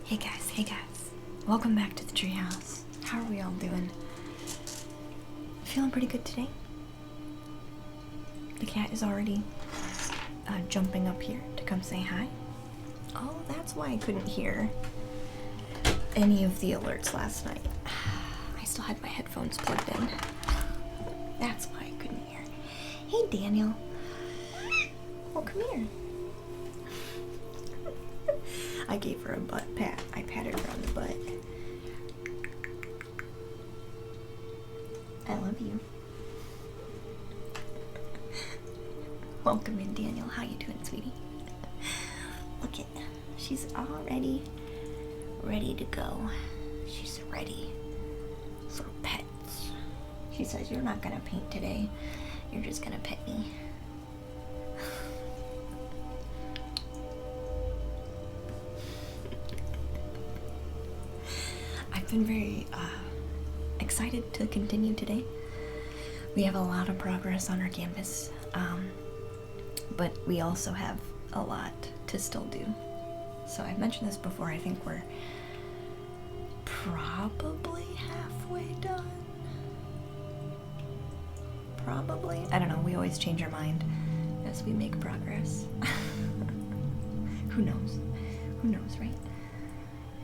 Hey guys. Welcome back to the treehouse. How are we all doing? Feeling pretty good today? The cat is already jumping up here to come say hi. Oh, that's why I couldn't hear any of the alerts last night. I still had my headphones plugged in. That's why I couldn't hear. Hey, Daniel. Oh, come here. I gave her a butt pat. I patted her on the butt. I love you. Welcome in, Daniel. How you doing, sweetie? Look at, she's already ready to go. She's ready for pets. She says, you're not gonna paint today. You're just gonna pet me. I've been very excited to continue today. We have a lot of progress on our canvas, but we also have a lot to still do. So I've mentioned this before, I think we're probably halfway done. Probably. I don't know, we always change our mind as we make progress. Who knows? Who knows, right?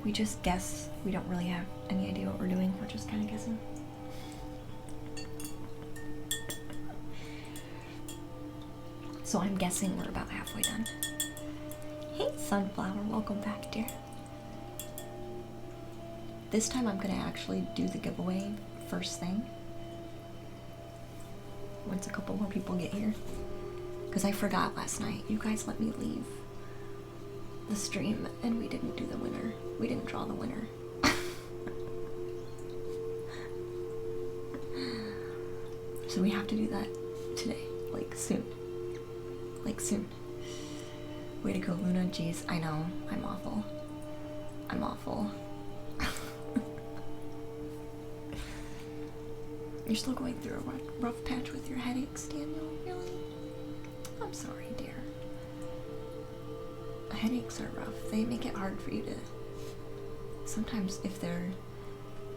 We just guess. We don't really have any idea what we're doing. We're just kind of guessing. So I'm guessing we're about halfway done. Hey, Sunflower. Welcome back, dear. This time I'm going to actually do the giveaway first thing. Once a couple more people get here. Because I forgot last night. You guys let me leave the stream and we didn't do the winner. We didn't draw the winner. So we have to do that today, like soon. Like soon. Way to go, Luna. Jeez, I know, I'm awful. I'm awful. You're still going through a rough patch with your headaches, Daniel? Really? I'm sorry, dear. Headaches are rough. They make it hard for you to... Sometimes if they're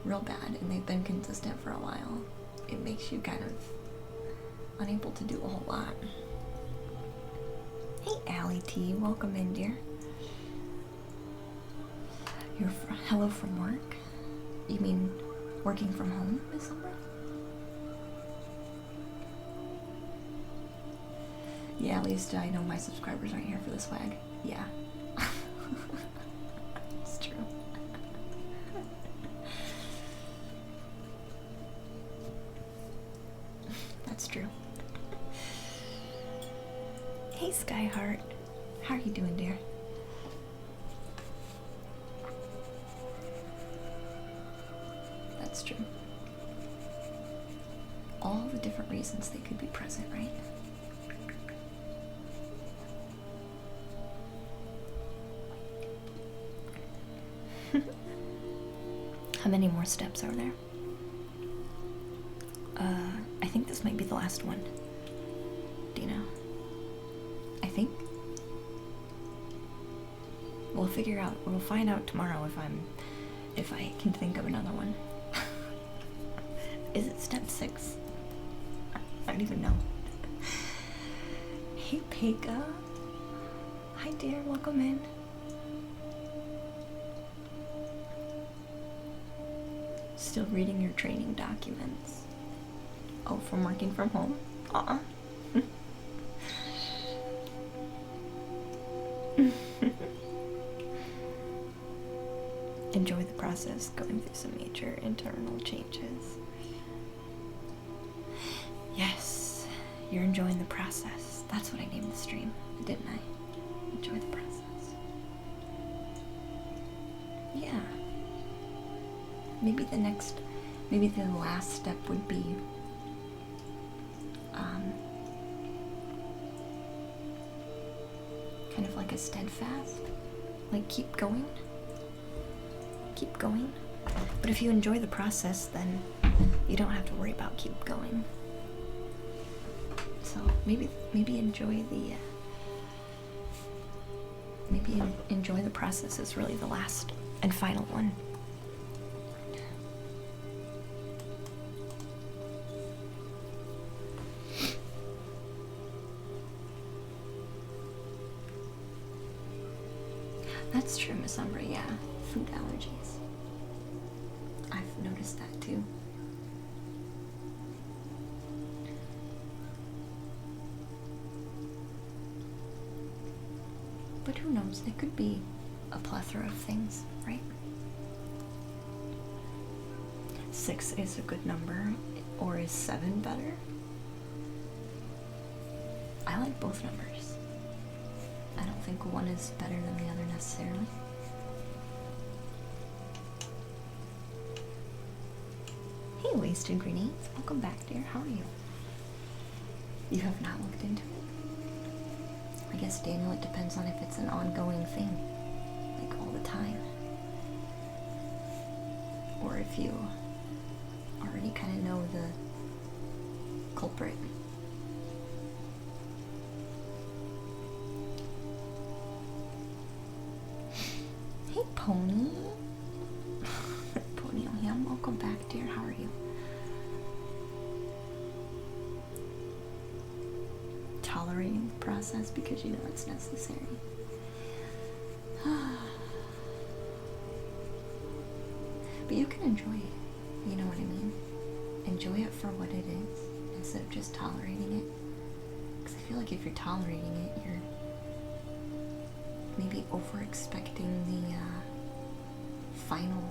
real bad and they've been consistent for a while, it makes you kind of unable to do a whole lot. Hey, Allie T. Welcome in, dear. You're hello from work? You mean working from home, Miss Umbra? Yeah, at least I know my subscribers aren't here for the swag. Yeah. It's true. That's true. Hey, Skyheart. How are you doing, dear? That's true. All the different reasons they could be present, right? How many more steps are there? I think this might be the last one. Dina. I think. We'll find out tomorrow if I can think of another one. Is it step 6? I don't even know. Hey, Pega. Hi, dear. Welcome in. Still reading your training documents. Oh, from working from home? Aw. Enjoy the process, going through some major internal changes. Yes, you're enjoying the process. That's what I named the stream, didn't I? Enjoy the process. Yeah. Maybe the last step would be kind of like a steadfast, like keep going. But if you enjoy the process, then you don't have to worry about keep going. So maybe enjoy the process is really the last and final one. That's true, Miss Umbra, yeah. Food allergies. I've noticed that too. But who knows? It could be a plethora of things, right? 6 is a good number, or is 7 better? I like both numbers. I don't think one is better than the other necessarily. Hey, Wasted Grenades. Welcome back, dear. How are you? You have not looked into it? I guess, Daniel, it depends on if it's an ongoing thing, like all the time. Or if you already kind of know the culprit. Hey, Pony. Pony O'Ham, welcome back, dear. How are you? Tolerating the process because you know it's necessary. But you can enjoy it. You know what I mean? Enjoy it for what it is instead of just tolerating it. Because I feel like if you're tolerating it, you're maybe over-expecting the final,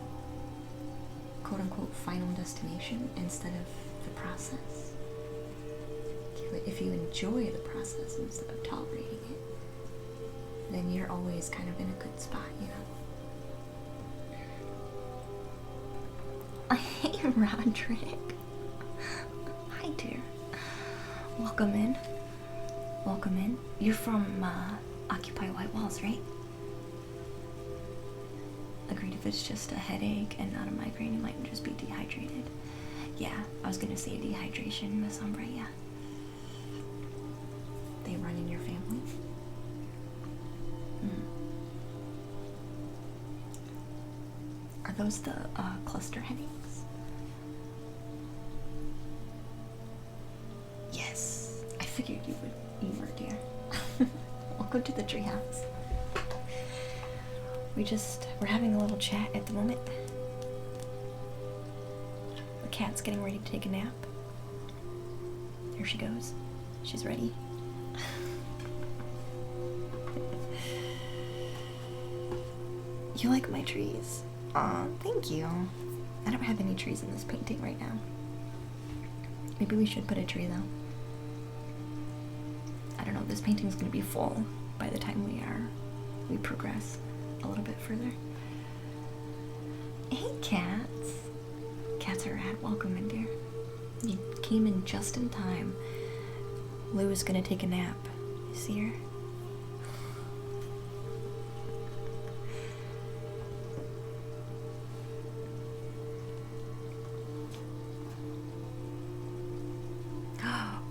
quote-unquote, final destination instead of the process. If you enjoy the process instead of tolerating it, then you're always kind of in a good spot, you know? Hey, Roderick. Hi, dear. Welcome in. Welcome in. You're from Occupy White Walls, right? Agreed, if it's just a headache and not a migraine, you might just be dehydrated. Yeah, I was gonna say dehydration, Miss Umbra, yeah. They run in your family? Are those the cluster headaches? Yes, I figured you were, dear. Welcome to the treehouse. We're having a little chat at the moment. The cat's getting ready to take a nap. There she goes. She's ready. You like my trees? Aw, thank you. I don't have any trees in this painting right now. Maybe we should put a tree though. I don't know, this painting's gonna be full by the time we progress a little bit further. Hey, cats. Cats are rad. Welcome in, dear. You came in just in time. Lou is gonna take a nap. You see her?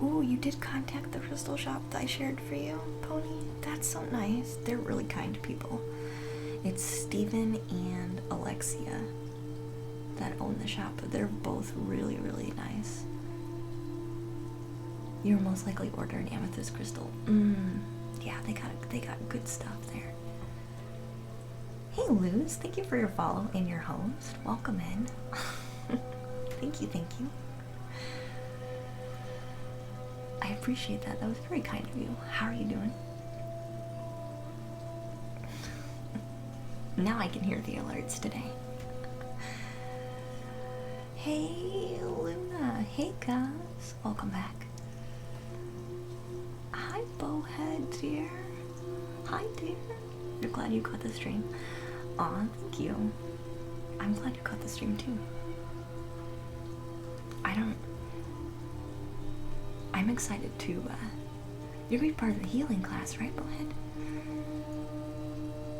Ooh, you did contact the crystal shop that I shared for you, Pony. That's so nice. They're really kind people. It's Steven and Alexia that own the shop. They're both really, really nice. You're most likely order an amethyst crystal. Yeah, they got good stuff there. Hey, Luz, thank you for your follow and your host. Welcome in. Thank you. I appreciate that. That was very kind of you. How are you doing? Now I can hear the alerts today. Hey, Luna. Hey, guys. Welcome back. Hi, Bowhead, dear. Hi, dear. You're glad you caught the stream. Aw, thank you. I'm glad you caught the stream, too. I'm excited to, you're gonna be part of the healing class, right, Bowhead?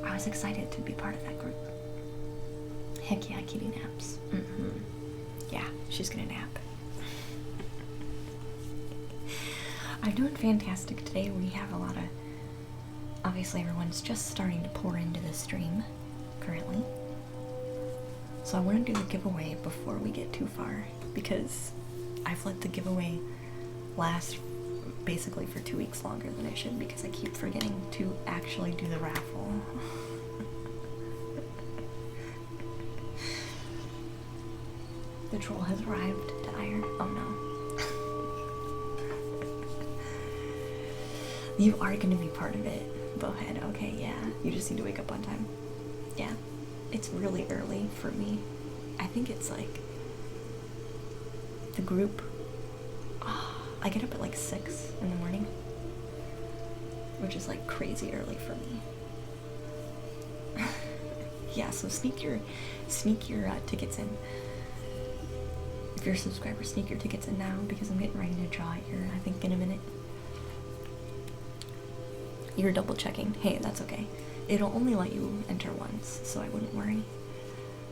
I was excited to be part of that group. Heck yeah, kitty naps. Yeah, she's gonna nap. I'm doing fantastic today. We have a lot of, obviously everyone's just starting to pour into the stream currently. So I want to do the giveaway before we get too far, because I've let the giveaway last basically for 2 weeks longer than I should, because I keep forgetting to actually do the raffle. The troll has arrived to Ire. Oh no. You are going to be part of it, Bowhead. Okay, yeah. You just need to wake up on time. Yeah. It's really early for me. I think it's like the group. I get up at like 6 in the morning, which is like crazy early for me. Yeah, so sneak your tickets in. If you're a subscriber, sneak your tickets in now, because I'm getting ready to draw it here, I think, in a minute. You're double checking. Hey, that's okay. It'll only let you enter once, so I wouldn't worry.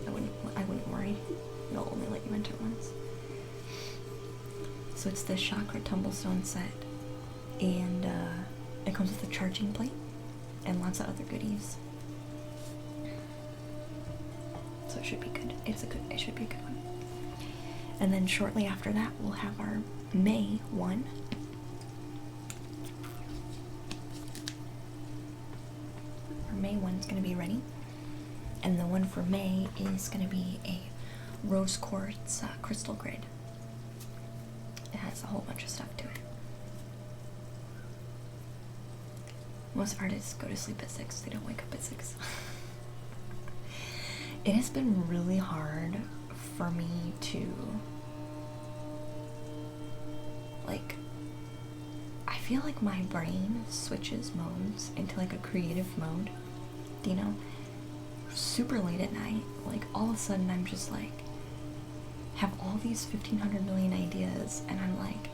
I wouldn't worry. It'll only let you enter once. So it's the Chakra Tumblestone set, and it comes with a charging plate and lots of other goodies. So it should be good. It should be a good one. And then shortly after that, we'll have our May one. Our May one's gonna be ready, and the one for May is gonna be a rose quartz crystal grid. It has a whole bunch of stuff to it. Most artists go to sleep at 6. They don't wake up at 6. It has been really hard for me to, like, I feel like my brain switches modes into like a creative mode, you know, super late at night. Like all of a sudden I'm just like, have all these 1,500 million ideas, and I'm like,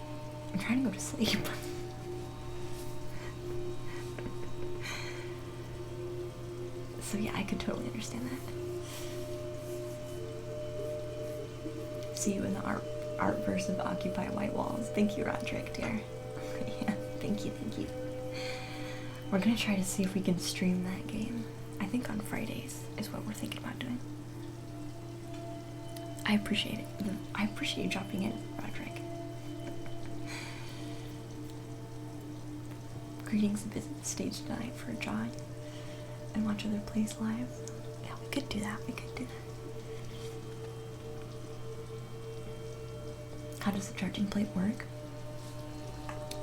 I'm trying to go to sleep. So yeah, I could totally understand that. See you in the art verse of Occupy White Walls. Thank you, Roderick, dear. Yeah, thank you. We're gonna try to see if we can stream that game. I think on Fridays is what we're thinking about doing. I appreciate it. I appreciate you dropping in, Roderick. Greetings and visit the stage tonight for a jog and watch other plays live. Yeah, we could do that. How does the charging plate work?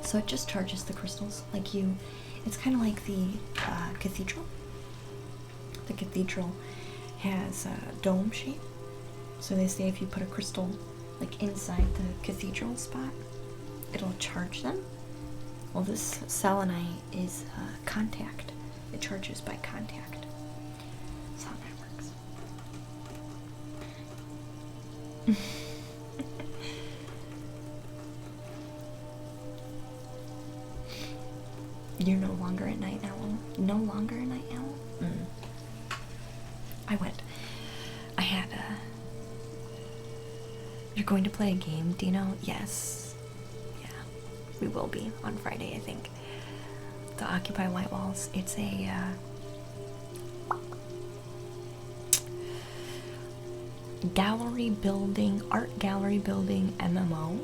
So it just charges the crystals. Like it's kind of like the cathedral. The cathedral has a dome shape. So they say if you put a crystal like inside the cathedral spot, it'll charge them. Well, this selenite is contact. It charges by contact. That's how that works. You're no longer a night owl? No longer a night owl? I had You're going to play a game, Dino? Yes. Yeah. We will be on Friday, I think. The Occupy White Walls. It's a art gallery building MMO.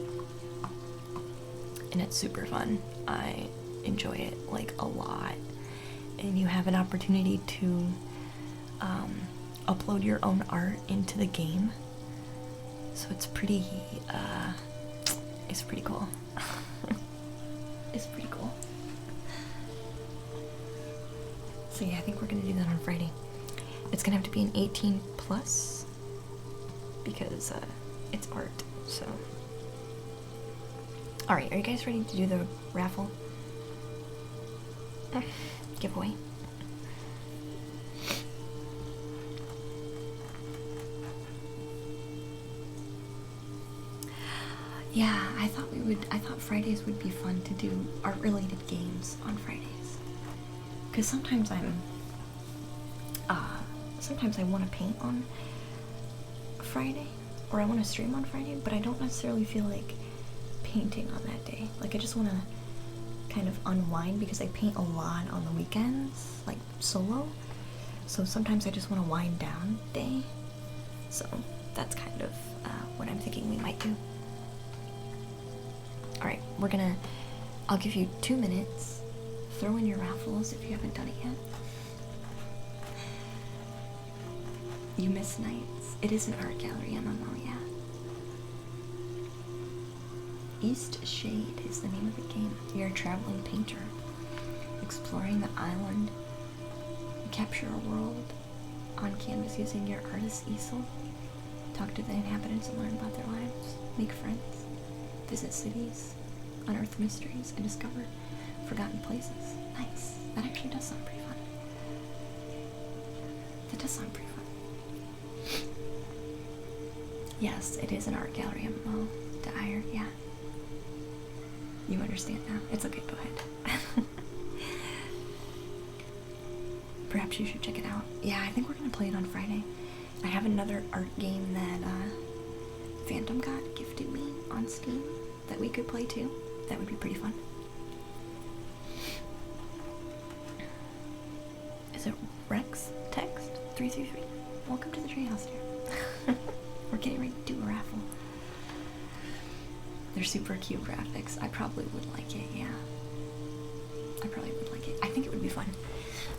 And it's super fun. I enjoy it like a lot. And you have an opportunity to upload your own art into the game. So it's pretty cool. It's pretty cool. So yeah, I think we're gonna do that on Friday. It's gonna have to be an 18 plus because it's art, so. Alright, are you guys ready to do the raffle? Giveaway. Yeah, I thought Fridays would be fun to do art-related games on Fridays. Because sometimes sometimes I want to paint on Friday, or I want to stream on Friday, but I don't necessarily feel like painting on that day. Like, I just want to kind of unwind because I paint a lot on the weekends, like solo. So sometimes I just want to wind down day. So that's kind of what I'm thinking we might do. Alright, I'll give you 2 minutes. Throw in your raffles if you haven't done it yet. You miss nights. It is an art gallery MMO, yeah. East Shade is the name of the game. You're a traveling painter, exploring the island. You capture a world on canvas using your artist's easel. Talk to the inhabitants and learn about their lives. Make friends. Visit cities. Unearth mysteries and discover forgotten places. Nice. That actually does sound pretty fun. That does sound pretty fun. Yes, it is an art gallery MMO. Dire, yeah. You understand now. It's okay, go ahead. Perhaps you should check it out. Yeah, I think we're gonna play it on Friday. I have another art game that Phantom God gifted me on Steam that we could play too. That would be pretty fun. Is it Rex Text 333? Welcome to the treehouse, dear. We're getting ready to do a raffle. They're super cute graphics. I probably would like it, yeah. I probably would like it. I think it would be fun.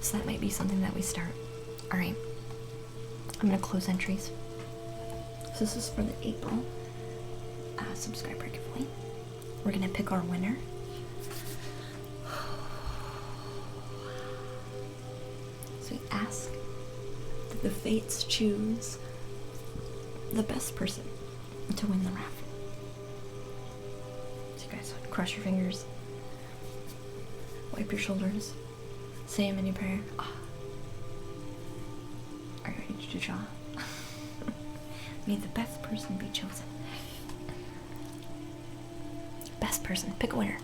So that might be something that we start. Alright. I'm gonna close entries. So this is for the April subscriber giveaway. We're gonna pick our winner. So we ask that the fates choose the best person to win the raffle. So you guys cross your fingers, wipe your shoulders, say a mini prayer. Oh. Are you ready to draw? May the best person be chosen. Best person. Pick a winner.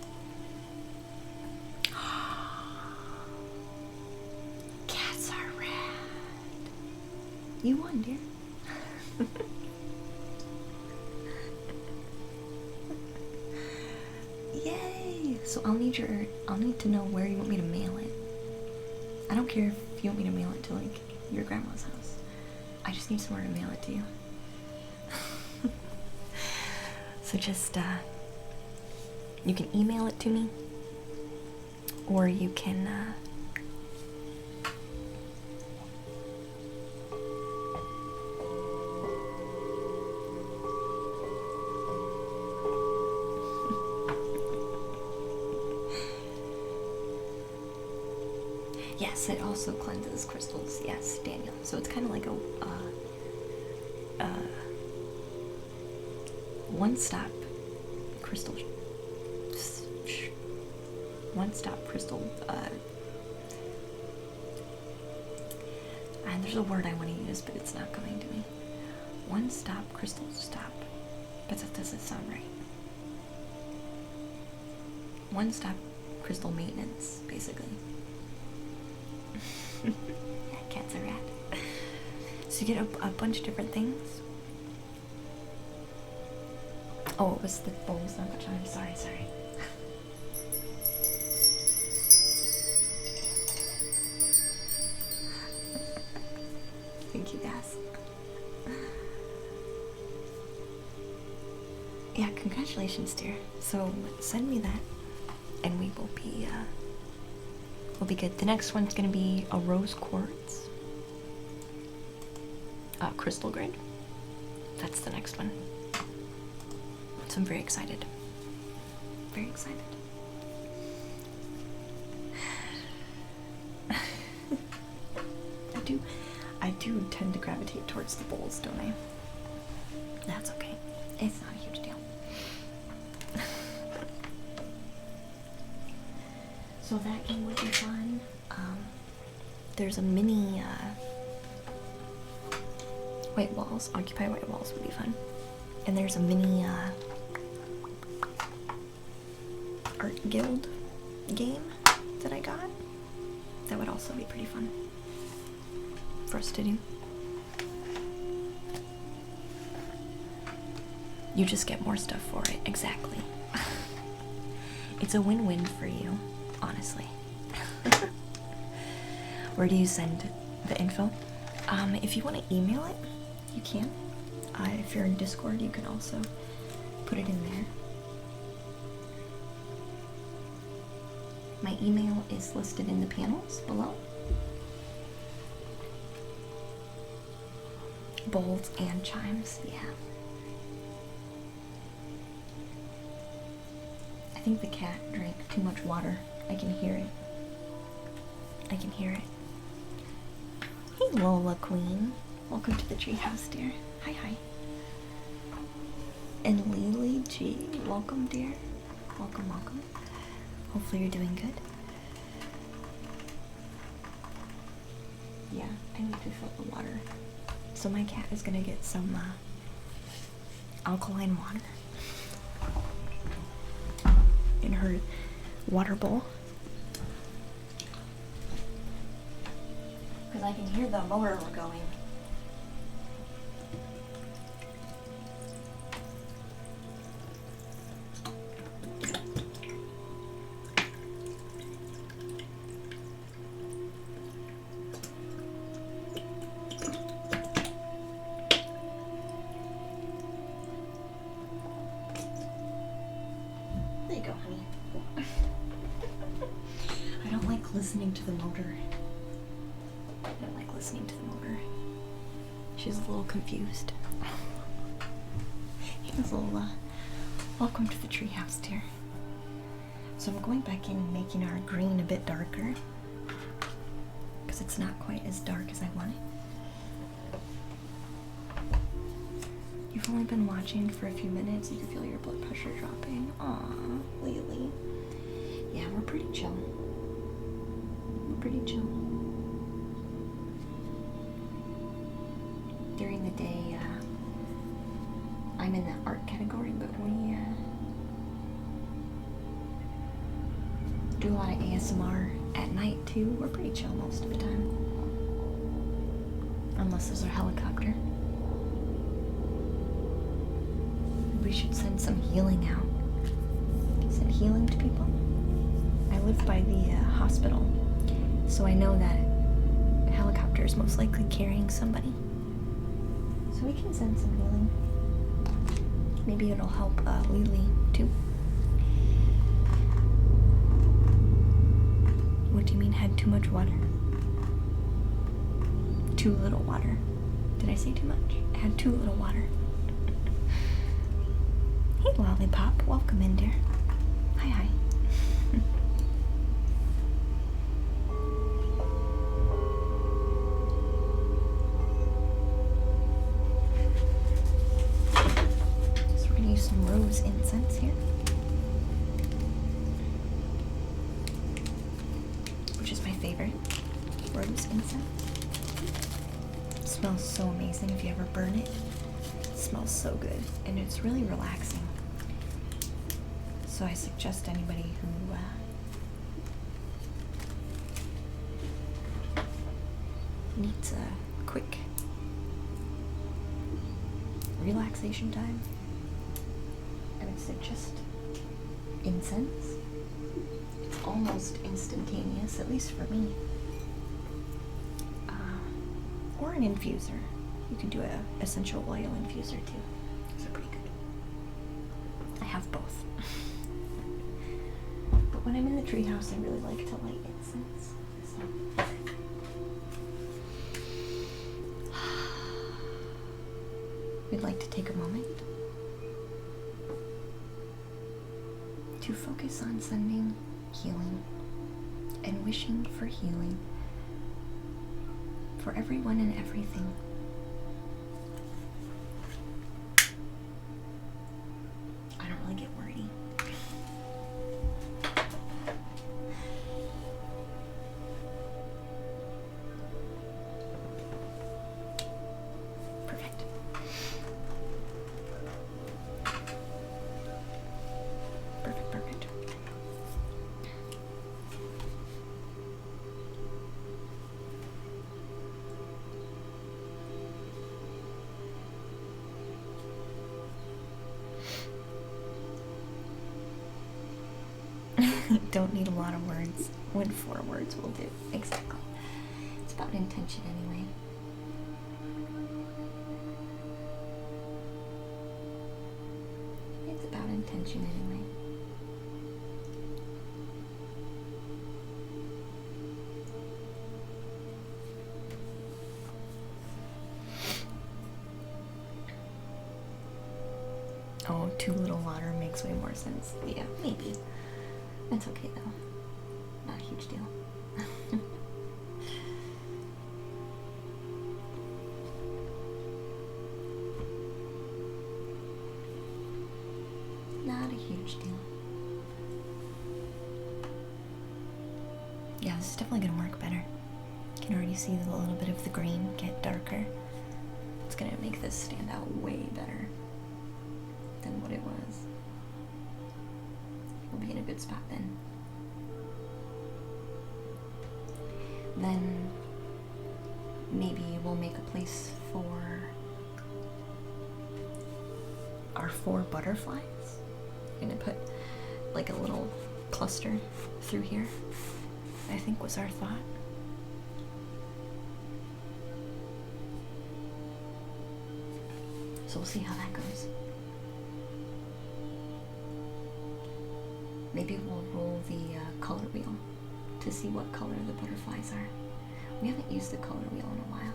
Cats are rad. You won, dear. Yay! So I'll need to know where you want me to mail it. I don't care if you want me to mail it to like your grandma's house. I just need somewhere to mail it to you. So just you can email it to me, or you can yes, it also cleanses crystals. Yes, Daniel. So it's kind of like a one-stop crystal. One-stop crystal. And there's a word I want to use, but it's not coming to me. One-stop crystal stop. But that doesn't sound right. One-stop crystal maintenance, basically. Yeah, cats are rad. So you get a bunch of different things. Oh, it was the bowls not much time. Sorry. Thank you, guys. Yeah, congratulations, dear. So send me that, and we will be we'll be good. The next one's gonna be a rose quartz crystal grid. That's the next one. So I'm very excited. Very excited. I do tend to gravitate towards the bowls, don't I? That's okay. It's not a huge deal. So that game would be fun. There's a mini White Walls. Occupy White Walls would be fun. And there's a mini Art Guild game that I got. That would also be pretty fun for us to do. You just get more stuff for it. Exactly. It's a win-win for you, honestly. Where do you send the info? If you want to email it, you can. If you're in Discord, you can also put it in there. My email is listed in the panels below. Bowls and chimes, yeah. I think the cat drank too much water. I can hear it. I can hear it. Hey Lola Queen. Welcome to the treehouse, dear. Hi, hi. And Lily G. Welcome, dear. Welcome, welcome. Hopefully you're doing good. Yeah, I need to fill the water. So my cat is gonna get some alkaline water in her water bowl. Because I can hear the motor going. There you go, honey. I don't like listening to the motor. I don't like listening to the motor. She's a little confused. Here's Lola. Welcome to the treehouse, dear. So we're going back in and making our green a bit darker, because it's not quite as dark as I want it. You've only been watching for a few minutes. You can feel your blood pressure dropping. Aw, Lily. Yeah, we're pretty chill. We're pretty chill. During the day, I'm in the art category, but we do a lot of ASMR at night too. We're pretty chill most of the time. Unless there's a helicopter. We should send some healing out. Send healing to people. I live by the hospital, so I know that a helicopter is most likely carrying somebody. So we can send some healing. Maybe it'll help Lily too. What do you mean had too much water? Too little water. Did I say too much? I had too little water. Hey Lollipop, welcome in, dear. Hi, hi. So we're gonna use some rose incense here, which is my favorite. Rose incense. It smells so amazing if you ever burn it. It smells so good, and it's really relaxing. So I suggest anybody who needs a quick relaxation time, I would suggest incense. It's almost instantaneous, at least for me. Or an infuser. You can do an essential oil infuser too. Those are pretty good. I have both. But when I'm in the treehouse, I really like to light incense. So. We'd like to take a moment to focus on sending healing and wishing for healing for everyone and everything. I don't really get wordy. Perfect. Perfect, perfect. Don't need a lot of words. 4 words will do. Exactly. It's about intention anyway. attention anyway. Oh, too little water makes way more sense. Yeah, maybe. It's okay though. Not a huge deal. Not a huge deal. Yeah, this is definitely gonna work better. You can already see a little bit of the green get darker. It's gonna make this stand out way better than what it was. We'll be in a good spot then. Then maybe we'll make a place for our 4 butterflies. I'm gonna put like a little cluster through here, I think was our thought. So we'll see how that goes. Maybe we'll roll the color wheel to see what color the butterflies are. We haven't used the color wheel in a while.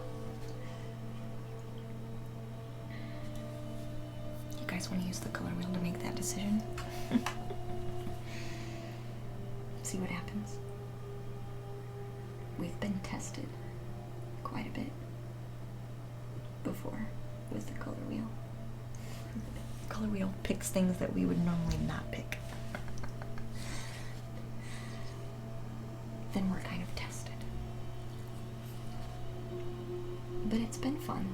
You guys want to use the color wheel to make that decision? See what happens. We've been tested quite a bit before with the color wheel. The color wheel picks things that we would normally not pick. Then we're kind of tested. But it's been fun.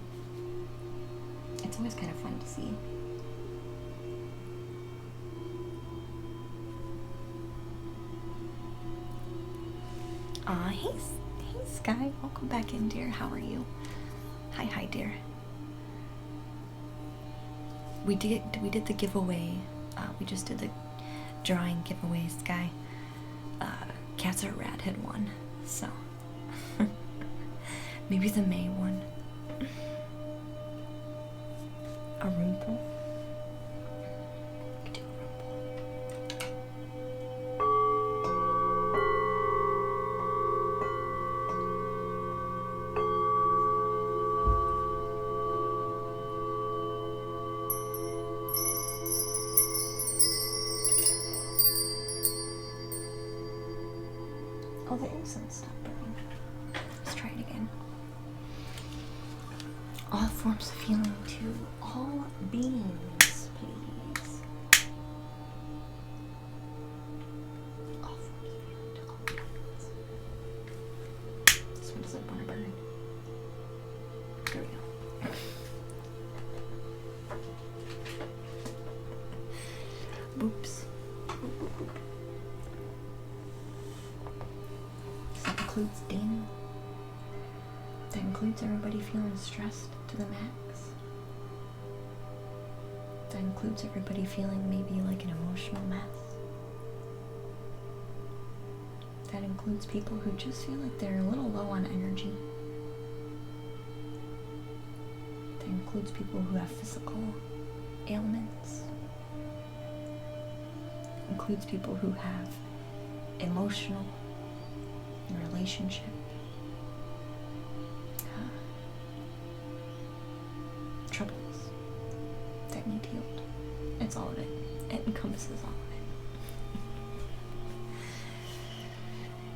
It's always kind of fun to see. Hey Sky, welcome back in, dear. How are you? Hi, dear. We did the giveaway. We just did the drawing giveaway, Sky. Cats Are Rad had won, so maybe the May one. A room pool. We could do a room pool. Oh, the incense stopped burning. Let's try it again. All forms of healing to all beings, please. All forms of healing to all beings. This one doesn't want to burn. There we go. Boops. Boop, boop, boop. That includes Dana. That includes everybody feeling stressed to the max. That includes everybody feeling maybe like an emotional mess. That includes people who just feel like they're a little low on energy. That includes people who have physical ailments. It includes people who have emotional relationship troubles that need healed. It's all of it. It encompasses all of it.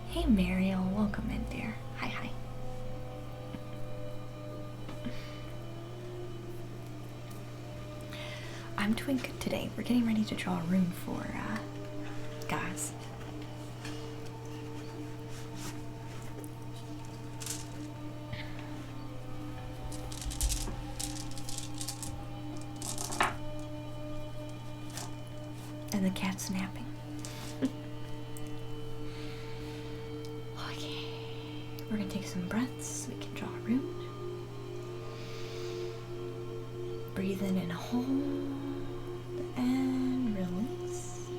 Hey Mariel, welcome in, dear. Hi. I'm doing good today. We're getting ready to draw a rune for Gaz. And the cat's napping. Okay. We're gonna take some breaths so we can draw a rune. Breathe in and hold. And release.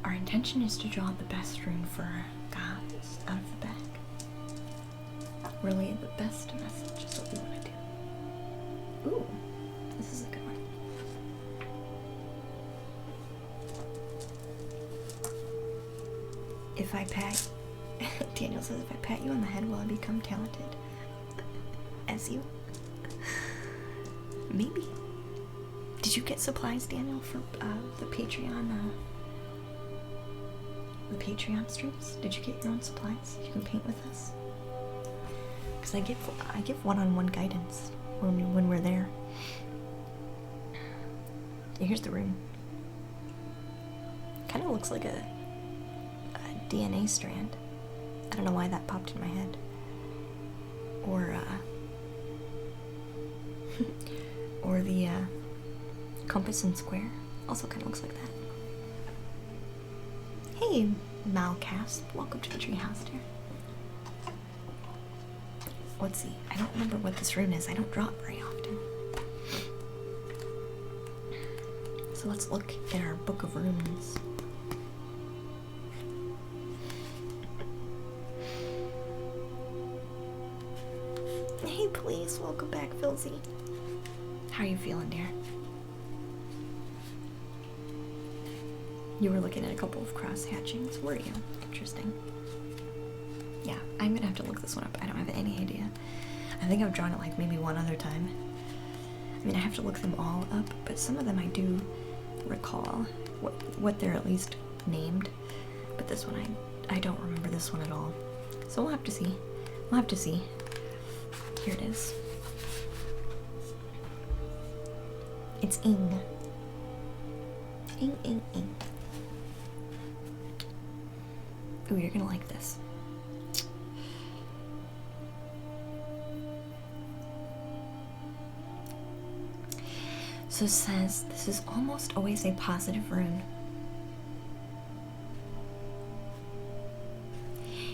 Our intention is to draw the best rune for gods out of the bag. Relay the best message is what we want to do. Ooh, this is a good one. If I pat, Daniel says, if I pat you on the head, will I become talented as you? Maybe. Did you get supplies, Daniel, for the Patreon? The Patreon streams? Did you get your own supplies? You can paint with us. Because I give one-on-one guidance when we're there. Here's the rune. Kind of looks like a DNA strand. I don't know why that popped in my head. Or or the compass and square. Also kind of looks like that. Hey, Malcasp. Welcome to the treehouse, dear. Let's see. I don't remember what this rune is. I don't draw it very often. So let's look at our book of runes. Hey, please. Welcome back, Filzy. How are you feeling, dear? You were looking at a couple of cross hatchings, were you? Interesting. Yeah, I'm gonna have to look this one up. I don't have any idea. I think I've drawn it like maybe one other time. I mean, I have to look them all up, but some of them I do recall what they're at least named. But this one, I don't remember this one at all. So we'll have to see. We'll have to see. Here it is. It's Ing. Ing, Ing, Ing. Ooh, you're gonna like this. So it says, this is almost always a positive rune.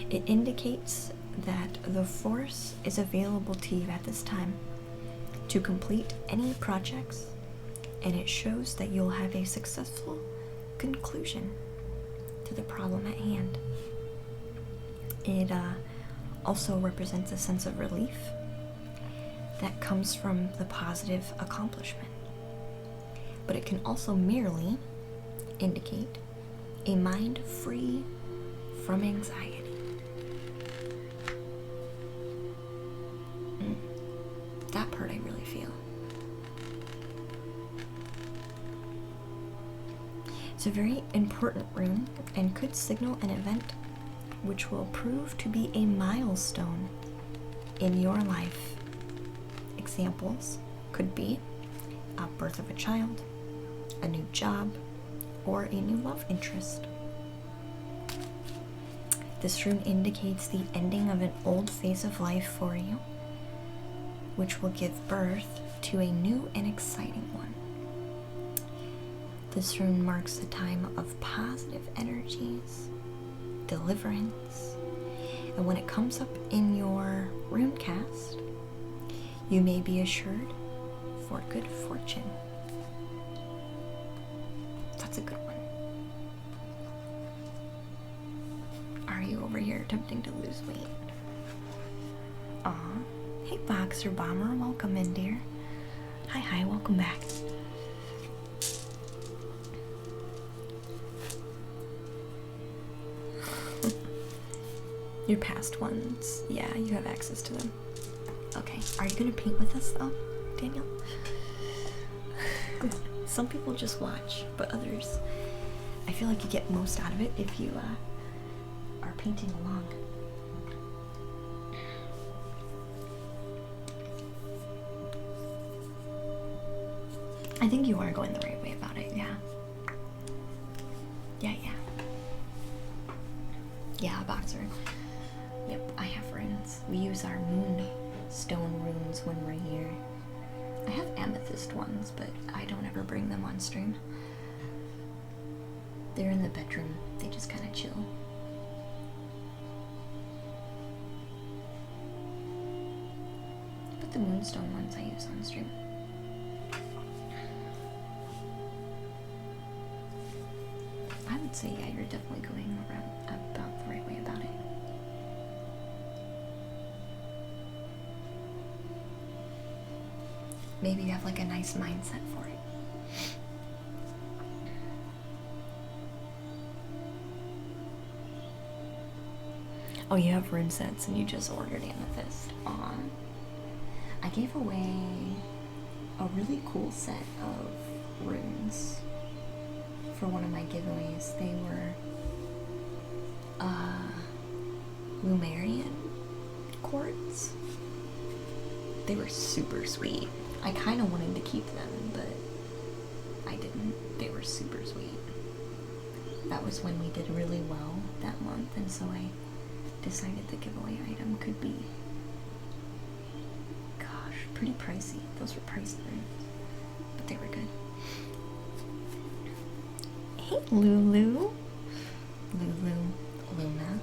It indicates that the force is available to you at this time to complete any projects, and it shows that you'll have a successful conclusion to the problem at hand. It also represents a sense of relief that comes from the positive accomplishment. But it can also merely indicate a mind free from anxiety. That part I really feel. It's a very important rune and could signal an event which will prove to be a milestone in your life. Examples could be a birth of a child, a new job, or a new love interest. This rune indicates the ending of an old phase of life for you, which will give birth to a new and exciting one. This rune marks a time of positive energies, deliverance, and when it comes up in your rune cast, you may be assured for good fortune. That's a good one. Are you over here attempting to lose weight? Aw. Hey, Boxer Bomber, welcome in, dear. Hi, welcome back. Your past ones, yeah, you have access to them. Okay, are you gonna paint with us though, Daniel? Some people just watch, but others, I feel like you get most out of it if you are painting along. I think you are going the right way about it, yeah. Yeah, Boxer. Yep, I have runes. We use our moonstone runes when we're here. I have amethyst ones, but I don't ever bring them on stream. They're in the bedroom. They just kind of chill. But the moonstone ones I use on stream. I would say, yeah, you're definitely going around about the right way about it. Maybe you have like a nice mindset for it. Oh, you have rune sets and you just ordered Amethyst. Aw. I gave away a really cool set of runes for one of my giveaways. They were Lumerian quartz. They were super sweet. I kind of wanted to keep them, but I didn't. They were super sweet. That was when we did really well that month, and so I decided the giveaway item could be, gosh, pretty pricey. Those were pricey runes, but they were good. Hey, Lulu. Luna.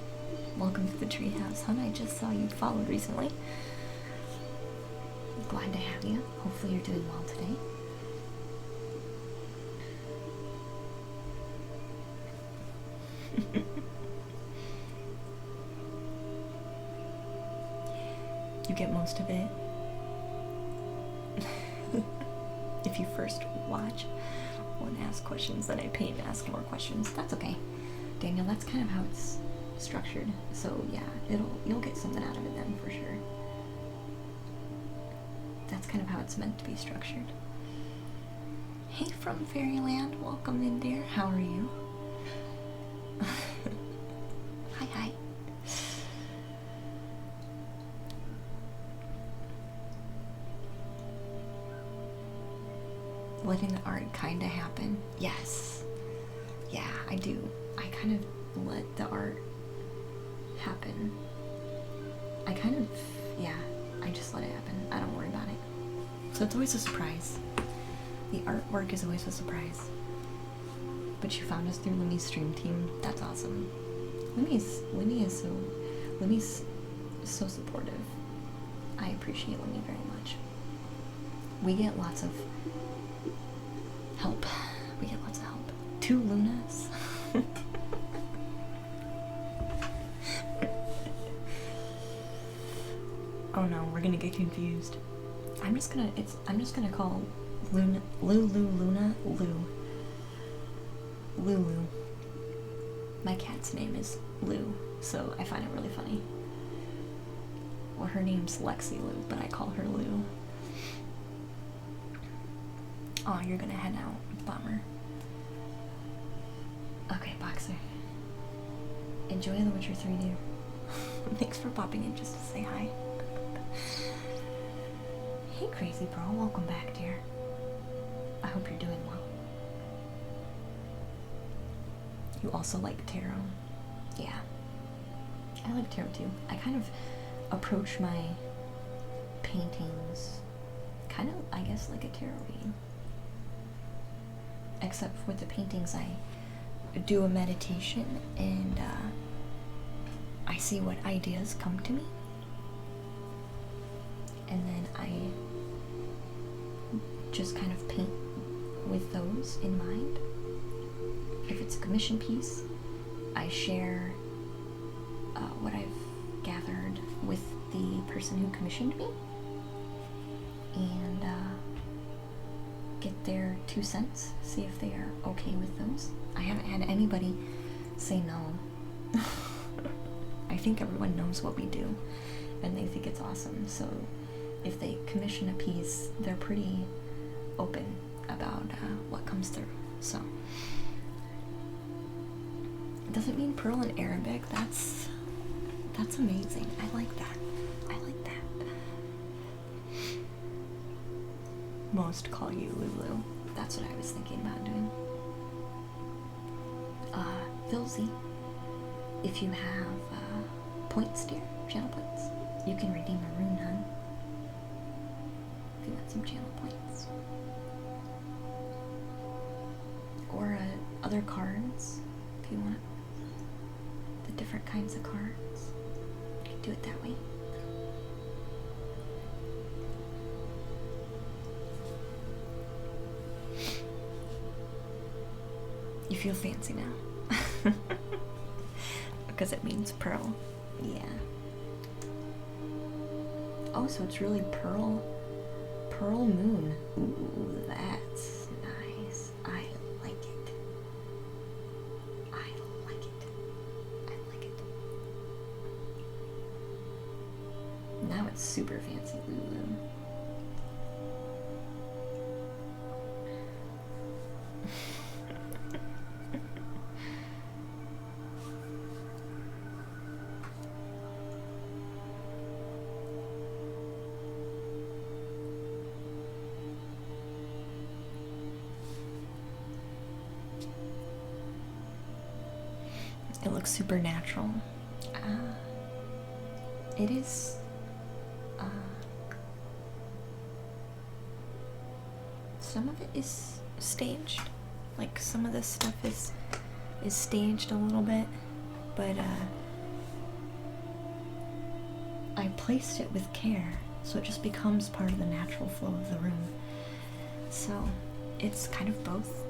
Welcome to the treehouse, hon. I just saw you followed recently. Glad to have you. Hopefully you're doing well today. You get most of it. If you first watch or ask questions, then I pay to ask more questions. That's okay, Daniel. That's kind of how it's structured. So yeah, you'll get something out of it then for sure. That's kind of how it's meant to be structured. Hey, from Fairyland, welcome in, dear. How are you? Hi. Letting the art kinda happen. Yes. Yeah, I do. I kind of let the art happen. I just let it happen. I don't worry about it. So it's always a surprise. The artwork is always a surprise. But you found us through Lumi's stream team. That's awesome. Lumi's so supportive. I appreciate Lumi very much. We get lots of help. 2 Lunas. Oh no, we're gonna get confused. I'm just gonna call Luna Lulu. My cat's name is Lou, so I find it really funny. Well, her name's Lexi Lou, but I call her Lou. Oh, you're gonna head out. Bummer. Okay, Boxer. Enjoy The Witcher 3, dear. Thanks for popping in just to say hi. Hey, Crazy Bro. Welcome back, dear. I hope you're doing well. You also like tarot? Yeah. I like tarot too. I kind of approach my paintings kind of, I guess, like a tarot reading. Except with the paintings, I do a meditation and I see what ideas come to me. And then I just kind of paint with those in mind. If it's a commission piece, I share what I've gathered with the person who commissioned me and get their 2 cents, see if they are okay with those. I haven't had anybody say no. I think everyone knows what we do and they think it's awesome. So if they commission a piece, they're pretty open about what comes through. So it doesn't mean pearl in Arabic. That's amazing. I like that. Most call you Lulu. That's what I was thinking about doing. Filzy, if you have points, dear, channel points, you can redeem a rune, hun. If you want some channel points. Or other cards, if you want the different kinds of cards. You can do it that way. You feel fancy now. Because it means pearl. Yeah. Oh, so it's really pearl moon. Ooh, that's nice. I like it. I like it. I like it. Now it's super fancy Lulu. It looks supernatural. It is. Some of it is staged. Like some of this stuff is staged a little bit, but I placed it with care, so it just becomes part of the natural flow of the room. So it's kind of both.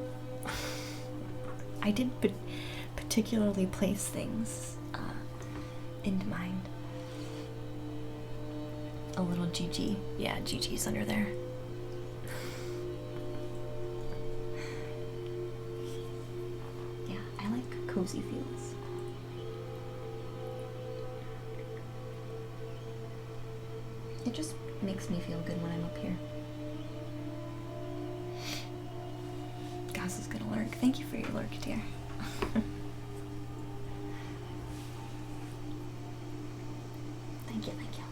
I didn't particularly place things into mind. A little Gigi. Yeah, Gigi's under there. Yeah, I like cozy feels. It just makes me feel good when I'm up here. Goss is gonna lurk. Thank you for your lurk, dear. Thank you, thank you.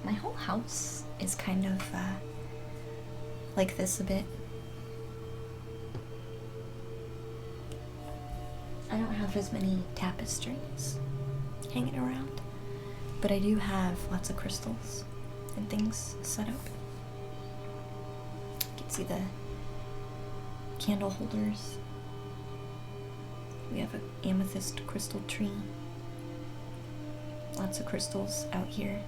My whole house is kind of like this a bit. I don't have as many tapestries hanging around, but I do have lots of crystals and things set up. You can see the candle holders. We have an amethyst crystal tree. Lots of crystals out here.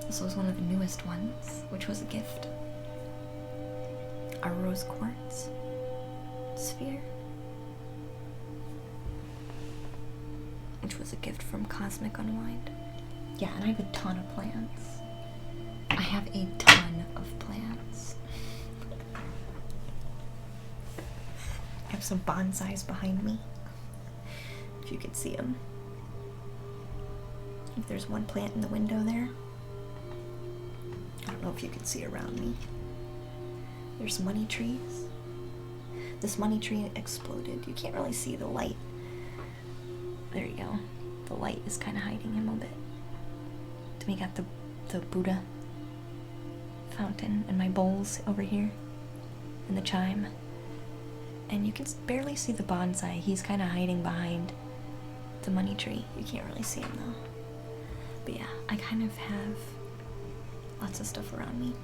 This was one of the newest ones, which was a gift. Our rose quartz sphere, which was a gift from Cosmic Unwind. Yeah, and I have a ton of plants. I have a ton of plants. I have some bonsais behind me, if you could see them. If there's one plant in the window there. I don't know if you can see around me. There's money trees. This money tree exploded. You can't really see the light. There you go. The light is kind of hiding him a bit. Then we got the Buddha fountain and my bowls over here. And the chime. And you can barely see the bonsai. He's kind of hiding behind the money tree. You can't really see him though. But yeah, I kind of have lots of stuff around me.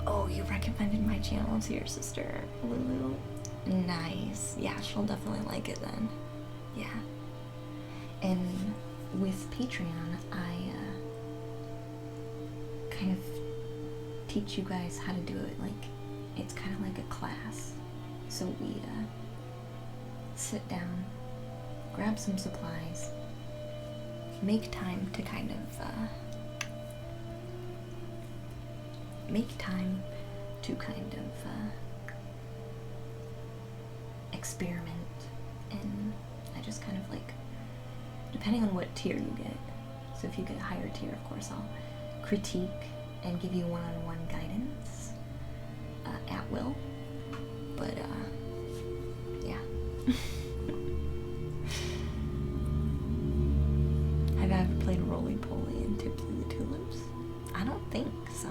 Oh, you recommended my channel to your sister, Lulu. Nice. Yeah, she'll definitely like it then. Yeah. And with Patreon, I kind of teach you guys how to do it. Like, it's kind of like a class. So we sit down, grab some supplies, make time to kind of experiment, and I just kind of like, depending on what tier you get, so if you get a higher tier, of course I'll critique and give you one-on-one guidance at will, but yeah. Have I ever played roly-poly and Tipsy the Tulips? I don't think so.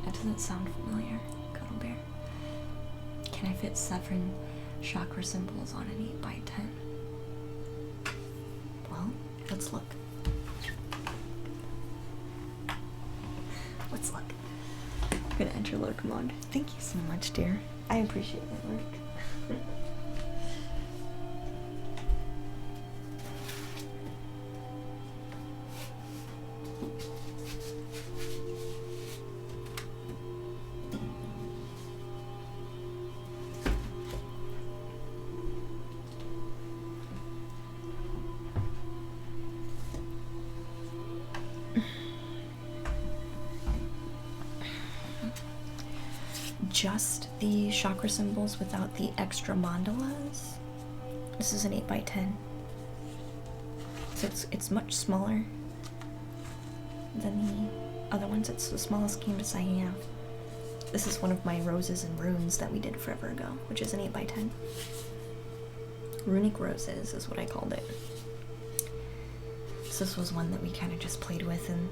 That doesn't sound familiar, Cuddle Bear. Can I fit 7 chakra symbols on an 8x10? Well, let's look. Let's look. gonna enter low command. Thank you so much, dear. I appreciate your work. Just the chakra symbols without the extra mandalas. This is an 8x10. So it's much smaller than the other ones. It's the smallest canvas I have. This is one of my roses and runes that we did forever ago, which is an 8x10. Runic roses is what I called it. So this was one that we kind of just played with and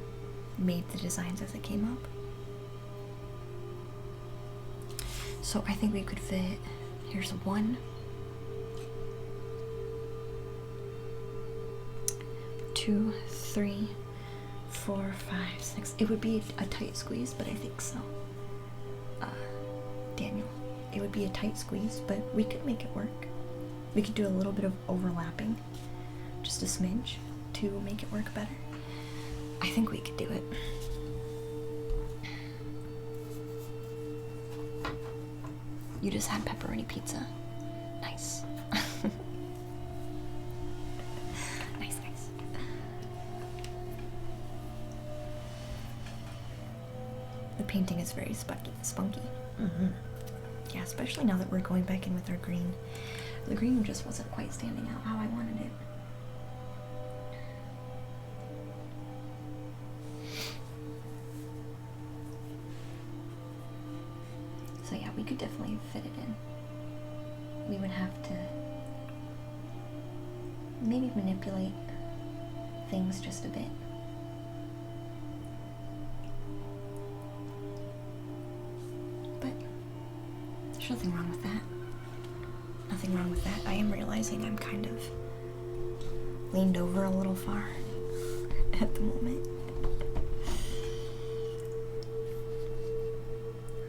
made the designs as it came up. So I think we could fit, here's 1, 2, 3, 4, 5, 6. It would be a tight squeeze, but I think so. Daniel, it would be a tight squeeze, but we could make it work. We could do a little bit of overlapping, just a smidge, to make it work better. I think we could do it. You just had pepperoni pizza. Nice. Nice, nice. The painting is very spunky. Yeah, especially now that we're going back in with our green. The green just wasn't quite standing out how I wanted it. So yeah, we could definitely fit it in. We would have to maybe manipulate things just a bit. But there's nothing wrong with that. Nothing wrong with that. I am realizing I'm kind of leaned over a little far at the moment.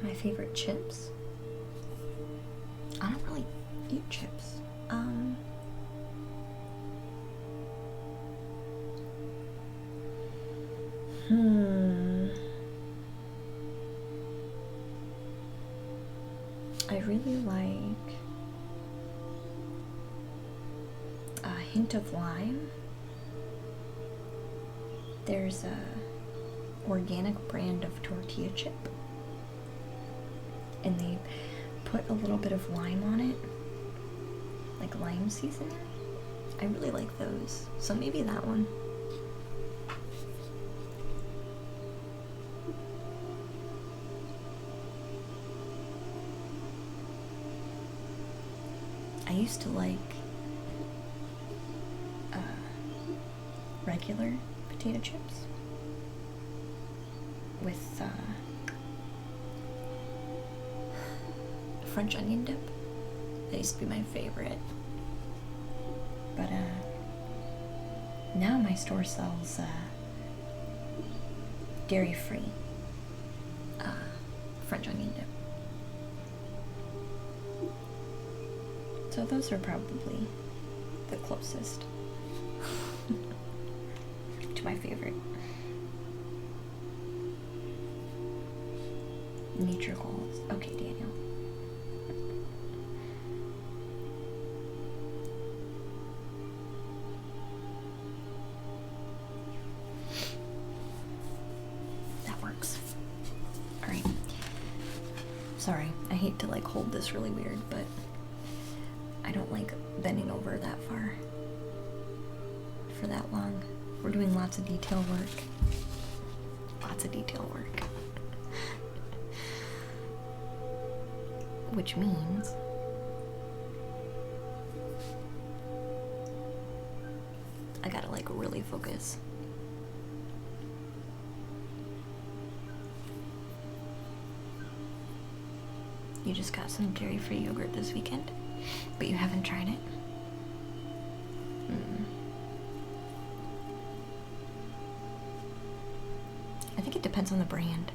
My favorite chips? I don't really eat chips. I really like a hint of lime. There's a organic brand of tortilla chip, and they put a little bit of lime on it, like lime seasoning. I really like those, so maybe that one. I used to like regular potato chips with French onion dip. That used to be my favorite. But now my store sells dairy-free French onion dip. So those are probably the closest to my favorite. Nature goals. Okay, Daniel. That works. Alright. Sorry, I hate to like hold this really weird, but I don't like bending over that far for that long. We're doing lots of detail work. Lots of detail work. Which means I gotta like really focus. You just got some dairy-free yogurt this weekend, but you haven't tried it? I think it depends on the brand.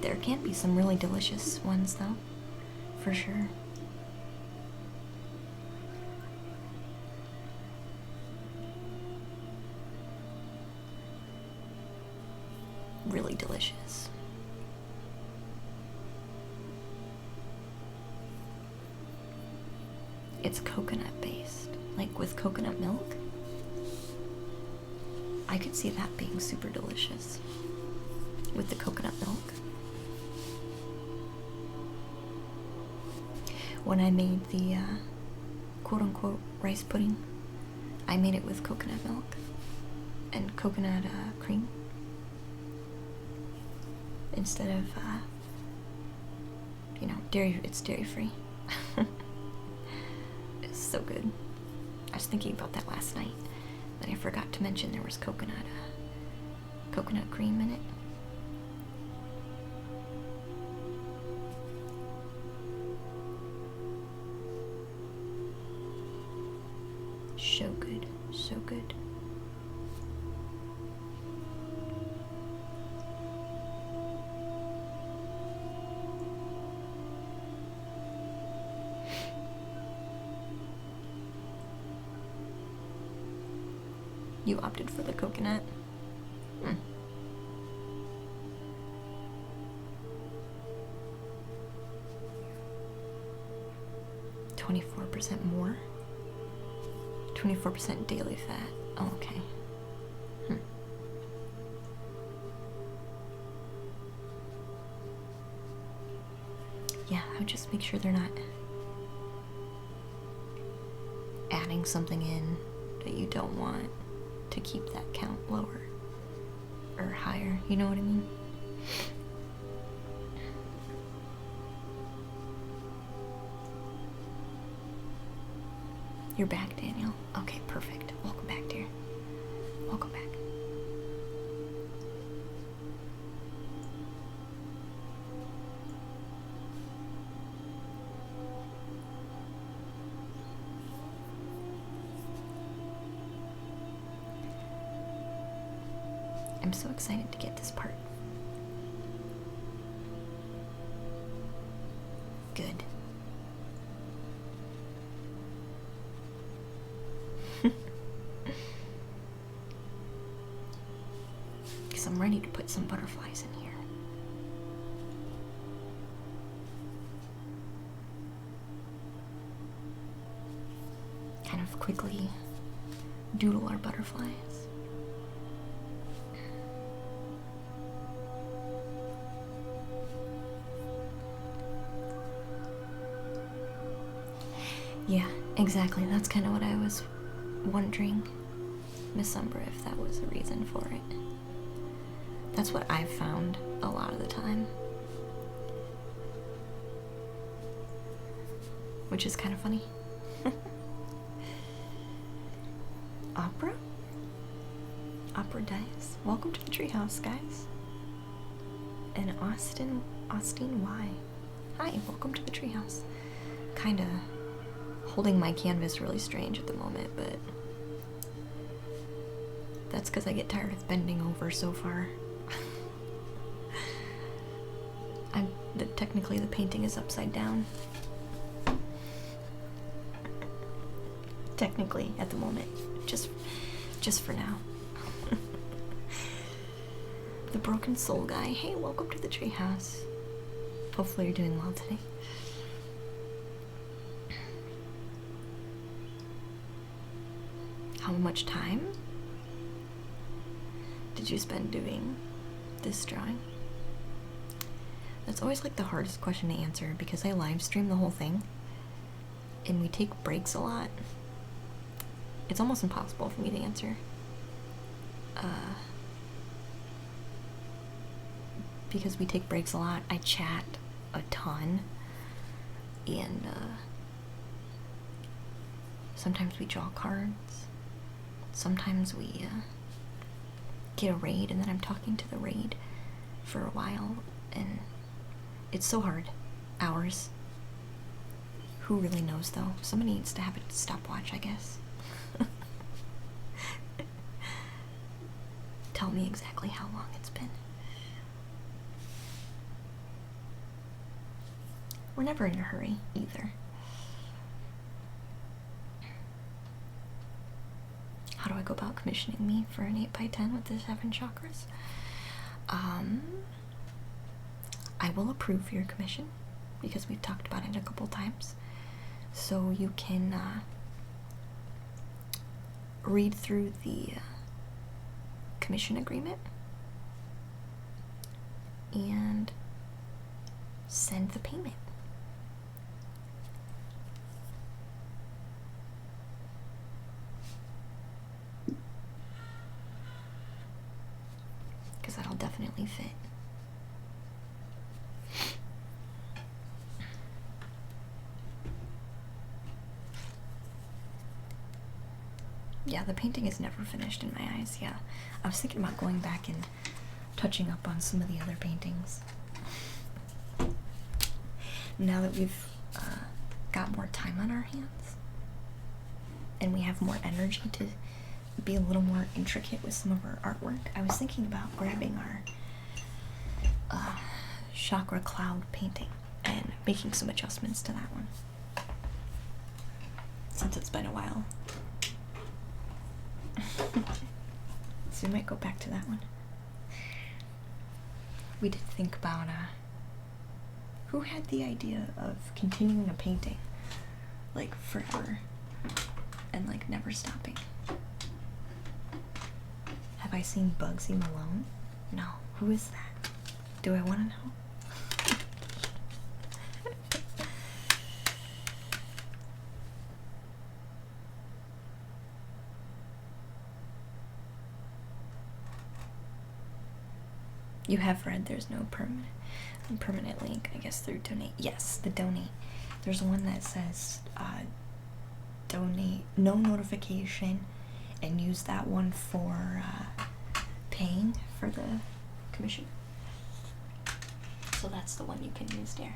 There can be some really delicious ones, though, for sure. Really delicious. It's coconut based, like with coconut milk. I could see that being super delicious with the coconut milk. When I made the quote-unquote rice pudding, I made it with coconut milk and coconut cream instead of, you know, it's dairy-free. It's so good. I was thinking about that last night, but I forgot to mention there was coconut cream in it. So good, so good. You opted for the coconut? 24% more? 24% daily fat. Oh, okay. Yeah, I would just make sure they're not adding something in that you don't want to keep that count lower or higher. You know what I mean? You're back, Daniel. Okay, perfect. Welcome back, dear. Welcome back. I'm so excited to get this part. Good. Because I'm ready to put some butterflies in here. Kind of quickly doodle our butterflies. Yeah, exactly. That's kind of what I was wondering, Miss Umbra, if that was a reason for it. That's what I've found a lot of the time. Which is kind of funny. Opera? Opera Dice. Welcome to the treehouse, guys. And Austin Y. Hi, welcome to the treehouse. Kinda holding my canvas really strange at the moment, but that's because I get tired of bending over so far. Technically the painting is upside down. Technically, at the moment. Just for now. The Broken Soul guy. Hey, welcome to the treehouse. Hopefully you're doing well today. How much time did you spend doing this drawing? That's always like the hardest question to answer because I live stream the whole thing and we take breaks a lot. It's almost impossible for me to answer. Because we take breaks a lot, I chat a ton and sometimes we draw cards. Sometimes we get a raid and then I'm talking to the raid for a while and it's so hard. Hours. Who really knows though? Somebody needs to have a stopwatch, I guess. Tell me exactly how long it's been. we're never in a hurry either. How do I go about commissioning me for an 8x10 with the 7 chakras? I will approve your commission because we've talked about it a couple times. So you can read through the commission agreement and send the payment. Because that'll definitely fit. Yeah, the painting is never finished in my eyes, yeah. I was thinking about going back and touching up on some of the other paintings. Now that we've got more time on our hands, and we have more energy to be a little more intricate with some of our artwork, I was thinking about grabbing our chakra cloud painting and making some adjustments to that one. Since it's been a while. So we might go back to that one. We did think about who had the idea of continuing a painting like forever and like never stopping. Have I seen Bugsy Malone? No. Who is that? Do I want to know? You have read there's no permanent link, I guess, through donate. Yes, the donate. There's one that says donate, no notification, and use that one for paying for the commission. So that's the one you can use there.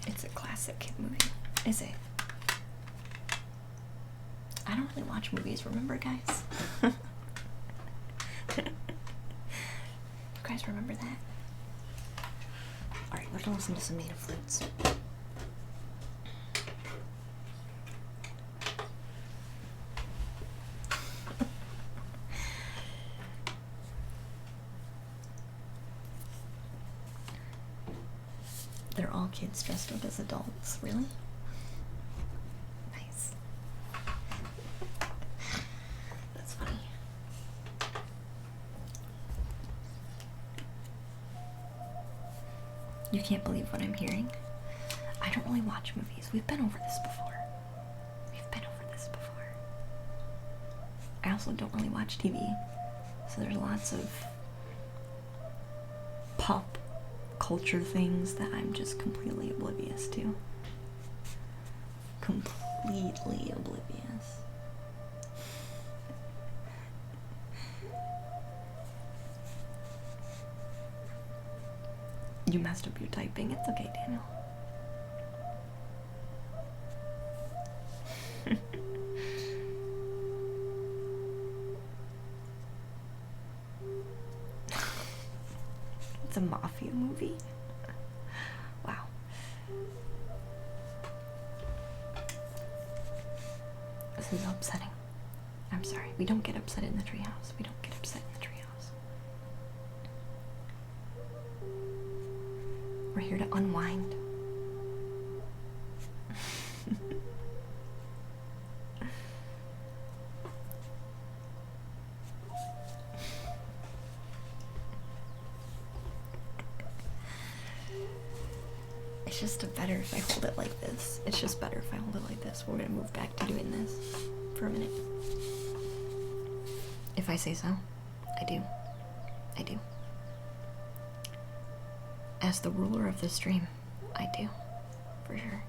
It's a classic movie, is it? I don't really watch movies, remember, guys? You guys remember that? Alright, we're gonna listen to some native flutes. They're all kids dressed up as adults, really? You can't believe what I'm hearing. I don't really watch movies. We've been over this before. I also don't really watch TV. So there's lots of pop culture things that I'm just completely oblivious to. Completely oblivious. You messed up your typing. It's okay, Daniel. It's a mafia movie. Wow. This is upsetting. I'm sorry. We don't get upset in the treehouse. We don't get upset in the treehouse. We're here to unwind. It's just better if I hold it like this. It's just better if I hold it like this. We're gonna move back to doing this for a minute. If I say so. I do. I do. As the ruler of the stream, I do. For sure.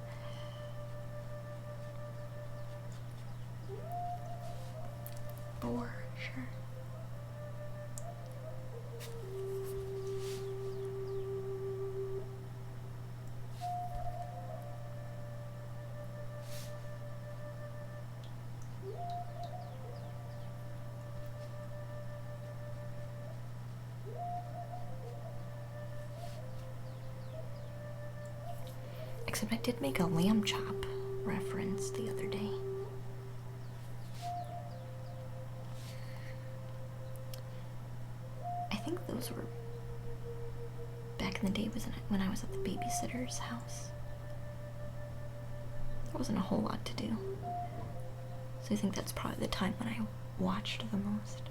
For sure. Except I did make a lamb chop reference the other day. I think those were back in the day, wasn't it? When I was at the babysitter's house. There wasn't a whole lot to do. So I think that's probably the time when I watched the most.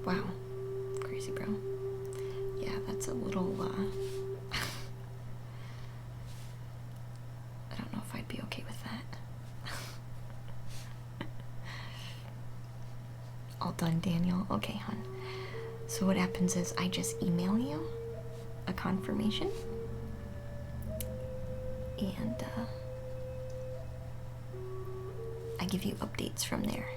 Wow. Crazy, bro. Yeah, that's a little, I don't know if I'd be okay with that. All done, Daniel? Okay, hon. So what happens is I just email you a confirmation. And, I give you updates from there.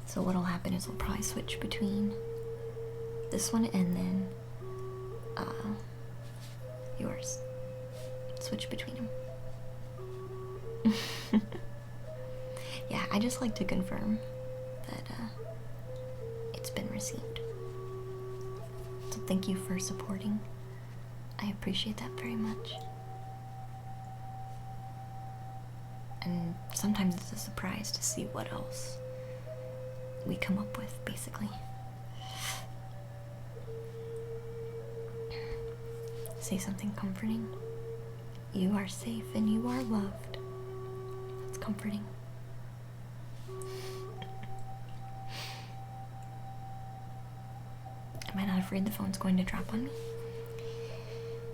So what'll happen is we'll probably switch between this one and then yours. Switch between them. Yeah, I just like to confirm that it's been received. So thank you for supporting. I appreciate that very much. And sometimes it's a surprise to see what else we come up with, basically. Say something comforting. You are safe and you are loved. That's comforting. Am I not afraid the phone's going to drop on me?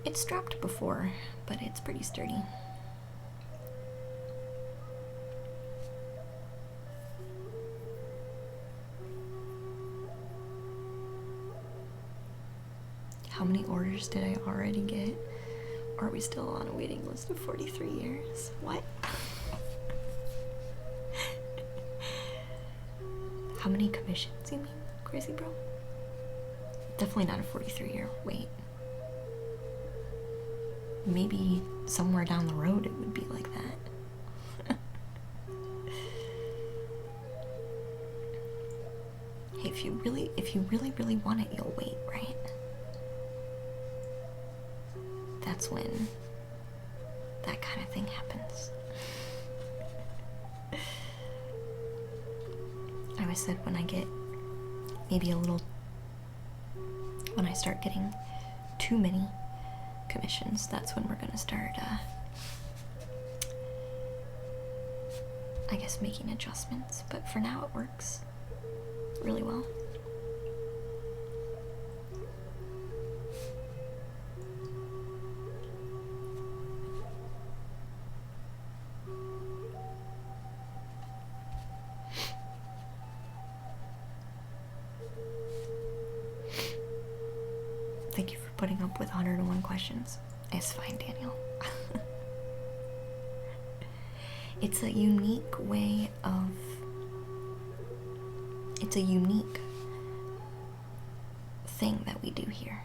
It's dropped before, but it's pretty sturdy. How many orders did I already get? Or are we still on a waiting list of 43 years? What? How many commissions, you mean? Crazy bro? Definitely not a 43-year wait. Maybe somewhere down the road it would be like that. Hey, if you really want it, you'll wait, right? That's when that kind of thing happens. I always said when I get maybe a little, when I start getting too many commissions, that's when we're gonna start, I guess, making adjustments. But for now, it works really well. Thank you for putting up with 101 questions. It's fine, Daniel. It's a unique way of... It's a unique thing that we do here.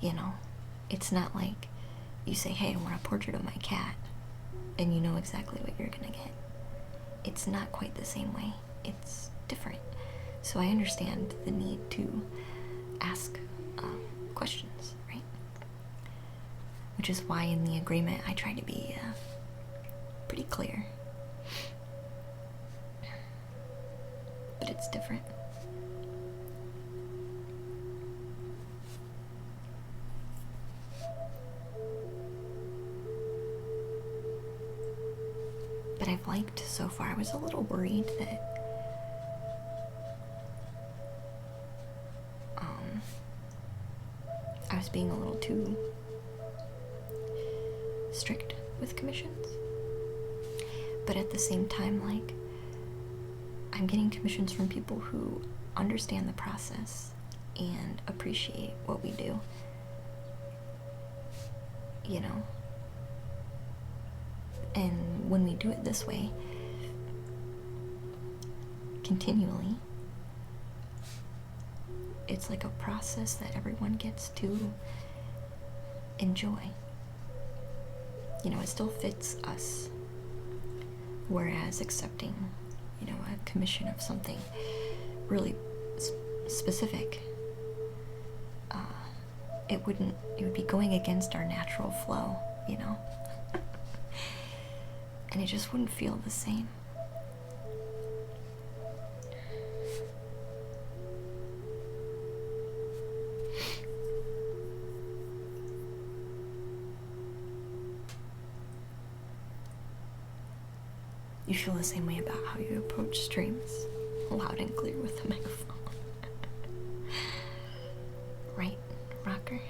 You know? It's not like you say, hey, I want a portrait of my cat, and you know exactly what you're gonna get. It's not quite the same way. It's different. So I understand the need to ask questions, right? Which is why in the agreement I try to be pretty clear. But it's different. But I've liked so far. I was a little worried that I was being a little too strict with commissions. But at the same time, like, I'm getting commissions from people who understand the process and appreciate what we do. You know? And when we do it this way, continually, it's like a process that everyone gets to enjoy. You know, it still fits us. Whereas accepting, you know, a commission of something really specific, it would be going against our natural flow, you know? And it just wouldn't feel the same. You feel the same way about how you approach streams, loud and clear with the microphone. Right, Rocker?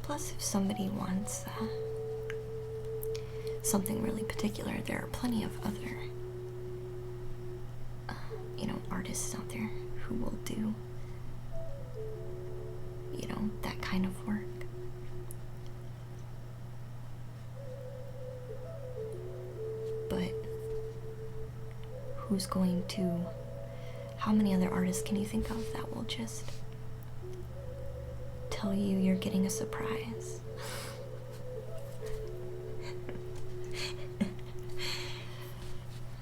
Plus, if somebody wants something really particular, there are plenty of other, you know, artists out there who will do, you know, that kind of work. But who's going to, how many other artists can you think of that will just tell you you're getting a surprise?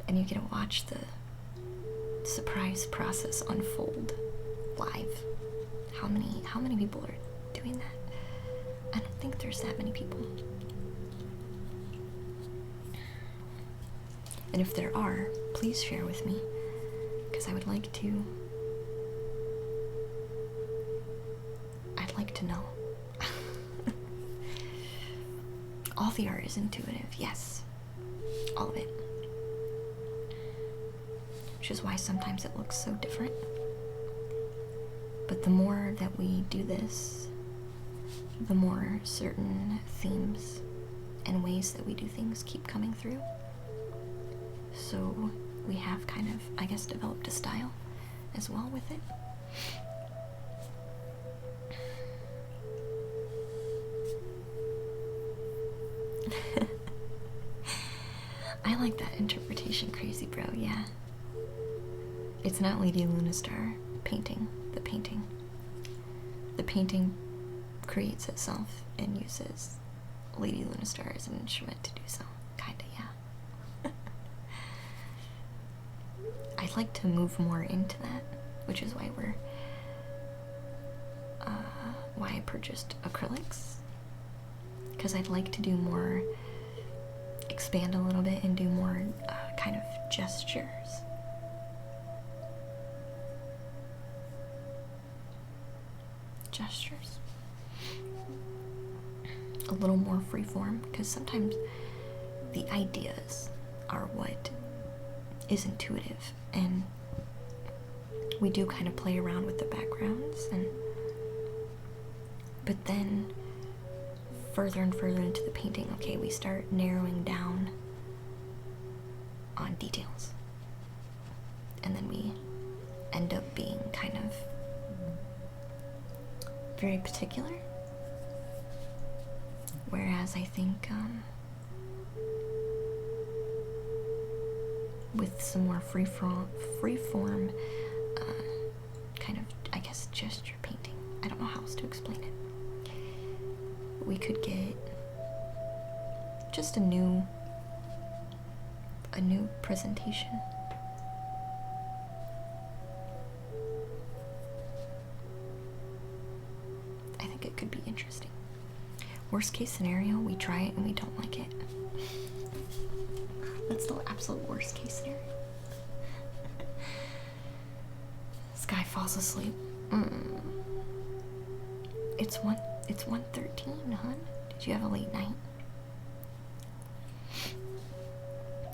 And you get to watch the surprise process unfold live. How many people are doing that? I don't think there's that many people. And if there are, please share with me, because I'd like to know. All the art is intuitive, yes. All of it. Which is why sometimes it looks so different. But the more that we do this, the more certain themes and ways that we do things keep coming through. So we have kind of, I guess, developed a style as well with it. I like that interpretation, Crazy Bro, yeah. It's not Lady Lunastar painting the painting. The painting creates itself and uses Lady Lunastar as an instrument to do so. Kinda, yeah. I'd like to move more into that, which is why why I purchased acrylics. Because I'd like to do more, expand a little bit and do more kind of gestures. A little more freeform, because sometimes the ideas are what is intuitive, and we do kind of play around with the backgrounds, but then further and further into the painting, okay, we start narrowing down on details, and then we end up being kind of very particular. Whereas I think with some more freeform kind of, I guess, gesture painting, I don't know how else to explain it, we could get just a new presentation. I think it could be interesting. Worst case scenario, we try it and we don't like it. That's the absolute worst case scenario. This guy falls asleep. It's 1:13, hon. Did you have a late night?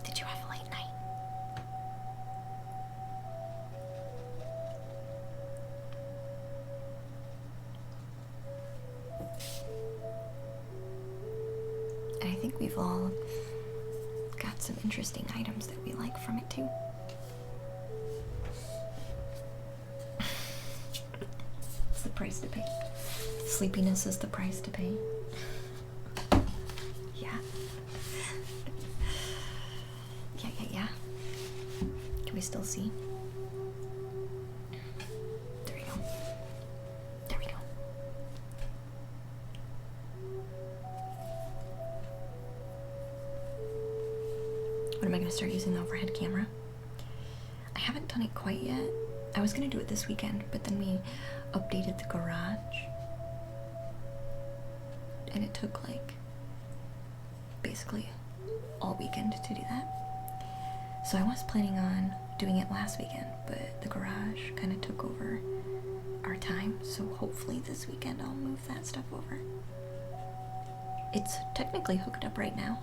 Did you have a late night? I think we've all got some interesting items that we like from it too. It's the price to pay. Sleepiness is the price to pay. Yeah. Yeah. Can we still see? There we go. There we go. What am I going to start using the overhead camera? I haven't done it quite yet. I was going to do it this weekend, but then we updated the garage. And it took like basically all weekend to do that. So I was planning on doing it last weekend, but the garage kind of took over our time. So hopefully this weekend I'll move that stuff over. It's technically hooked up right now.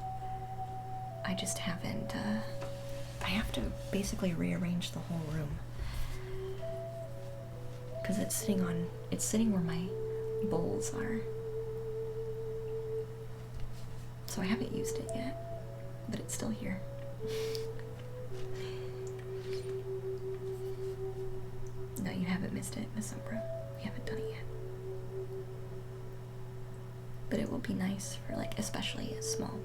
I just haven't, I have to basically rearrange the whole room. Because it's sitting where my bowls are. So I haven't used it yet, but it's still here. No, you haven't missed it, Miss Umbra. We haven't done it yet. But it will be nice for, like, especially small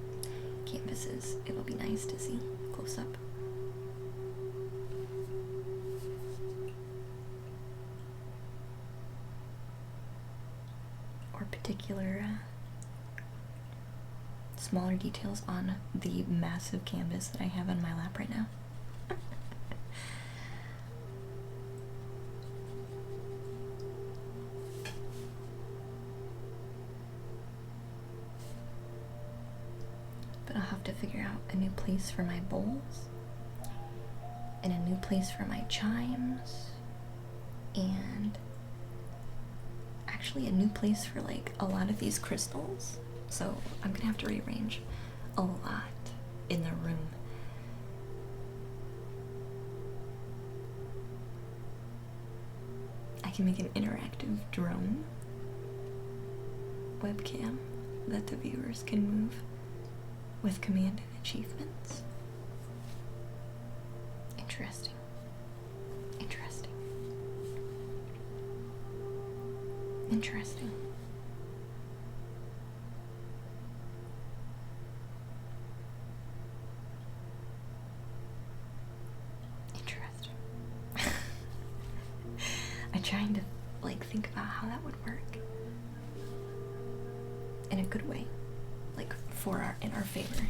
canvases. It will be nice to see close up. Or particular smaller details on the massive canvas that I have on my lap right now. But I'll have to figure out a new place for my bowls and a new place for my chimes and actually a new place for like a lot of these crystals. So I'm gonna have to rearrange a lot in the room. I can make an interactive drone webcam that the viewers can move with command and achievements. Interesting. Interesting. Interesting. Trying to like think about how that would work in a good way, like in our favor.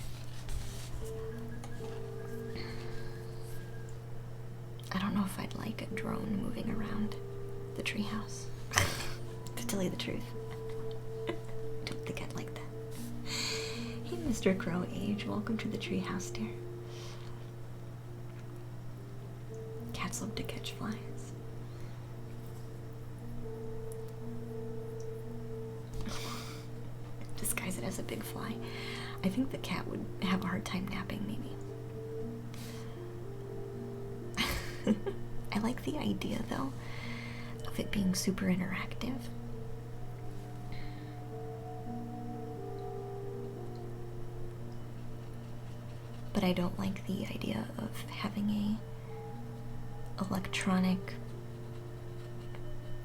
I don't know if I'd like a drone moving around the treehouse. To tell you the truth, don't think I'd like that. Hey, Mr. Crow Age, welcome to the treehouse, dear. Cats love to catch flies. Disguise it as a big fly. I think the cat would have a hard time napping, maybe. I like the idea, though, of it being super interactive. But I don't like the idea of having a electronic,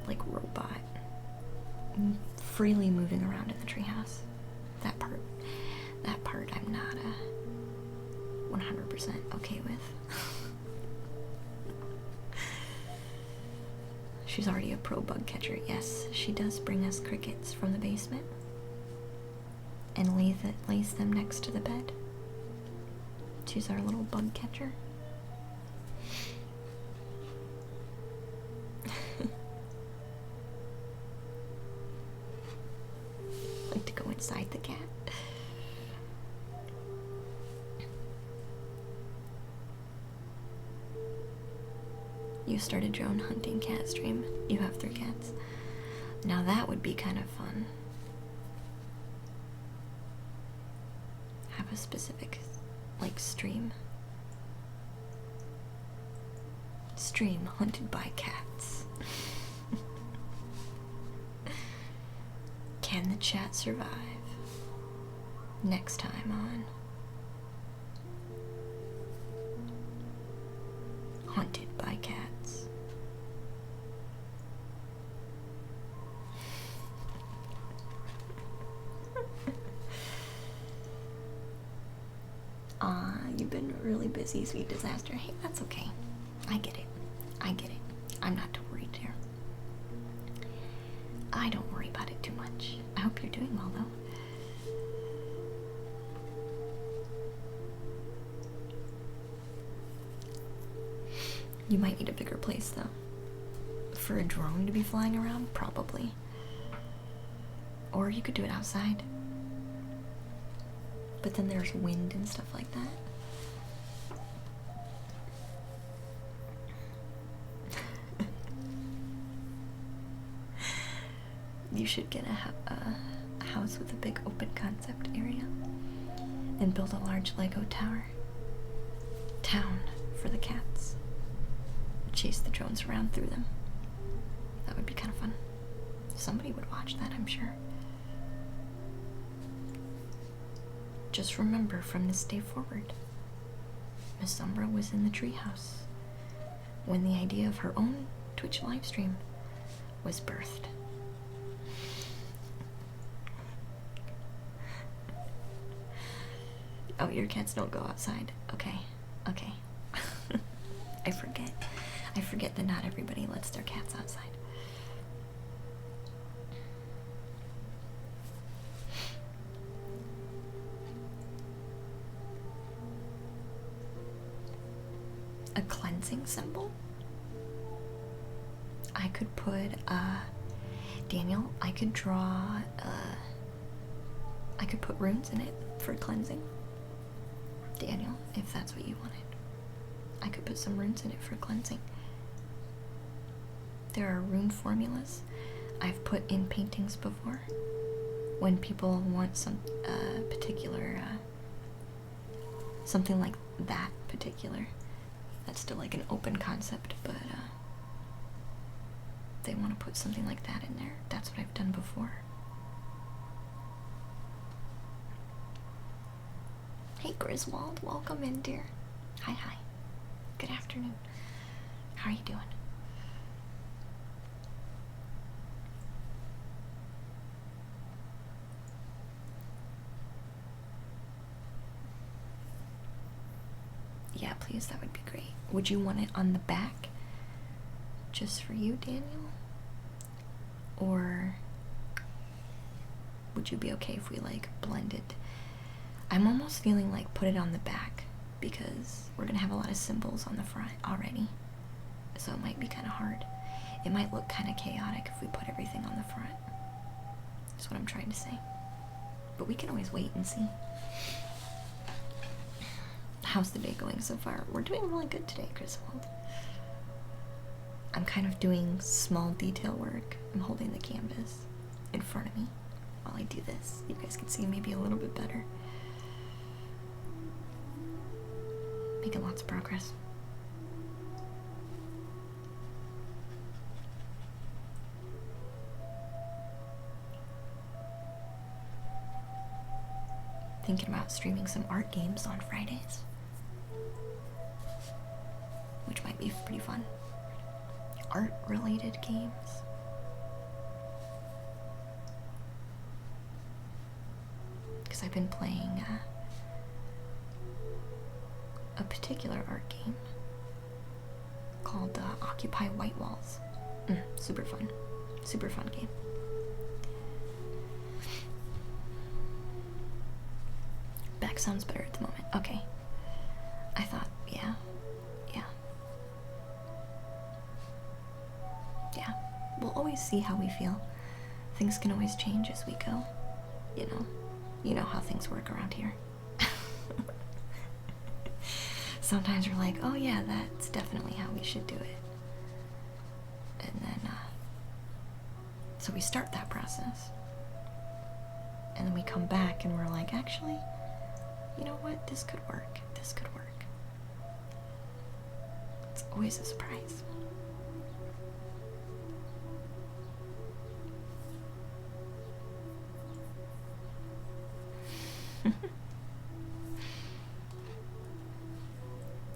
like, robot freely moving around in the treehouse. That part I'm not 100% okay with. She's already a pro bug catcher. Yes, she does bring us crickets from the basement and lays them next to the bed. She's our little bug catcher. Like to go inside the cat. You started drone hunting cat stream. You have 3 cats. Now that would be kind of fun. Have a specific, like, stream. Stream hunted by cats. Can the chat survive? Next time on haunted by cats. You've been really busy, sweet disaster. Hey, that's okay. I get it. I get it. I'm not too worried, dear. I don't worry about it too much. I hope you're doing well, though. You might need a bigger place, though. For a drone to be flying around, probably. Or you could do it outside. But then there's wind and stuff like that. You should get a house with a big open concept area and build a large Lego town for the cats. Chase the drones around through them. That would be kind of fun. Somebody would watch that, I'm sure. Just remember from this day forward, Miss Umbra was in the treehouse when the idea of her own Twitch livestream was birthed. Oh, your cats don't go outside. Okay, okay. I forget that not everybody lets their cats outside. A cleansing symbol? I could put, Daniel, I could draw, I could put runes in it for cleansing. Daniel, if that's what you wanted. I could put some runes in it for cleansing. There are rune formulas I've put in paintings before when people want some particular something like that particular. That's still like an open concept, but they want to put something like that in there. That's what I've done before. Hey Griswold, welcome in, dear. Hi. Good afternoon. How are you doing? Yeah, please, that would be great. Would you want it on the back? Just for you, Daniel? Or would you be okay if we like blended? I'm almost feeling like put it on the back because we're gonna have a lot of symbols on the front already. So it might be kind of hard. It might look kind of chaotic if we put everything on the front. That's what I'm trying to say. But we can always wait and see. How's the day going so far? We're doing really good today, Griswold. I'm kind of doing small detail work. I'm holding the canvas in front of me while I do this. You guys can see maybe a little bit better. Making lots of progress. Thinking about streaming some art games on Fridays, which might be pretty fun. Art related games. Because I've been playing a particular art game called Occupy White Walls. Super fun game. Back sounds better at the moment. Okay. I thought, yeah. We'll always see how we feel. Things can always change as we go. You know how things work around here. Sometimes we're like, oh yeah, that's definitely how we should do it. And then, so we start that process. And then we come back and we're like, actually, you know what? This could work. This could work. It's always a surprise.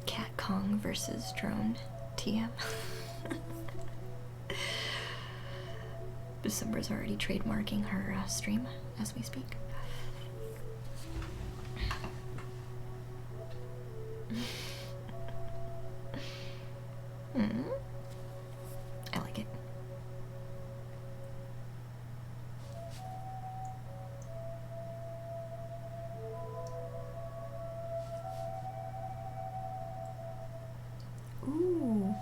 Cat Kong versus drone TM. December's already trademarking her stream as we speak. I like it. Ooh.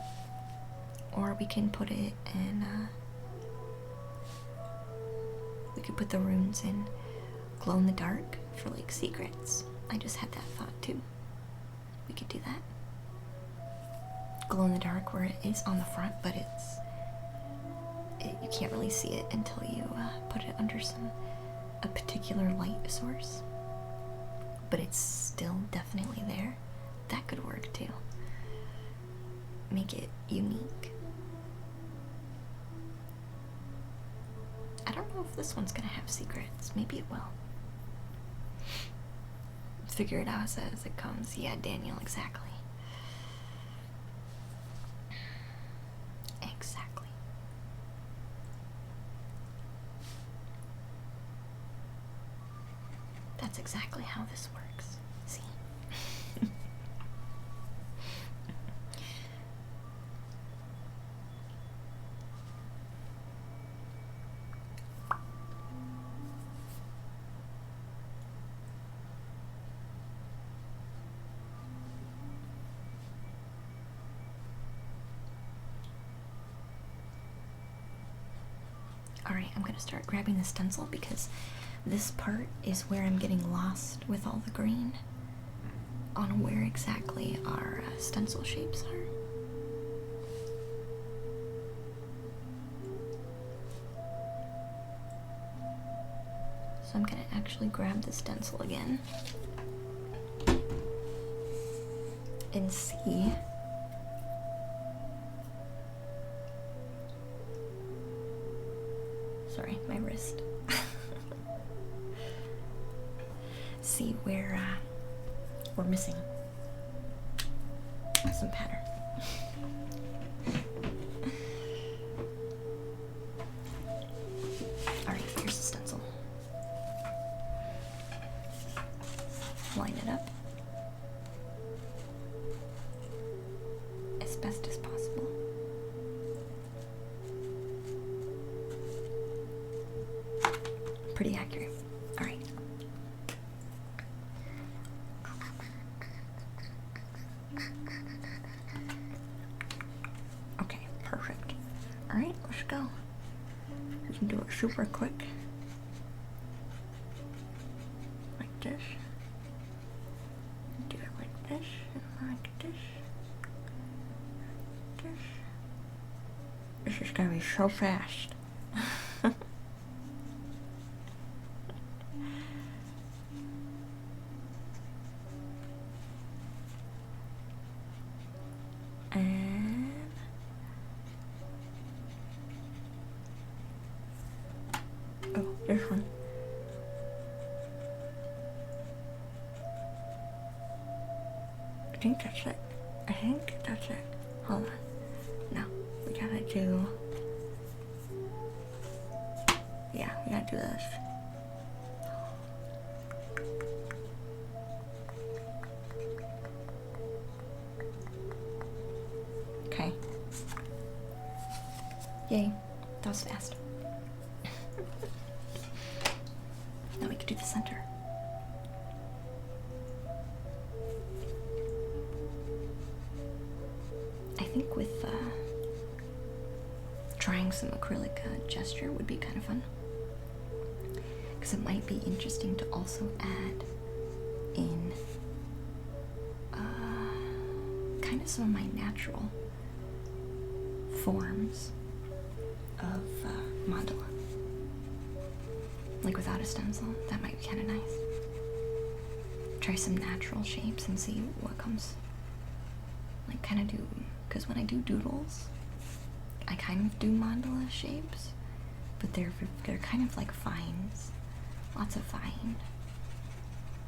Or we can put it in, we could put the runes in glow in the dark for like secrets. I just had that thought too. We could do that. Glow in the dark where it is on the front, but you can't really see it until you put it under a particular light source. But it's still definitely there. That could work too. Make it unique. I don't know if this one's gonna have secrets. Maybe it will. Figure it out as it comes. Yeah, Daniel, exactly. Exactly. That's exactly how this works. See? Alright, I'm gonna start grabbing the stencil because this part is where I'm getting lost with all the green on where exactly our stencil shapes are. So I'm gonna actually grab the stencil again and see. Sorry, my wrist. See where we're missing some pattern. Alright, here's the stencil. Line it up as best as possible. Pretty accurate. All right. Okay, perfect. All right, let's go. We can do it super quick. Like this. Do it like this and like this. This is gonna be so fast. This one. I think that's it. I think that's it. Hold on. No, we gotta do. Yeah, we gotta do this. Okay. Yay, that was fast. Now we can do the center. I think with trying some acrylic gesture would be kind of fun. Because it might be interesting to also add in kind of some of my natural forms of mandala. Like without a stencil, that might be kind of nice. Try some natural shapes and see what comes. Like kind of do, because when I do doodles, I kind of do mandala shapes, but they're kind of like vines, lots of vine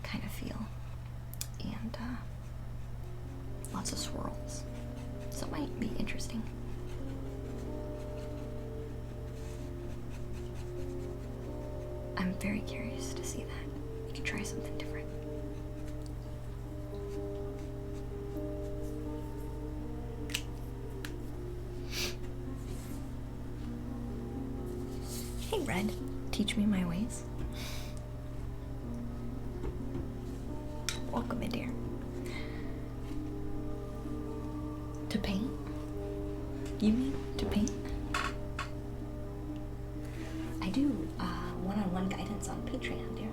kind of feel, and lots of swirls. So it might be interesting. I'm very curious to see that. You can try something different. Hey, Red. Teach me my ways. Welcome in, dear. To paint? You mean to paint? I do one-on-one guidance on Patreon, dear.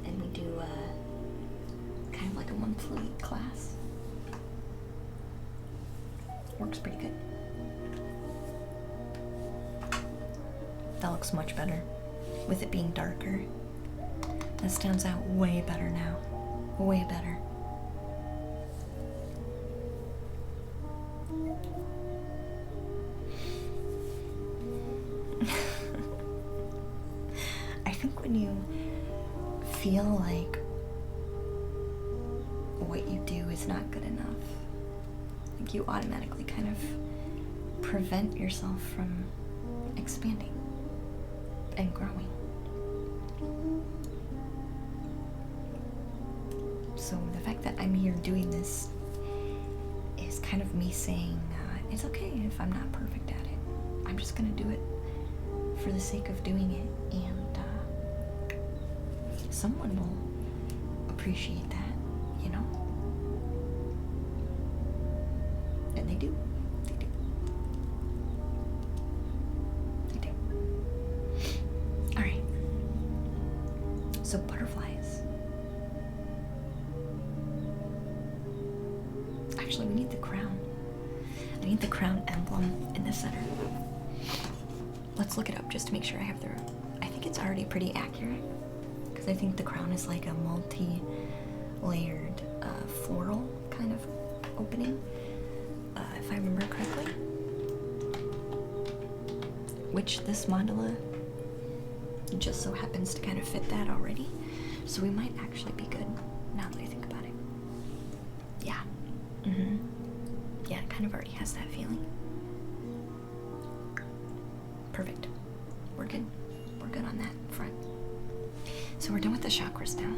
And we do kind of like a monthly class. Works pretty good. That looks much better. With it being darker. That stands out way better now. Way better. I think when you feel like what you do is not good enough, like you automatically kind of prevent yourself from expanding and growing. So the fact that I'm here doing this is kind of me saying, it's okay if I'm not perfect at it. I'm just gonna do it for the sake of doing it, and someone will appreciate that, you know? And they do. They do. They do. Alright. So butterflies. Actually, we need the crown. I need the crown emblem in the center. Let's look it up just to make sure I have the... I think it's already pretty accurate, because I think the crown is like a multi-layered floral kind of opening, if I remember correctly. Which this mandala just so happens to kind of fit that already. So we might actually be good, now that I think about it. Yeah. Mm-hmm. Yeah, it kind of already has that feeling. Perfect. We're good. We're good on that front. So we're done with the chakras now.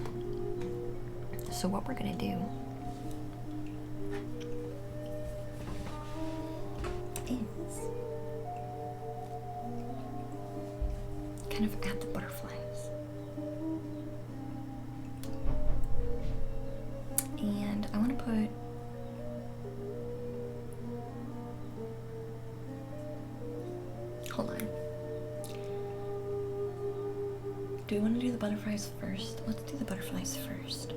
So what we're gonna do is kind of add the butterflies. And I want to put hold on. Do we want to do the butterflies first? Let's do the butterflies first.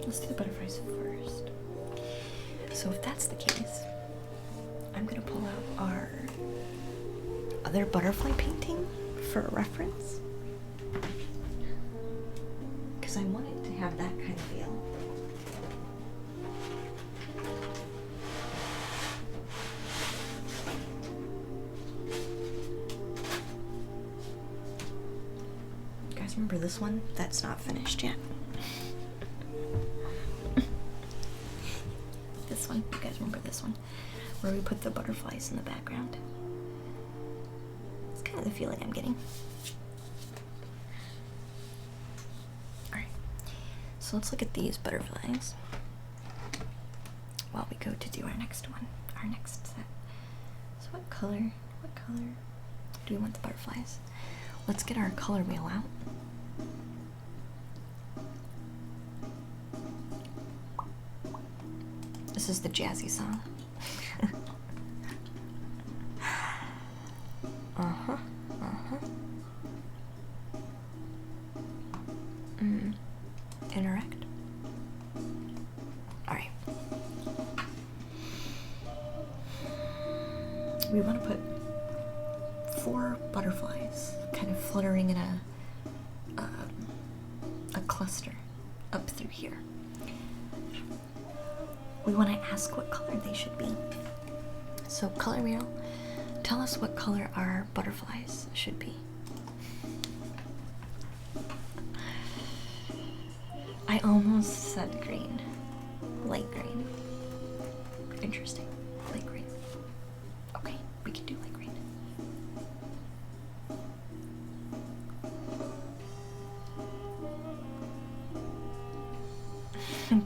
Let's do the butterflies first. So if that's the case, I'm gonna pull out our other butterfly painting for a reference. Because I want it to have that kind of feel. Remember this one? That's not finished yet. This one, you guys remember this one? Where we put the butterflies in the background. It's kind of the feeling I'm getting. Alright, so let's look at these butterflies while we go to do our next one, our next set. So what color do we want the butterflies? Let's get our color wheel out. This is the jazzy song. Interact. Alright. We want to put 4 butterflies kind of fluttering in a cluster up through here. We want to ask what color they should be. So color wheel, tell us what color our butterflies should be. I almost said green. Light green. Interesting. Light green. Okay, we can do light green.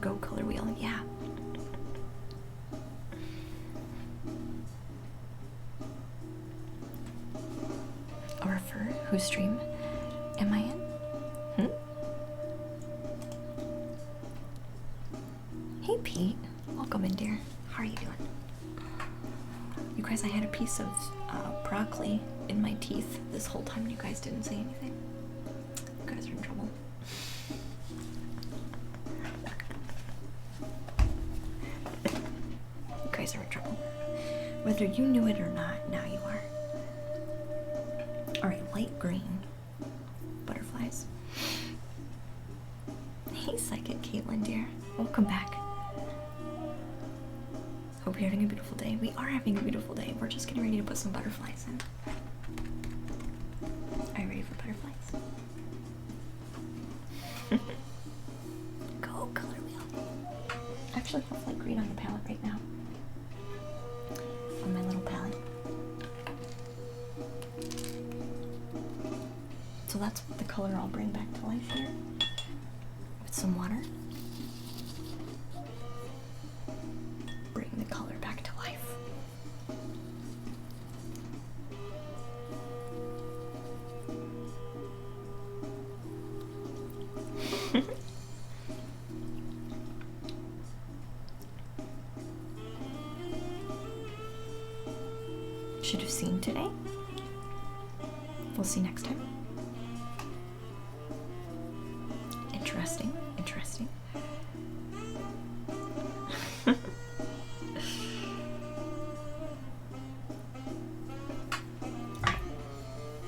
Go color wheel, yeah. Or for whose stream am I in? Hey Pete, welcome in, dear. How are you doing? You guys, I had a piece of broccoli in my teeth this whole time and you guys didn't say anything. You guys are in trouble. You guys are in trouble. Whether you knew it or not, now you are. Alright, light green. Butterflies. Hey Psychic Caitlin, dear. Welcome back. Hope you're having a beautiful day. We are having a beautiful day. We're just getting ready to put some butterflies in. Are you ready for butterflies? Go color wheel. I actually have light green on the palette right now. On my little palette. So that's the color I'll bring back to life here. With some water. Bring the color back to life. Should have seen today. We'll see next time. Interesting, interesting.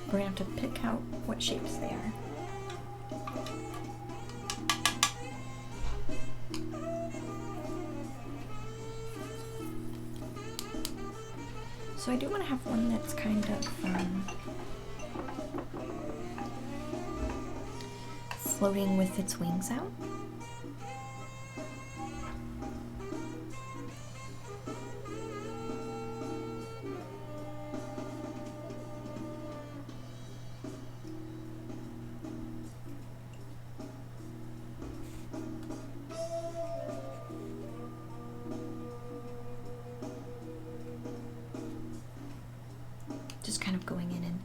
We're gonna have to pick out what shapes they are. So I do want to have one that's kind of floating with its wings out. Just kind of going in and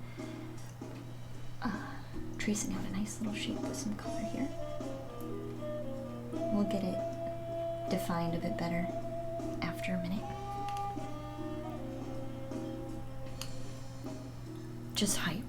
tracing out a nice little shape with some color here. We'll get it defined a bit better after a minute. Just hype.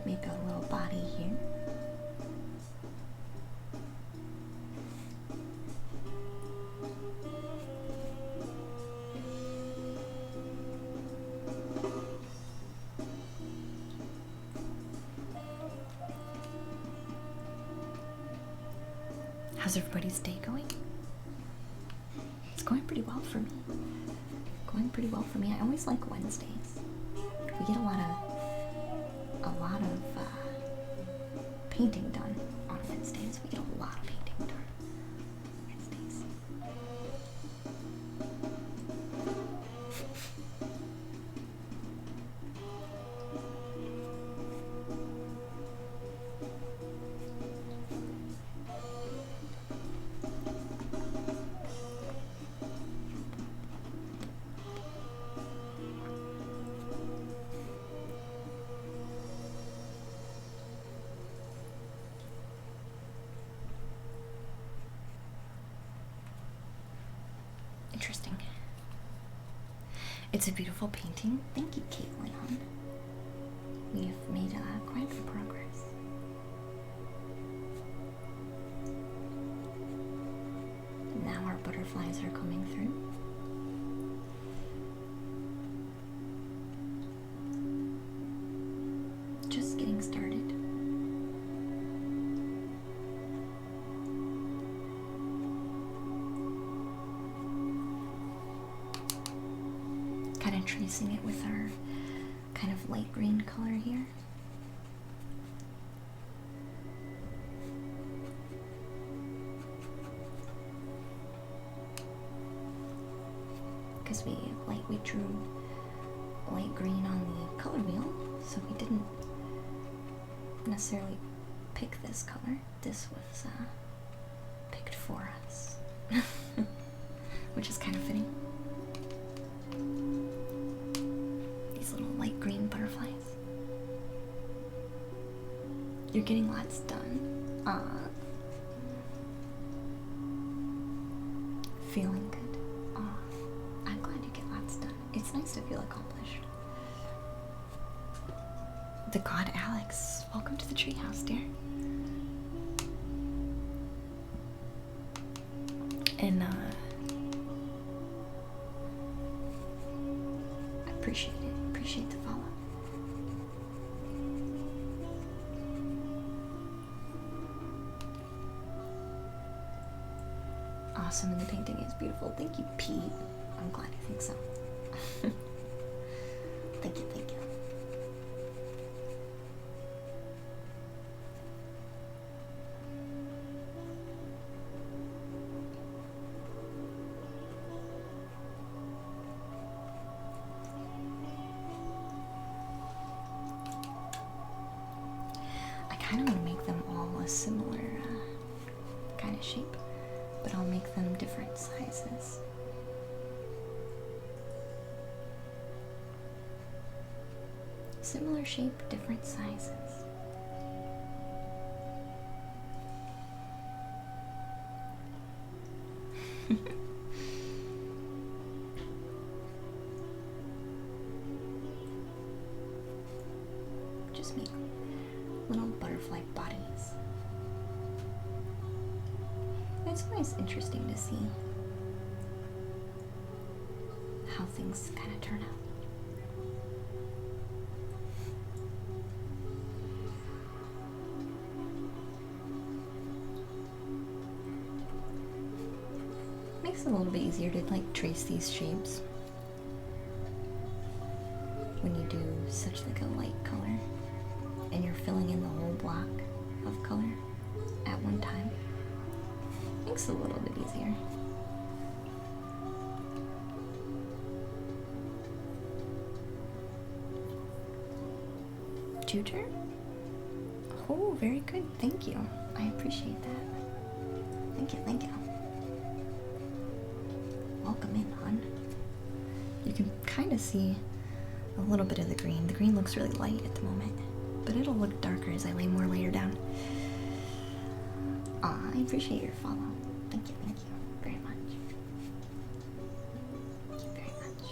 Make a little body here. How's everybody's day going? It's going pretty well for me. Going pretty well for me. I always like Wednesdays. We get a lot of painting done on Wednesdays. We get a lot of painting done on Wednesdays. Interesting. It's a beautiful painting. Thank you, Caitlin. We've made quite good progress. Now our butterflies are coming through. of tracing it with our kind of light green color here. Because we drew light green on the color wheel, so we didn't necessarily pick this color. This was picked for us, which is kind of fitting. These little light green butterflies. You're getting lots done. Feeling good. I'm glad you get lots done. It's nice to feel accomplished. The god Alex, welcome to the treehouse, dear. And I appreciate it. Appreciate the follow. Awesome, and the painting is beautiful. Thank you, Pete. I'm glad you think so. Thank you, thank you. I kind of want to make them all a similar kind of shape, but I'll make them different sizes. Similar shape, different sizes. Just make little butterfly bodies. It's always interesting to see how things kind of turn out. Makes it a little bit easier to like trace these shapes when you do such like a light color and you're filling in the whole block of color at one time. Makes it a little bit easier. Tutor? Oh, very good. Thank you. I appreciate that. Thank you, thank you. Welcome in, hon. You can kind of see a little bit of the green. The green looks really light at the moment, but it'll look darker as I lay more layer down. I appreciate your follow. Thank you very much. Thank you very much.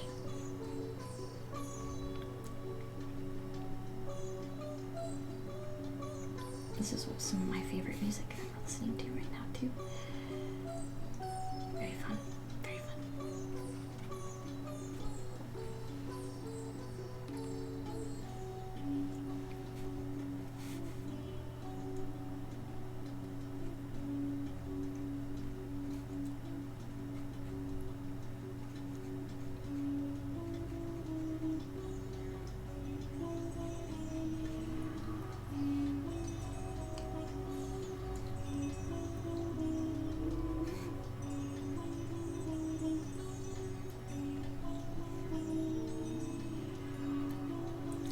This is some of my favorite music I'm listening to right now, too. Very fun. Very fun.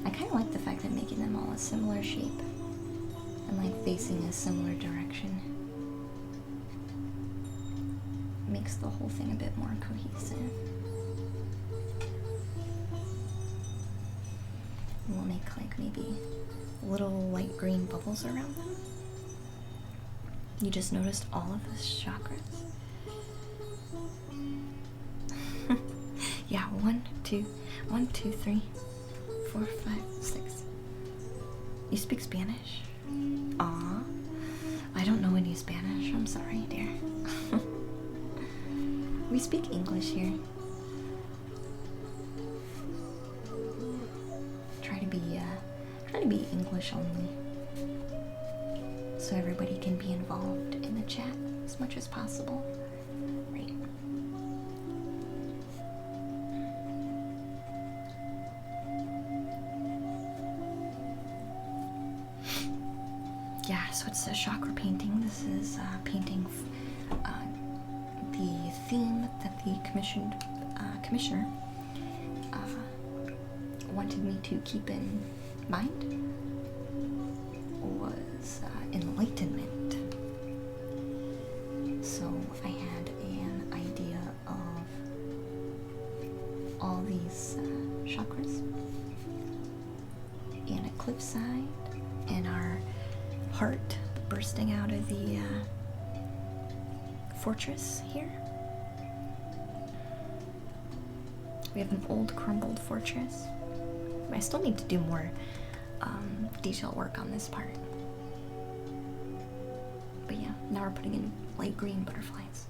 I kind of like the fact that making them all a similar shape and like facing a similar direction makes the whole thing a bit more cohesive. And we'll make like maybe little light green bubbles around them. You just noticed all of the chakras? Yeah, 1, 2, 3, 4, 5, 6. You speak Spanish? Aw. I don't know any Spanish. I'm sorry, dear. We speak English here. Try to be English only, so everybody can be involved in the chat as much as possible. Right. yeah, so it's a chakra painting. This is painting the theme that the commissioner wanted me to keep in mind was enlightenment. So I had an idea of all these chakras and a cliffside and our heart bursting out of the fortress here. We have an old crumbled fortress. I still need to do more detail work on this part. But yeah, now we're putting in light green butterflies.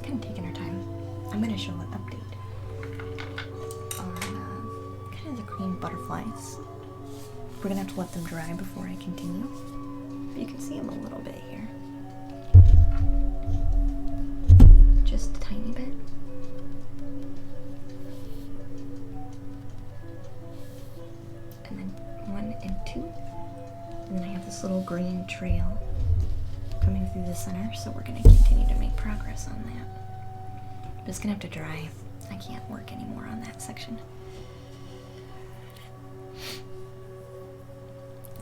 Kind of taking our time. I'm going to show an update on kind of the green butterflies. We're going to have to let them dry before I continue. But you can see them a little bit here. Just a tiny bit. And then 1 and 2. And then I have this little green trail coming through the center, so we're going to continue to make progress on that. But it's going to have to dry. I can't work anymore on that section.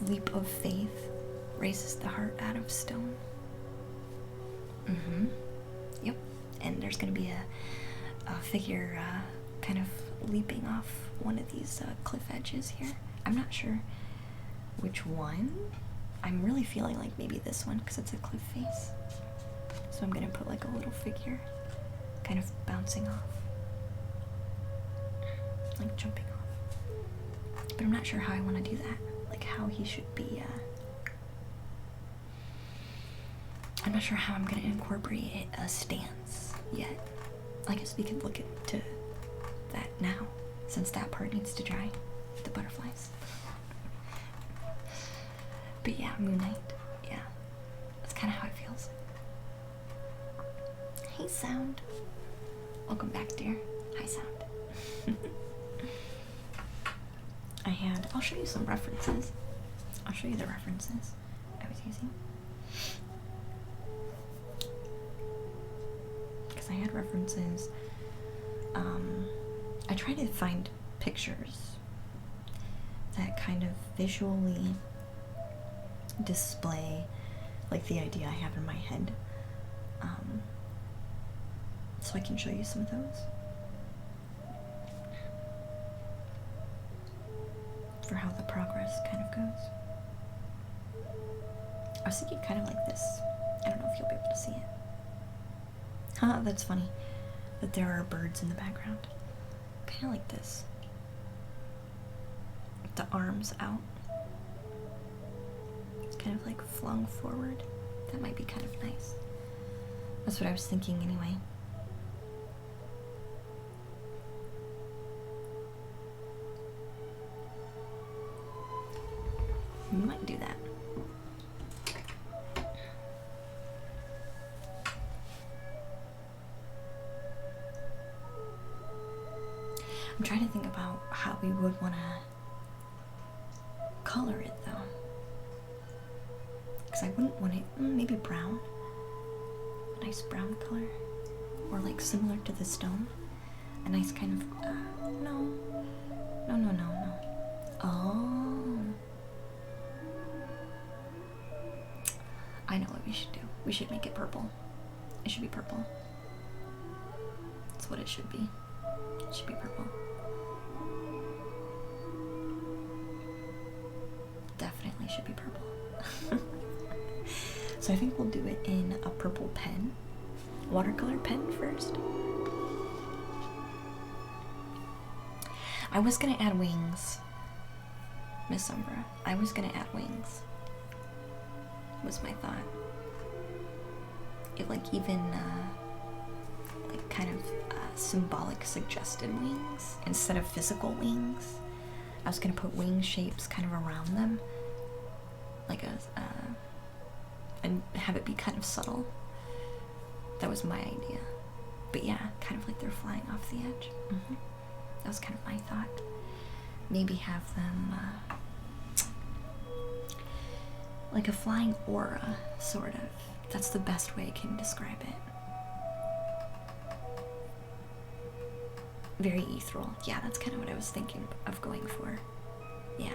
Leap of faith raises the heart out of stone. Yep. And there's going to be a figure kind of leaping off one of these cliff edges here. I'm not sure which one. I'm really feeling like maybe this one because it's a cliff face. So I'm going to put like a little figure kind of bouncing off. Like jumping off. But I'm not sure how I want to do that. Like how he should be. I'm not sure how I'm going to incorporate a stance yet. I guess we could look into that now, since that part needs to dry. The butterflies. But yeah, Moon Knight. Yeah. That's kind of how it feels. Hey, Sound. Welcome back, dear. Hi, Sound. I'll show you some references. I'll show you the references I was using. Because I had references. I tried to find pictures that kind of visually display like the idea I have in my head, so I can show you some of those for how the progress kind of goes. I was thinking kind of like this. I don't know if you'll be able to see it. Haha, that's funny that there are birds in the background. Kind of like this. The arms out. Kind of like flung forward. That might be kind of nice. That's what I was thinking anyway. We might do that. I'm trying to think about how we would want to color it though. Because I wouldn't want it, maybe brown. A nice brown color. Or like similar to the stone. A nice kind of, no. Oh. I know what we should do. We should make it purple. It should be purple. That's what it should be. It should be purple. Definitely should be purple. So I think we'll do it in a purple pen. Watercolor pen first. I was gonna add wings. Miss Umbra. I was gonna add wings. Was my thought. It like even like kind of symbolic suggested wings instead of physical wings. I was gonna put wing shapes kind of around them, like and have it be kind of subtle. That was my idea. But yeah, kind of like they're flying off the edge. That was kind of my thought. Maybe have them like a flying aura, sort of. That's the best way I can describe it. Very ethereal. Yeah, that's kind of what I was thinking of going for. Yeah.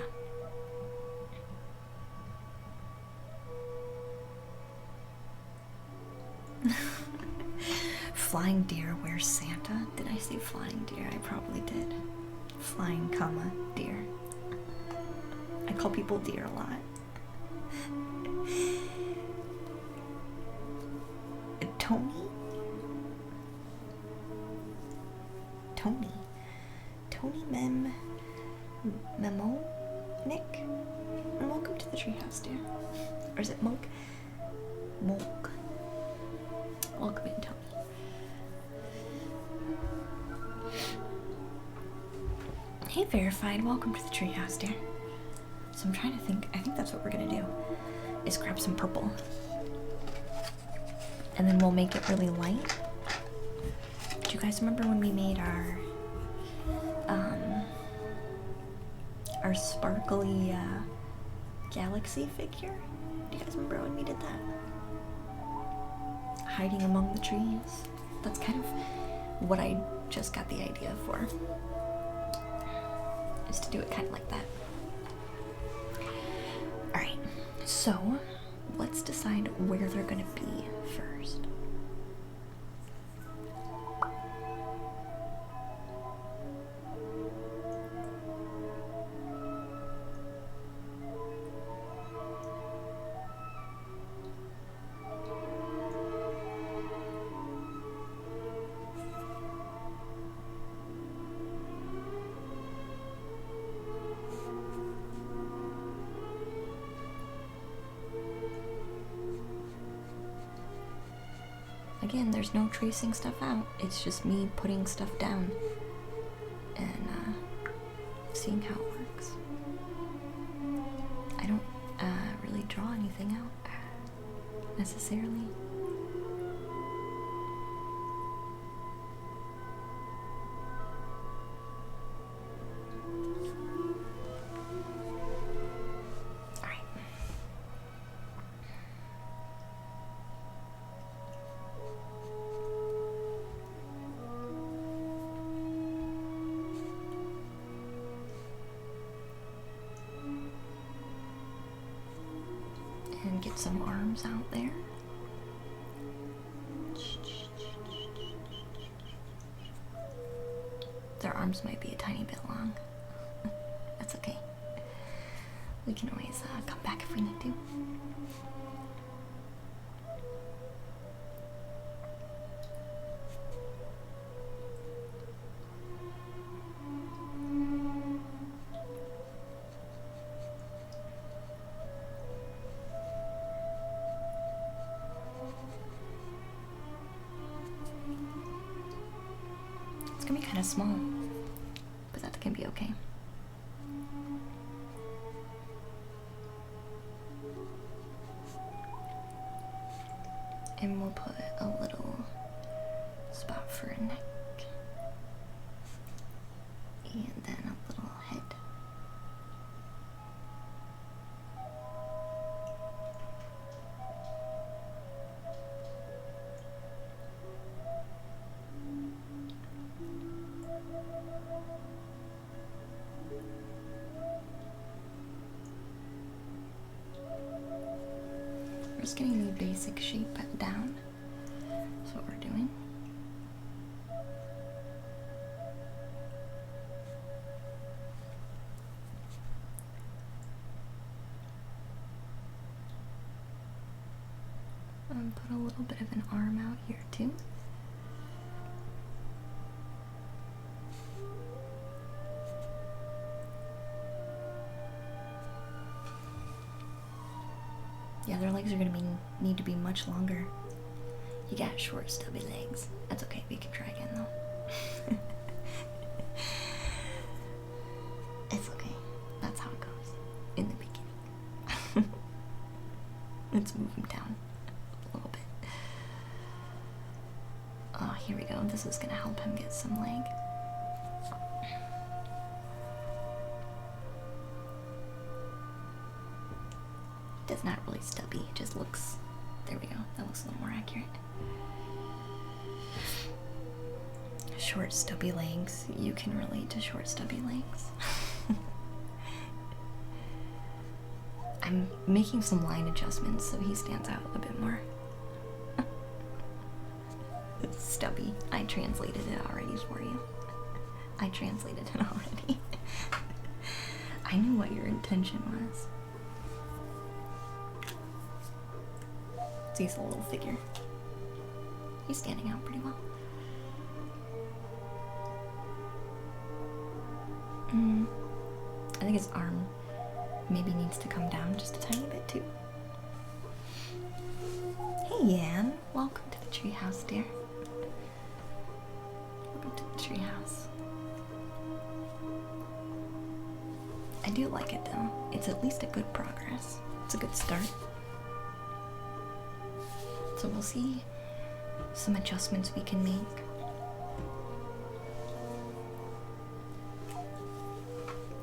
Flying deer, where's Santa? Did I say flying deer? I probably did. Flying, comma, deer. I call people deer a lot. Tony? Tony Memo? Nick? And welcome to the treehouse, dear. Or is it Monk? Monk. Welcome in, Tony. Hey, Verified. Welcome to the treehouse, dear. So I'm trying to think. I think that's what we're gonna do. Is grab some purple. And then we'll make it really light. Do you guys remember when we made our sparkly galaxy figure? Do you guys remember when we did that? Hiding among the trees. That's kind of what I just got the idea for. Is to do it kind of like that. Alright, so let's decide where they're gonna be first. Again, there's no tracing stuff out. It's just me putting stuff down and seeing how it works. I don't really draw anything out necessarily. And get some arms out there. Their arms might be a tiny bit long. That's okay. We can always come back if we need to. It's gonna be kind of small, but that can be okay. And we'll put a little spot for a neck, and then a little head. We're just getting the basic shape down. That's what we're doing. And put a little bit of an arm out here too. Yeah, their legs are gonna need to be much longer. You got short, stubby legs. That's okay, we can try again though. It's okay. That's how it goes in the beginning. Let's move him down a little bit. Oh, here we go. This is gonna help him get some leg. That's not really stubby, it just looks, there we go, that looks a little more accurate. Short, stubby legs. You can relate to short, stubby legs. I'm making some line adjustments so he stands out a bit more. It's stubby. I translated it already for you. I translated it already. I knew what your intention was. So he's a little figure. He's standing out pretty well. I think his arm maybe needs to come down just a tiny bit too. Hey Yan, welcome to the treehouse, dear. Welcome to the treehouse. I do like it though. It's at least a good progress. It's a good start. So we'll see some adjustments we can make.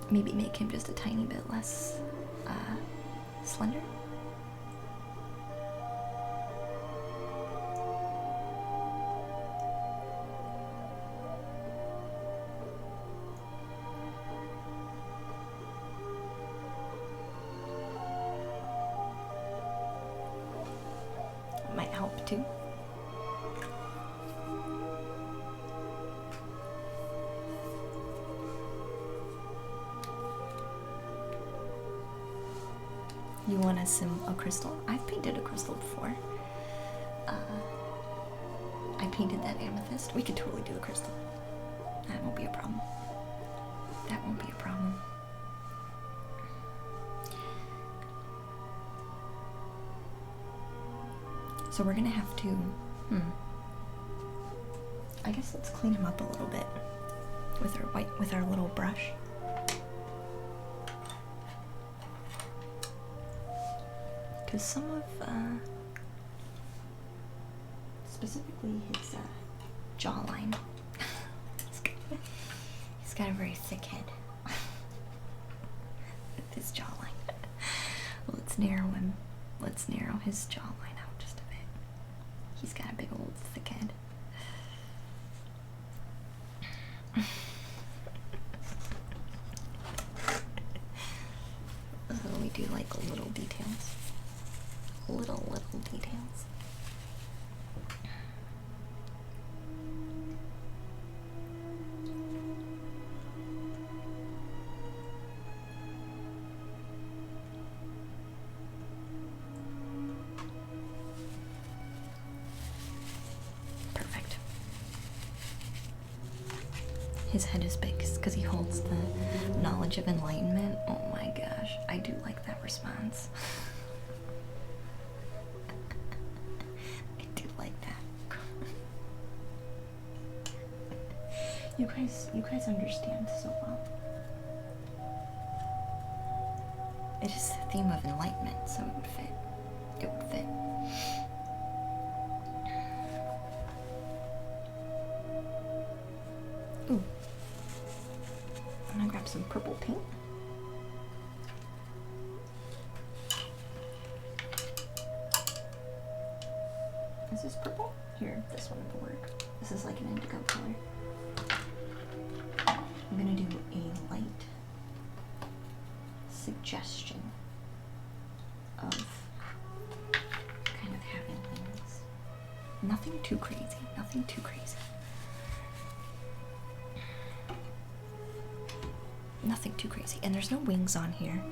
Maybe make him just a tiny bit less slender. Might help too. You want a crystal? I've painted a crystal before. I painted that amethyst. We could totally do a crystal. That won't be a problem. That won't be a problem. So we're gonna have to, I guess let's clean him up a little bit with our little brush. Because some of, specifically his jawline, he's got a very thick head with his jawline. Let's narrow him. Let's narrow his jawline out just a bit. He's got a big old thick head. So we do like little details. Little details. Perfect. His head is big because he holds the knowledge of enlightenment. Oh my gosh, I do like that response. You guys understand so well. It is the theme of enlightenment, so it would fit. It would fit. Ooh. I'm gonna grab some purple paint. Is this purple? Here, this one will work. This is like an indigo color. I'm gonna do a light suggestion of kind of having wings. Nothing too crazy, nothing too crazy. Nothing too crazy. And there's no wings on here.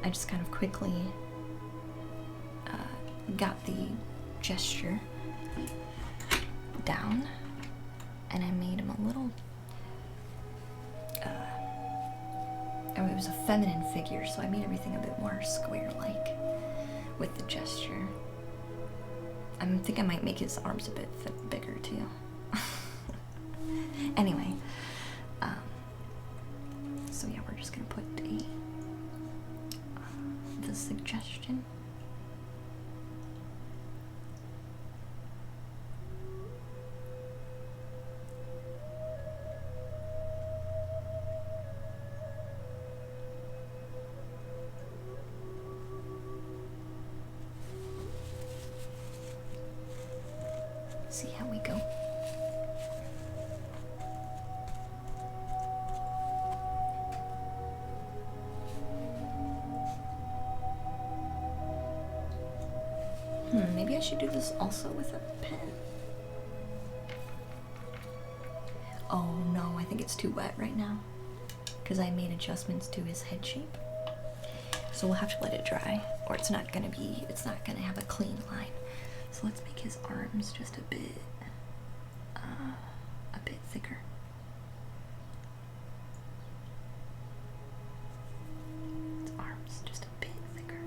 I just kind of quickly got the gesture down and I made him a little it was a feminine figure, so I made everything a bit more square-like with the gesture. I think I might make his arms a bit bigger too. Anyway, so yeah, we're just gonna put the suggestion. See how we go. Maybe I should do this also with a pen. Oh no, I think it's too wet right now because I made adjustments to his head shape. So we'll have to let it dry or it's not gonna have a clean line. So let's make his arms just a bit thicker. His arms just a bit thicker.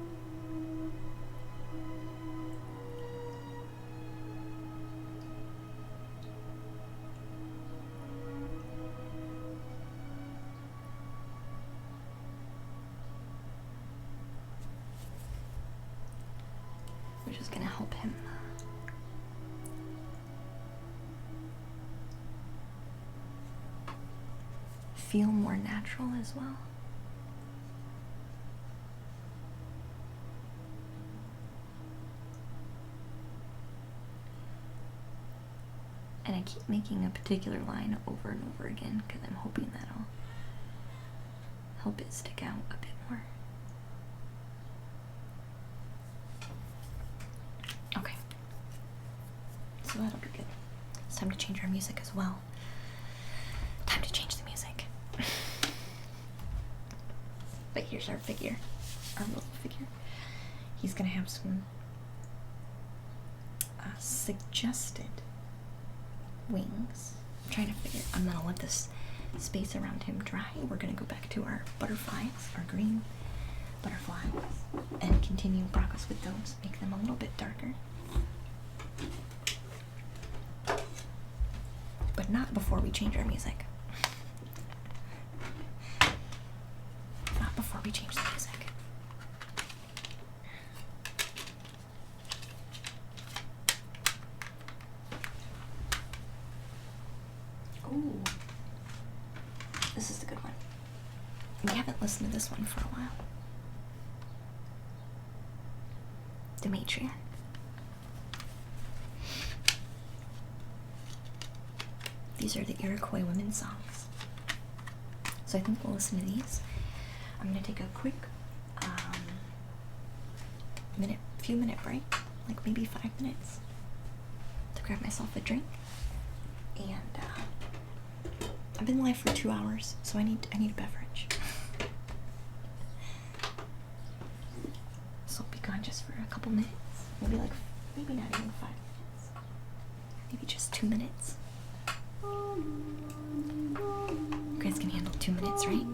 Which is gonna help him feel more natural as well. And I keep making a particular line over and over again because I'm hoping that'll help it stick out a bit more. Okay, so that'll be good. It's time to change our music as well. Time to change the music. But here's our figure, our little figure. He's gonna have some suggested wings. I'm gonna let this space around him dry. We're gonna go back to our butterflies, our green butterflies, and continue progress with those. Make them a little bit darker. But not before we change our music. Not before we change the music. Ooh. This is the good one. We haven't listened to this one for a while. The Matriarch. These are the Iroquois women's songs. So I think we'll listen to these. I'm gonna take a quick few minute break, like maybe 5 minutes, to grab myself a drink. And I've been live for 2 hours, so I need a beverage. So I'll be gone just for a couple minutes, maybe not even 5 minutes, maybe just 2 minutes. You guys can handle 2 minutes, right?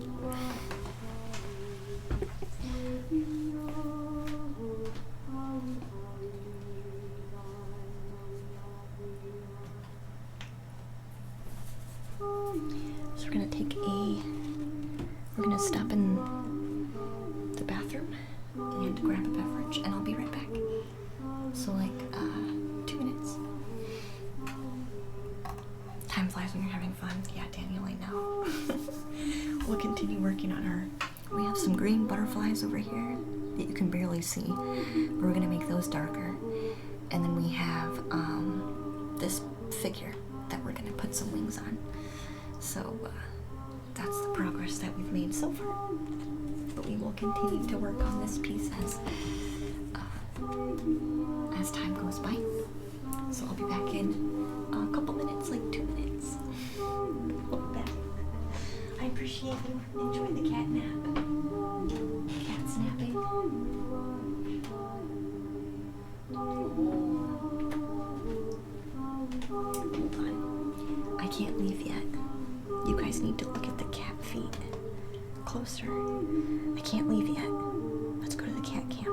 So we're gonna stop in the bathroom and grab a beverage, and I'll be right back. So 2 minutes. Time flies when you're having fun. Yeah, Daniel, I know. We'll continue working on we have some green butterflies over here that you can barely see. We're gonna make those darker. And then we have this figure that we're gonna put some wings on. So that's the progress that we've made so far. But we will continue to work on this piece as time goes by. So I'll be back in a couple minutes, like 2 minutes. We'll be back. I appreciate you. Enjoy the cat nap. Cat snapping. Hold on. I can't leave yet. You guys need to look at the cat feet closer. I can't leave yet. Let's go to the cat cam.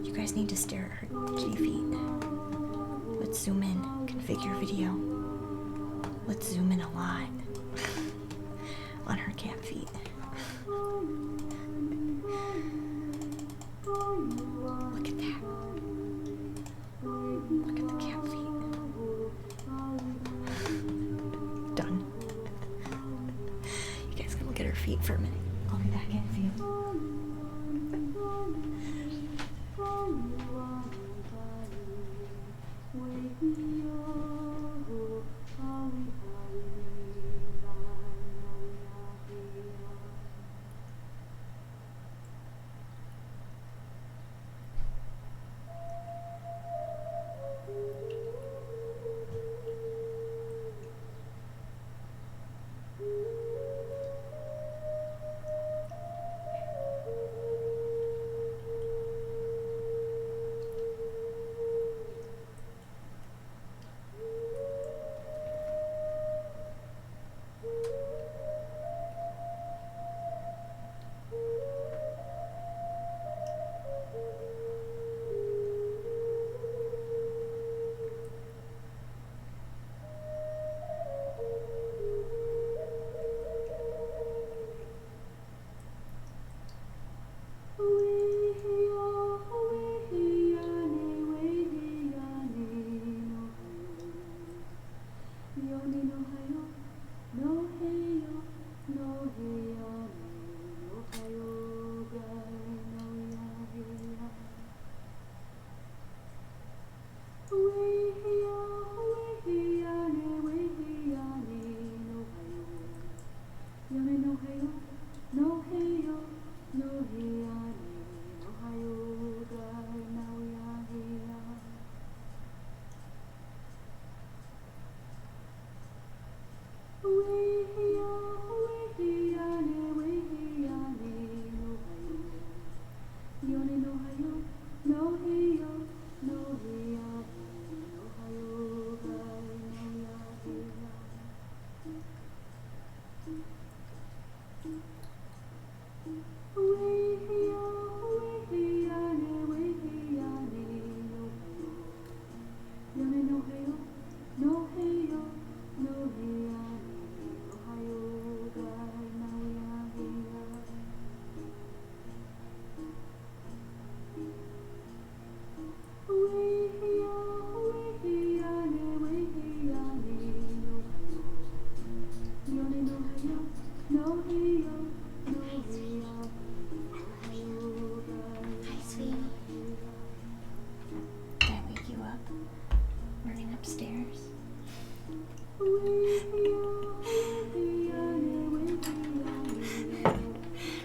You You guys need to stare at her kitty feet. Let's zoom in, configure video. Let's zoom in a lot on her cat feet. Look at that. Look at the cat feet. Done. You guys can look at her feet for a minute. I'll be back in a few.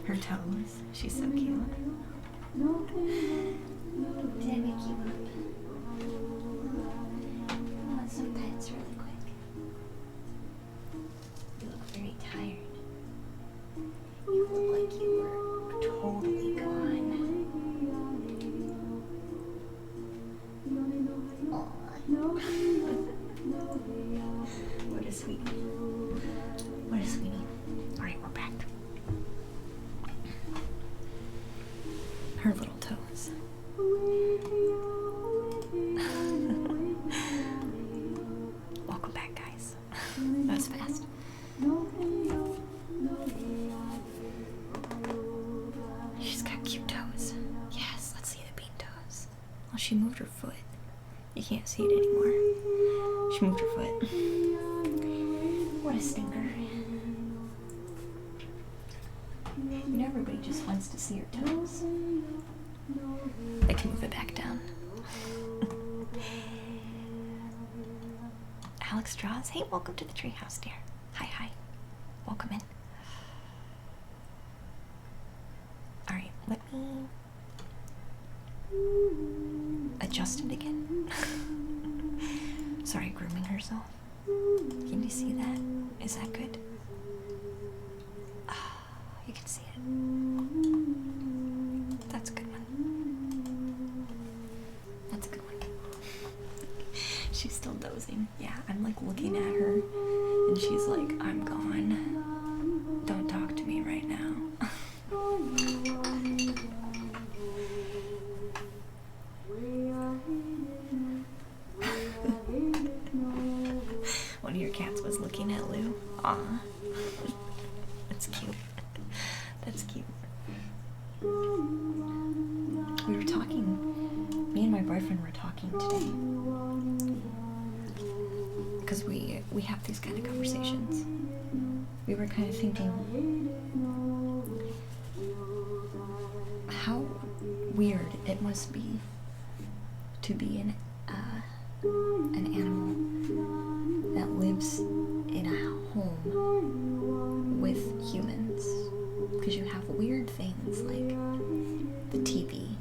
Her toes. She's so cute. Did I wake you up? I want some pets really quick. You look very tired. You look like you were totally gone. What a sweetie. What a sweetie. Alright, we're back. Her little toes. Welcome back, guys. That was fast. She's got cute toes. Yes, let's see the bean toes. Well, she moved her foot. You can't see it anymore. She moved her foot. What a stinker. You know, everybody just wants to see her toes. I can move it back down. Alex Draws, hey, welcome to the treehouse, dear. Hi, hi. Welcome in. Alright, let me adjust it again. Sorry, grooming herself. Can you see that? Is that good? You can see it. That's a good one. That's a good one. She's still dozing. Yeah, I'm like looking at her and she's like, I'm gone. Don't talk to me right now. Aw. That's cute. That's cute. We were talking, me and my boyfriend were talking today. Because we have these kind of conversations. We were kind of thinking how weird it must be to be an animal that lives in a home with humans, because you have weird things like the TV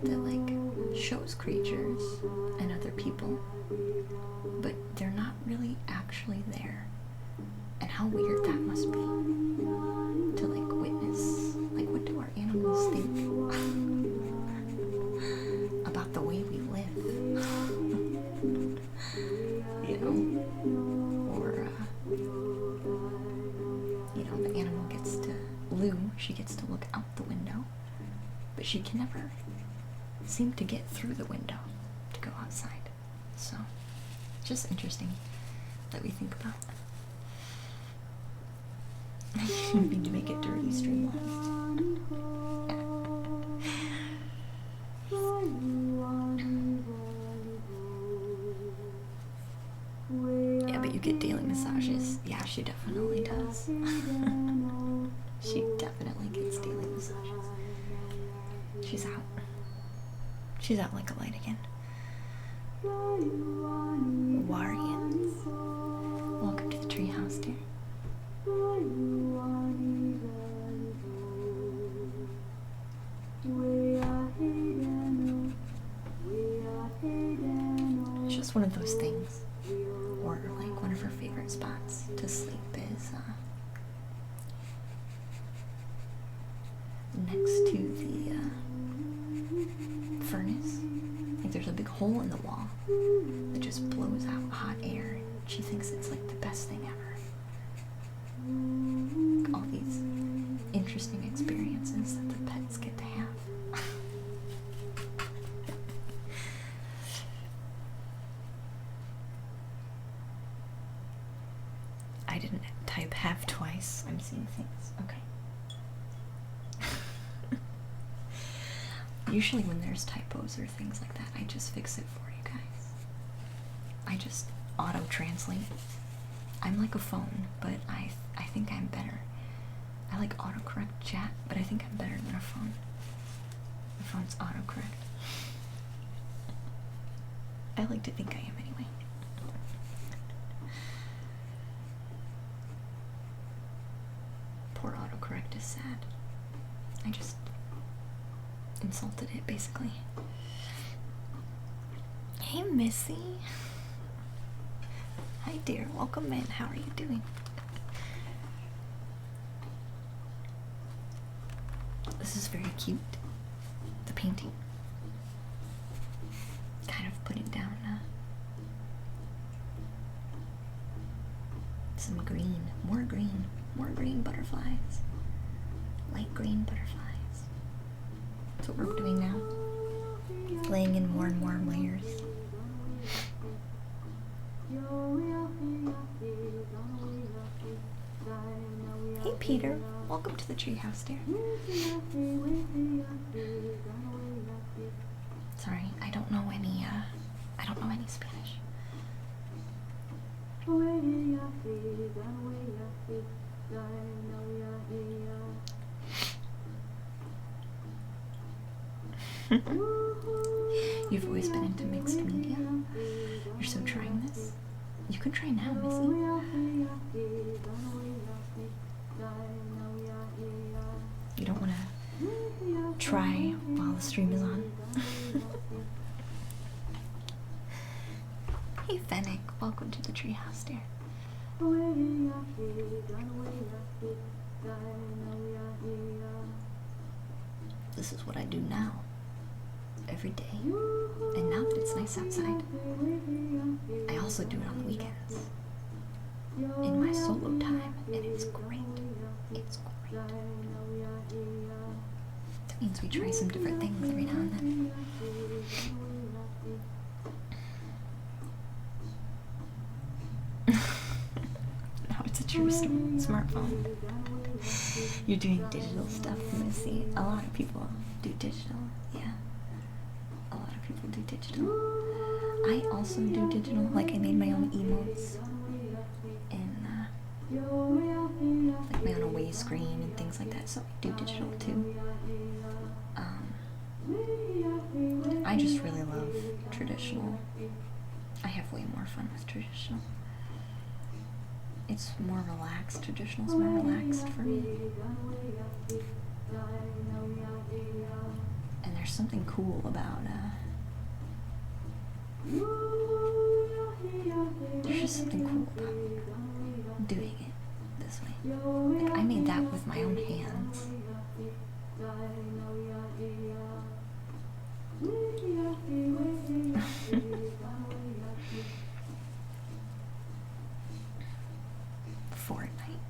that like shows creatures and other people, but they're not really actually there. And how weird that must be to like witness, like, what do our animals think about the way we live? You know, or you know, the animal gets to, Lou, she gets to look out the window, but she can never seem to get through the window to go outside. So it's just interesting that we think about that. I didn't mean to make it dirty, Streamlabs. Yeah, but you get daily massages. Yeah, she definitely does. She definitely gets daily massages. She's out. She's out like a light again. Warians. Welcome to the treehouse, dear. It's just one of those things. Or like one of her favorite spots to sleep is next to the furnace. Like there's a big hole in the wall that just blows out hot air, and she thinks it's like the best thing ever. All these interesting experiences that the pets get to have. I didn't type have twice. I'm seeing things. Okay. Usually when there's typos or things like that, I just fix it for you guys. I just auto-translate. I'm like a phone, but I think I'm better. I like autocorrect chat, but I think I'm better than a phone. The phone's autocorrect. I like to think I am anyway. Poor autocorrect is sad. I just insulted it, basically. Hey, Missy. Hi, dear. Welcome in. How are you doing? This is very cute. The painting. Kind of putting down some green. More green butterflies. Light green butterflies. That's what we're doing now. Laying in more and more layers. Hey, Peter. Welcome to the treehouse, dear. Sorry, I don't know any Spanish. You've always been into mixed media? You're still trying this? You can try now, Missy. You don't want to try while the stream is on? Hey, Fennec. Welcome to the treehouse, dear. This is what I do now. Every day. And now that it's nice outside, I also do it on the weekends. In my solo time, and it's great. It's great. That means we try some different things every now and then. true smartphone. You're doing digital stuff, Missy. A lot of people do digital, yeah. A lot of people do digital. I also do digital, like I made my own emotes and like my own away screen and things like that, so I do digital too. I just really love traditional. I have way more fun with traditional. It's more relaxed. Traditional's more relaxed for me. And there's something cool about there's just something cool about doing it this way. Like I made that with my own hands. Fortnite.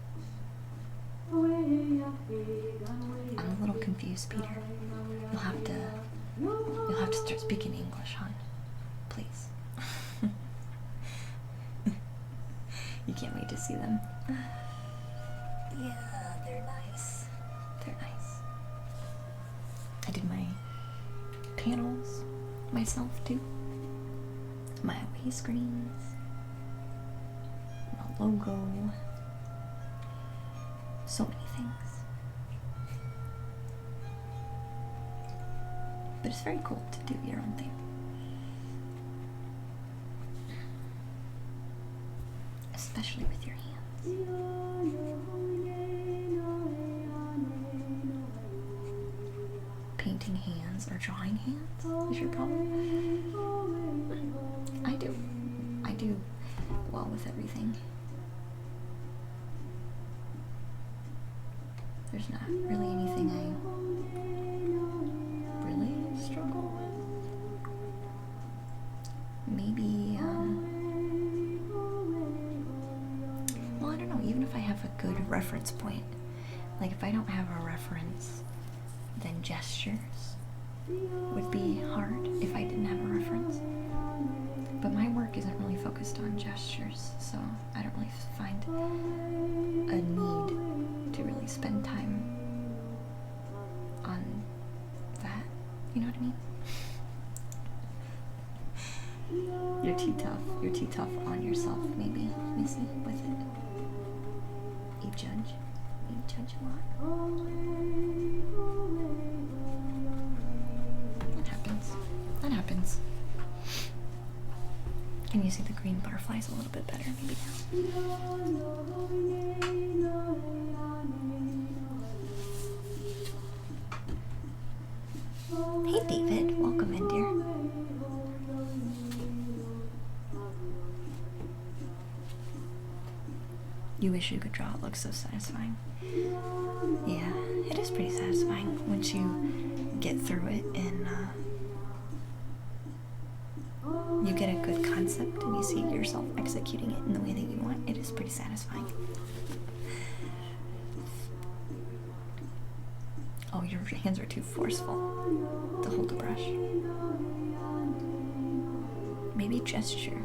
I'm a little confused, Peter. You'll have to start speaking English, hon. Please. You can't wait to see them. Yeah, they're nice. They're nice. I did my panels myself too. My away screens. My logo. So many things. But it's very cool to do your own thing. Especially with your hands. Painting hands or drawing hands is your problem? I do. I do well with everything. There's not really anything I really struggle with. Maybe, well, I don't know, even if I have a good reference point, like if I don't have a reference, then gestures would be hard if I didn't have a reference. But my work isn't really focused on gestures, so I don't really find a need to really spend time on that. You know what I mean? You're too tough. You're too tough on yourself, maybe, Missy, with it. You judge. You judge a lot. That happens. That happens. Can you see the green butterflies a little bit better, maybe now? Hey David, welcome in, dear. You wish you could draw, it looks so satisfying. Yeah, it is pretty satisfying once you get through it and you get a good concept and you see yourself executing it in the way that you want. It is pretty satisfying. Oh, your hands are too forceful to hold a brush. Maybe gesture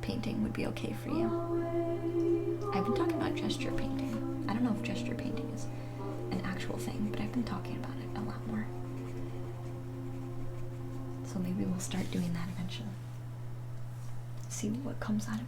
painting would be okay for you. I've been talking about gesture painting. I don't know if gesture painting is an actual thing, but I've been talking about it a lot more. So maybe we'll start doing that eventually. See what comes out of it.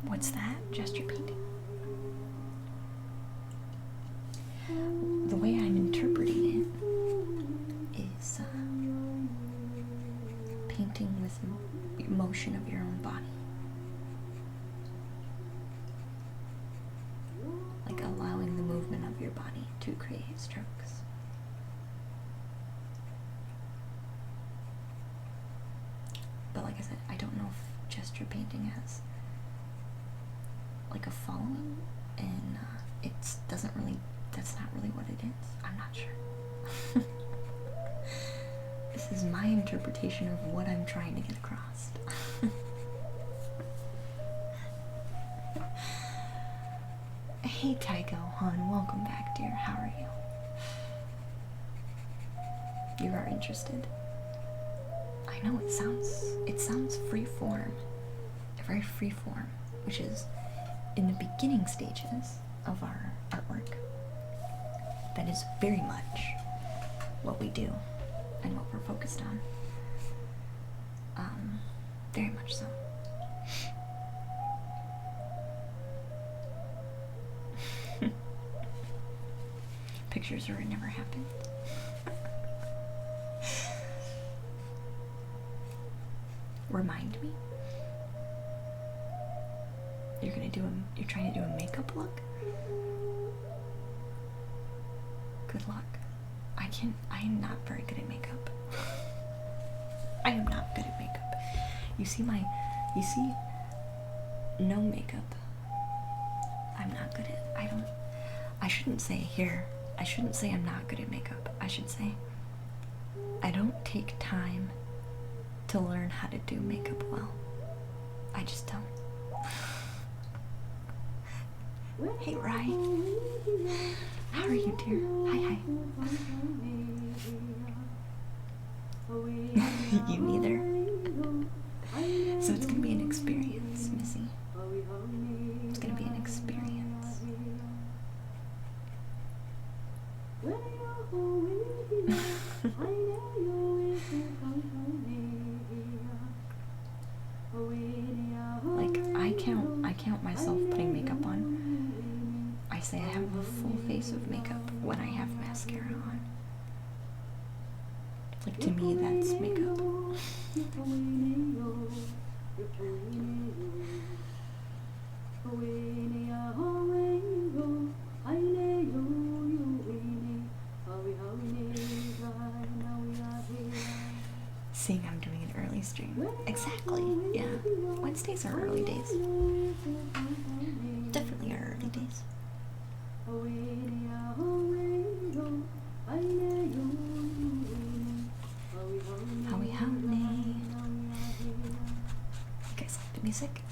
What's that? Gesture painting? The way I'm interpreting it is painting with motion of your own body. Like allowing the movement of your body to create strokes. But like I said, I don't know if gesture painting has like a following, and that's not really what it is. I'm not sure. This is my interpretation of what I'm trying to get across. Hey Tycho, hon, welcome back, dear. How are you? You are interested. I know it sounds free form, very free form, which is in the beginning stages of our artwork. That is very much what we do and what we're focused on. Very much so. Pictures where it never happened. Remind me. You're trying to do a makeup look? Good luck. I am not very good at makeup. I am not good at makeup. You see no makeup. I'm not good at, I shouldn't say I'm not good at makeup. I should say I don't take time to learn how to do makeup well. I just don't. Hey, Ryan. How are you, dear? Hi. You neither. So it's gonna be an experience, Missy. It's gonna be an experience. Like, I count myself putting makeup on. I say I have a full face of makeup when I have mascara on. Like, to me, that's makeup. Seeing I'm doing an early stream. Exactly, yeah. Wednesdays are early days. Definitely are early days. Howie howdy. You guys like the music?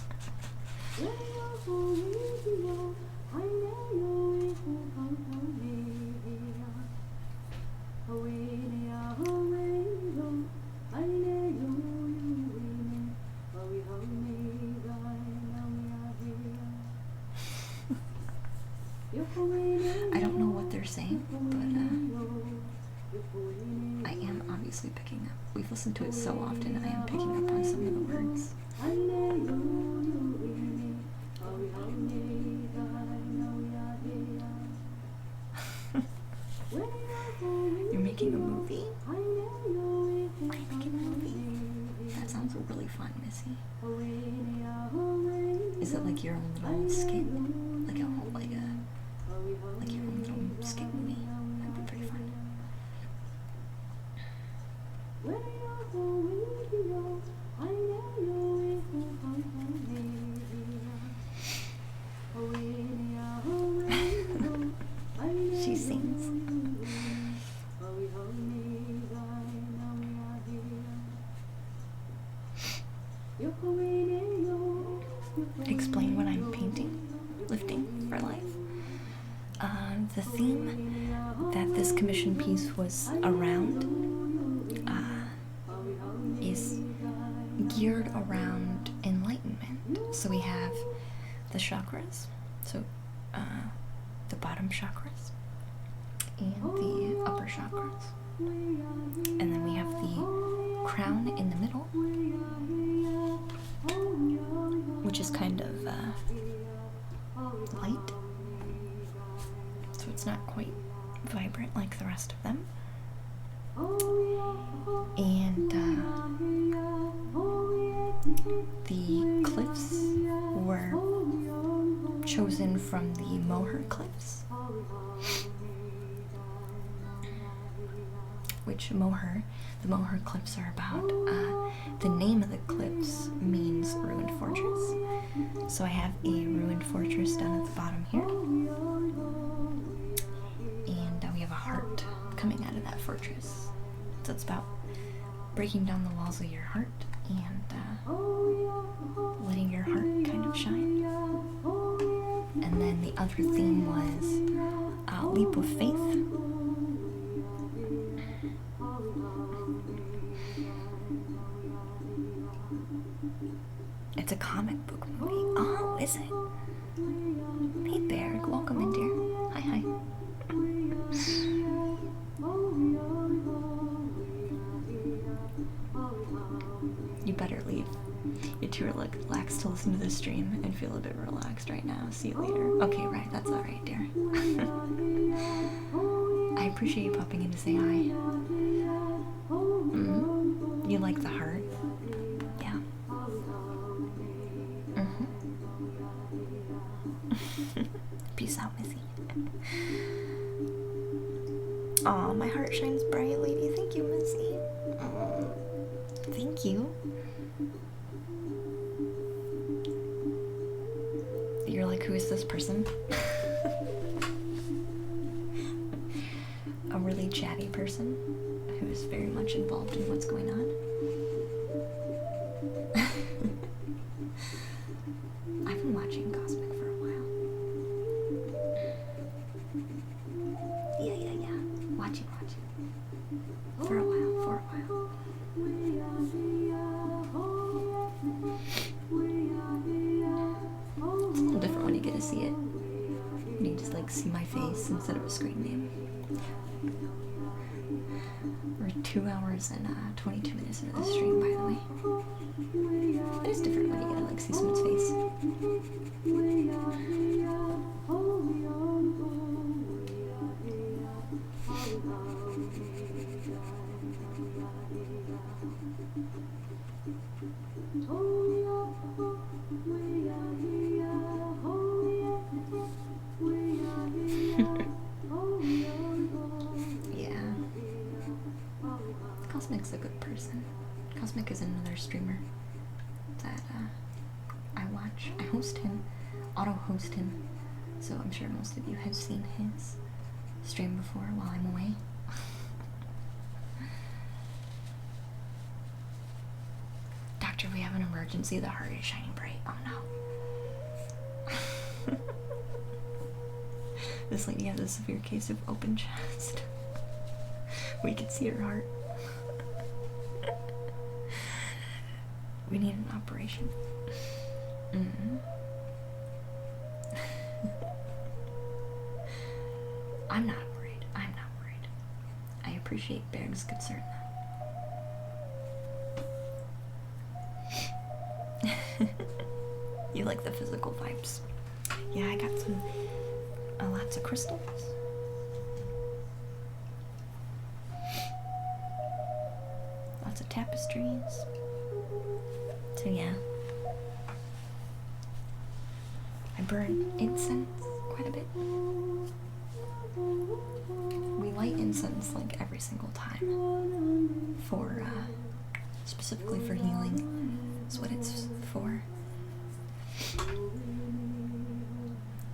I don't know what they're saying, but I am obviously picking up. We've listened to it so often, I am picking up on some of the words. You're making a movie? I'm making a movie. That sounds really fun, Missy. Is it like your own little skit? Like your own little skit movie? That'd be pretty fun. She sings. Explain what I'm painting, lifting for life. The theme that this commission piece was around is geared around enlightenment. So we have the chakras, so the bottom chakras and the upper chakras, and then we have the crown in the middle, which is kind of light, so it's not quite vibrant like the rest of them. And the cliffs were chosen from the Moher Cliffs, which which Moher, the Moher cliffs are about. The name of the cliffs means ruined fortress. So I have a ruined fortress down at the bottom here. And we have a heart coming out of that fortress. So it's about breaking down the walls of your heart and letting your heart kind of shine. And then the other theme was leap of faith. It's a comic book movie. Oh, is it? Hey, Berg. Welcome in, dear. Hi, hi. You better leave. You're too relaxed to listen to the stream and feel a bit relaxed right now. See you later. Okay, right. That's alright, dear. I appreciate you popping in to say hi. You like the heart? Yeah. Peace out, Missy. Aw, my heart shines bright, lady. Thank you, Missy. Thank you. You're like, who is this person? A really chatty person who is very much involved in what's going on. I've been watching Cosmic for a while. Yeah. Watching. For a while. It's a little different when you get to see it. You just like see my face instead of a screen name. We're 2 hours and 22 minutes into the stream, by the way. It is different when you get to like see someone's face. Yeah. Cosmic's a good person. Cosmic is another streamer that I watch. I host him, auto-host him, so I'm sure most of you have seen his stream before while I'm away. Doctor, we have an emergency. The heart is shining bright. Oh no. This lady has a severe case of open chest. We can see her heart. We need an operation. I'm not worried. I appreciate Berg's concern though. You like the physical vibes. Yeah, I got some lots of crystals. Lots of tapestries. So yeah. I burn incense quite a bit. We light incense like every single time. For specifically for healing is what it's for.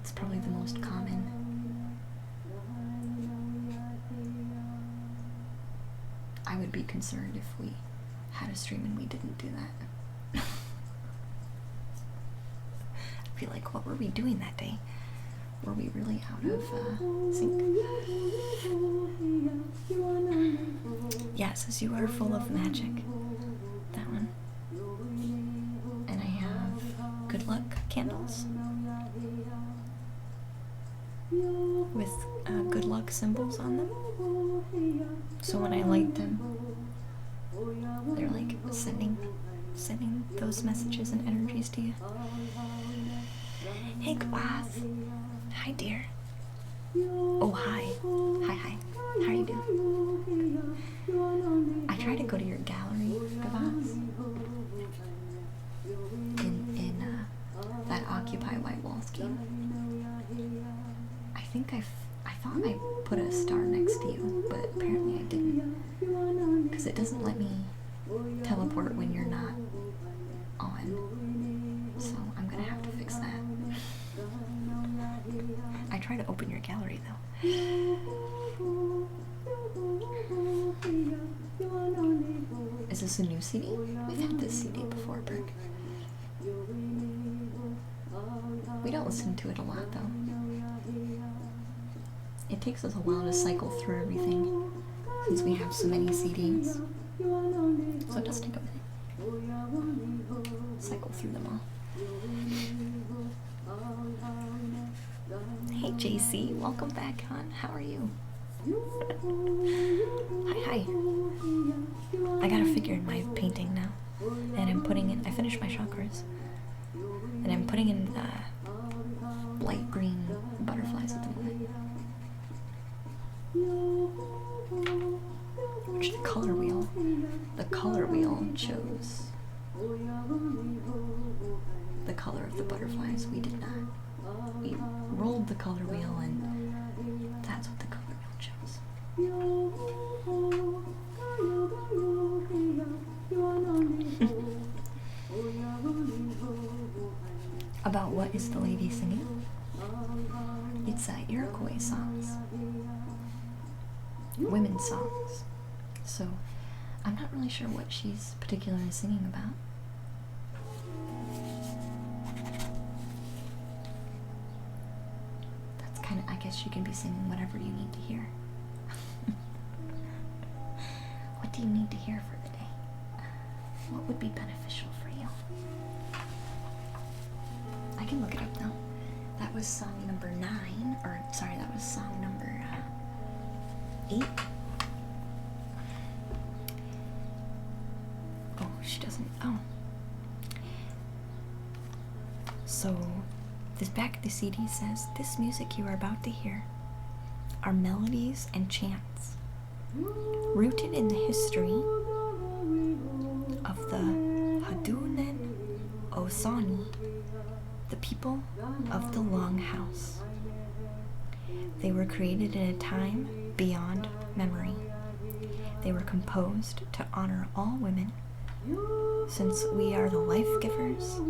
It's probably the most common. I would be concerned if we had a stream and we didn't do that. I'd be like, what were we doing that day? Were we really out of sync? Yeah, it says you are full of magic. That one. And I have good luck candles with good luck symbols on them. So when I light them, they're like sending those messages and energies to you. Hey, Gabaz. Hi, dear. Oh, hi. Hi. How are you doing? I tried to go to your gallery, Gabaz. In that Occupy White Walls game. I think I thought I put a star next to you, but apparently I didn't. Because it doesn't let me teleport when you're not on. So I'm gonna have to fix that. I try to open your gallery though. Is this a new CD? We've had this CD before, Berg. We don't listen to it a lot though. It takes us a while to cycle through everything since we have so many CDs. So it does take a minute. Cycle through them all. Hey JC, welcome back, hon. How are you? Hi. I got a figure in my painting now. And I'm putting in, I finished my chakras. And I'm putting in light green butterflies at the moment. Which the color wheel chose the color of the butterflies. We did not. We rolled the color wheel and that's what the color wheel chose. About what is the lady singing? It's Iroquois songs. Women's songs. So I'm not really sure what she's particularly singing about. That's kind of, I guess you can be singing whatever you need to hear. What do you need to hear for the day? What would be beneficial for you? I can look it up now. That was song number 9, or sorry, that was song number 8. Oh, she doesn't. Oh. So, this back of the CD says, this music you are about to hear are melodies and chants rooted in the history of the Haudenosaunee Osaunee, the people of the Longhouse. They were created in a time beyond memory. They were composed to honor all women, since we are the life givers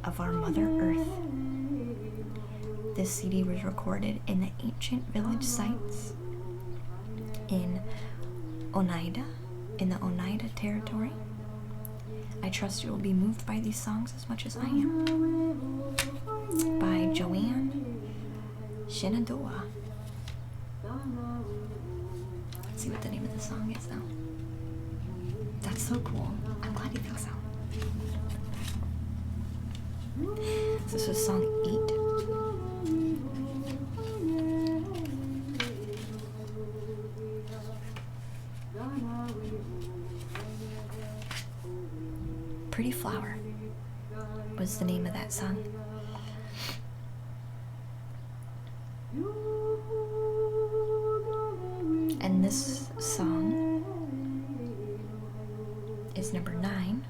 of our Mother Earth. This CD was recorded in the ancient village sites in Oneida, in the Oneida territory. I trust you will be moved by these songs as much as I am. By Joanne Shenandoah. Let's see what the name of the song is though. That's so cool. I'm glad you think so. So this was song 8. Pretty Flower was the name of that song. And this song is number 9,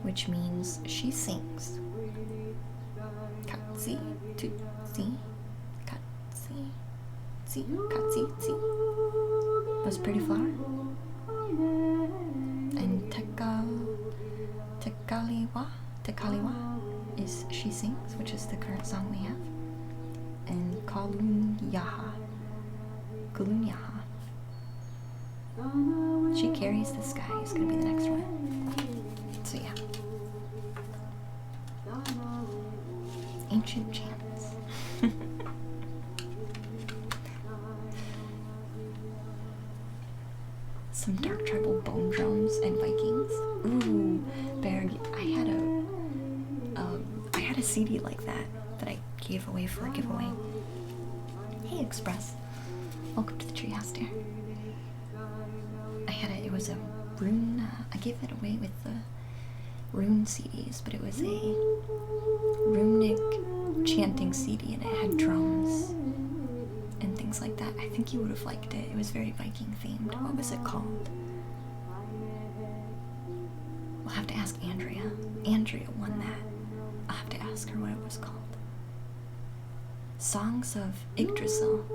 which means she sings. Katsi, tutsi, katsi, tsi, katsi, tsi. Was Pretty Flower. And Tekaliwa is She Sings, which is the current song we have. And Kulunyaha. She Carries the Sky is going to be the next one. So yeah. Ancient chants. Some dark tribal bone drums and Vikings. Ooh, Berg, I had a CD like that I gave away for a giveaway. Hey Express, welcome to the treehouse, dear. It was a rune, I gave it away with the rune CDs, but it was a runic chanting CD and it had drums and things like that. I think you would have liked it. It was very Viking themed. What was it called? We'll have to ask Andrea. Andrea won that. I'll have to ask her what it was called. Songs of Yggdrasil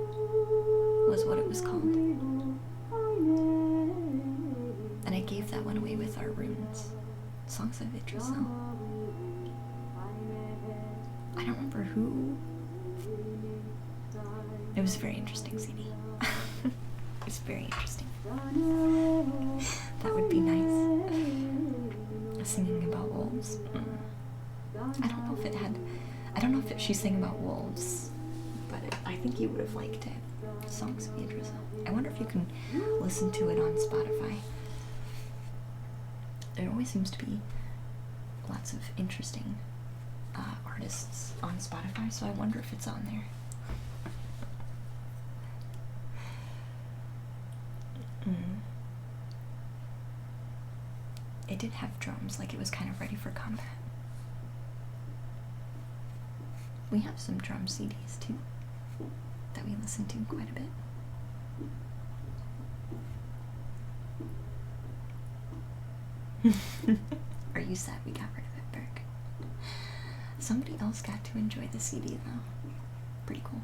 was what it was called. And I gave that one away with our runes. Songs of Yggdrasil. I don't remember who. It was a very interesting CD. It was very interesting. That would be nice. Singing about wolves. I don't know if it had. I don't know if she's singing about wolves, but I think you would have liked it. Songs of Yggdrasil. I wonder if you can listen to it on Spotify. There always seems to be lots of interesting artists on Spotify, so I wonder if it's on there. It did have drums, like it was kind of ready for combat. We have some drum CDs too that we listen to quite a bit. Are you sad we got rid of it, Berg? Somebody else got to enjoy the CD though. Pretty cool.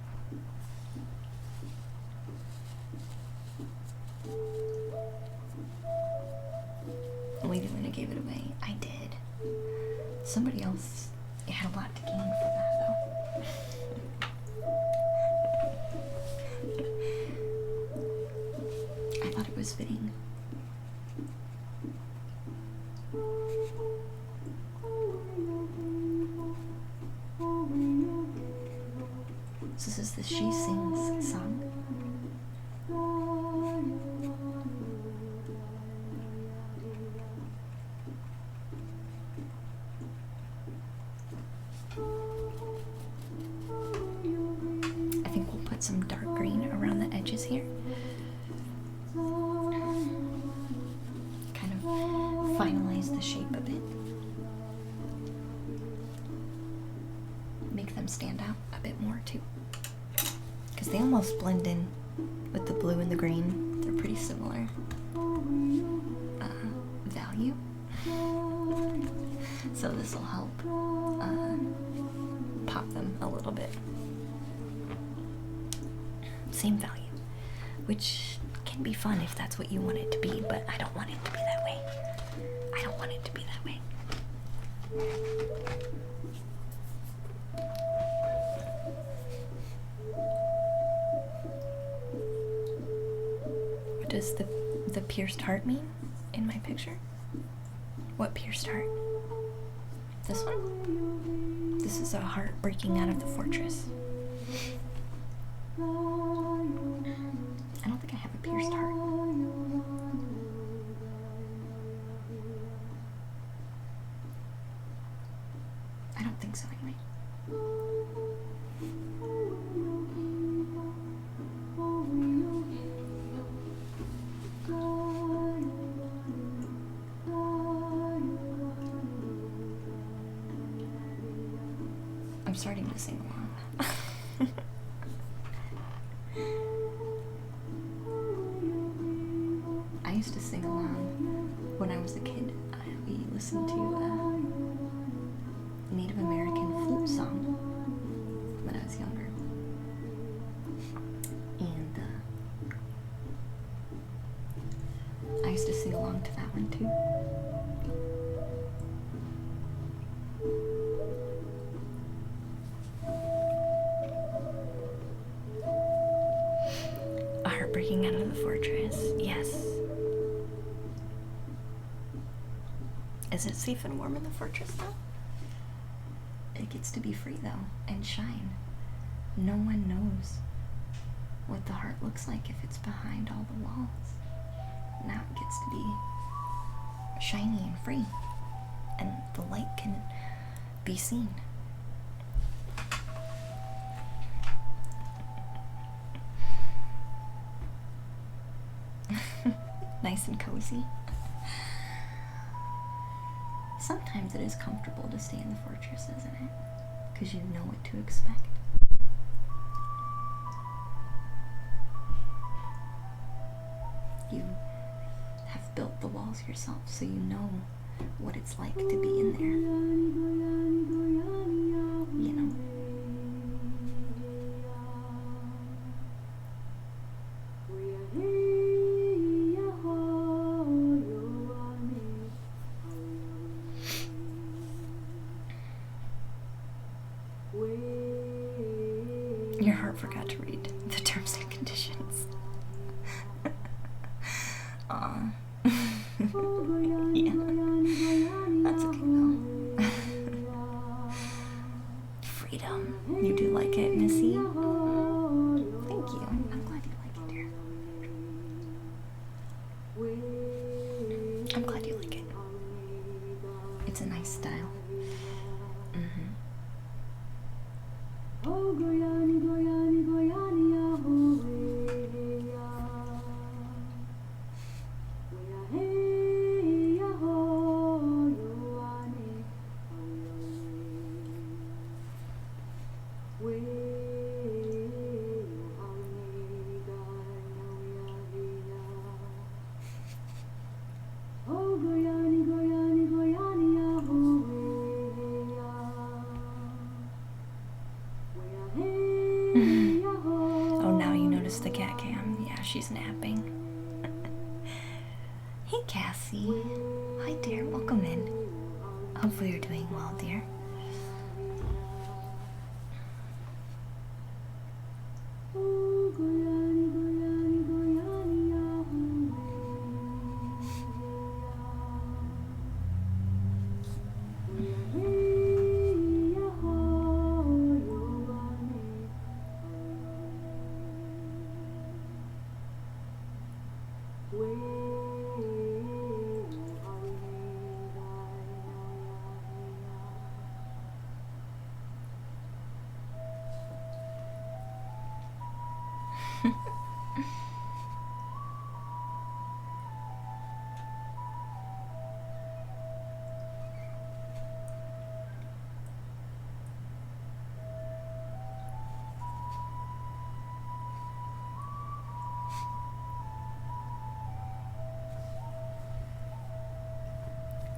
Lady Luna gave it away. I did. Somebody else had a lot to gain for that though. I thought it was fitting. So this is the She Sings song. I think we'll put some dark green around the edges here. Kind of finalize the shape a bit. Make them stand out a bit more too. Because they almost blend in with the blue and the green. They're pretty similar value. So this will help pop them a little bit. Same value, which can be fun if that's what you want it to be, but I don't want it to be that way. I don't want it to be that way. What does the pierced heart mean in my picture? What pierced heart? This one? This is a heart breaking out of the fortress. I don't think I have a pierced heart. I don't think so anyway. I'm starting to sing along. I used to sing along when I was a kid. We listened to a Native American flute song when I was younger. And I used to sing along to that one too. A heart breaking out of the fortress, yes. Is it safe and warm in the fortress though? It gets to be free though, and shine. No one knows what the heart looks like if it's behind all the walls. Now it gets to be shiny and free, and the light can be seen. Nice and cozy. Sometimes it is comfortable to stay in the fortress, isn't it? Because you know what to expect. You have built the walls yourself, so you know what it's like to be in there. You know? style. Mm-hmm. Oh, now you notice the cat cam. Yeah, she's napping. Hey, Cassie. Hi, dear. Welcome in. Hopefully you're doing well, dear.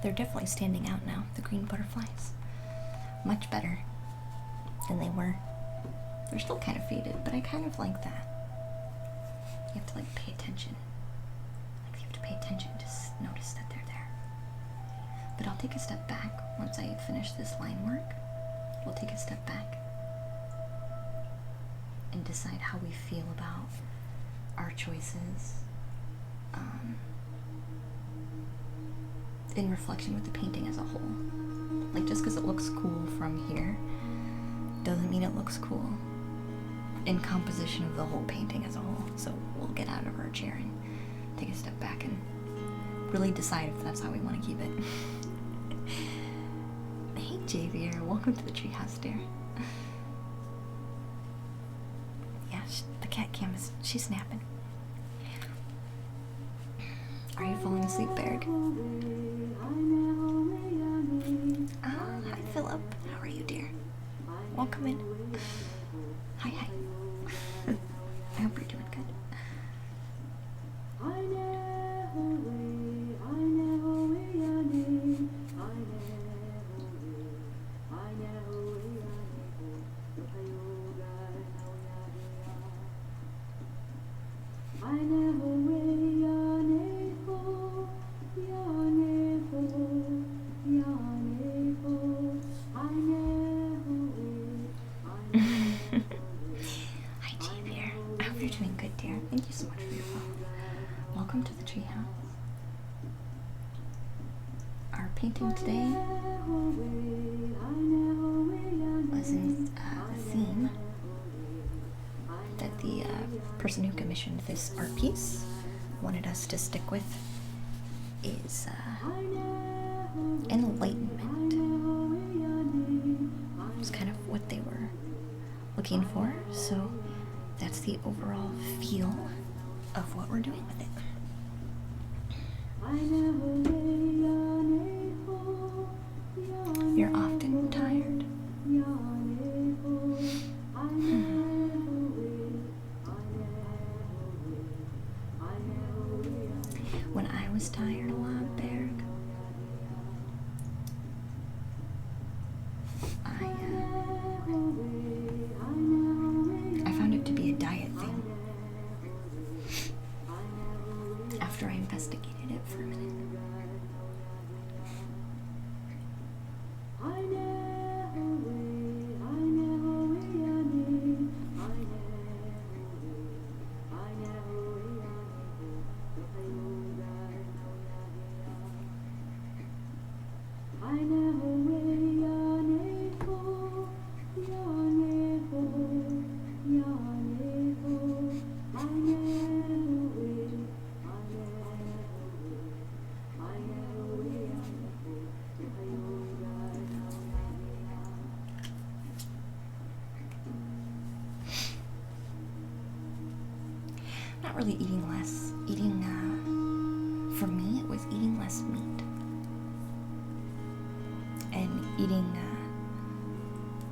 They're definitely standing out now, the green butterflies. Much better than they were. They're still kind of faded, but I kind of like that. You have to like pay attention. Like you have to pay attention to notice that they're there. But I'll take a step back once I finish this line work. We'll take a step back and decide how we feel about our choices. In reflection with the painting as a whole. Like just because it looks cool from here doesn't mean it looks cool in composition of the whole painting as a whole. So we'll get out of our chair and take a step back and really decide if that's how we want to keep it. Hey Javier, welcome to the treehouse, dear. Yeah, the cat cam is, she's napping. Are you falling asleep, Berg? Hi Philip, how are you, dear? Welcome in. Hi, hi. I hope you're doing good. Hi Javier, I hope you're doing good, dear. Thank you so much for your follow. Welcome to the treehouse. Our painting today was in a theme that the person who commissioned this art piece wanted us to stick with is enlightenment. It's kind of what they were looking for, so that's the overall feel of what we're doing with it. You're often tired? When I was tired a lot, Berg, I found it to be a diet thing. After I investigated it for a minute. not really eating less. For me, it was eating less meat. And eating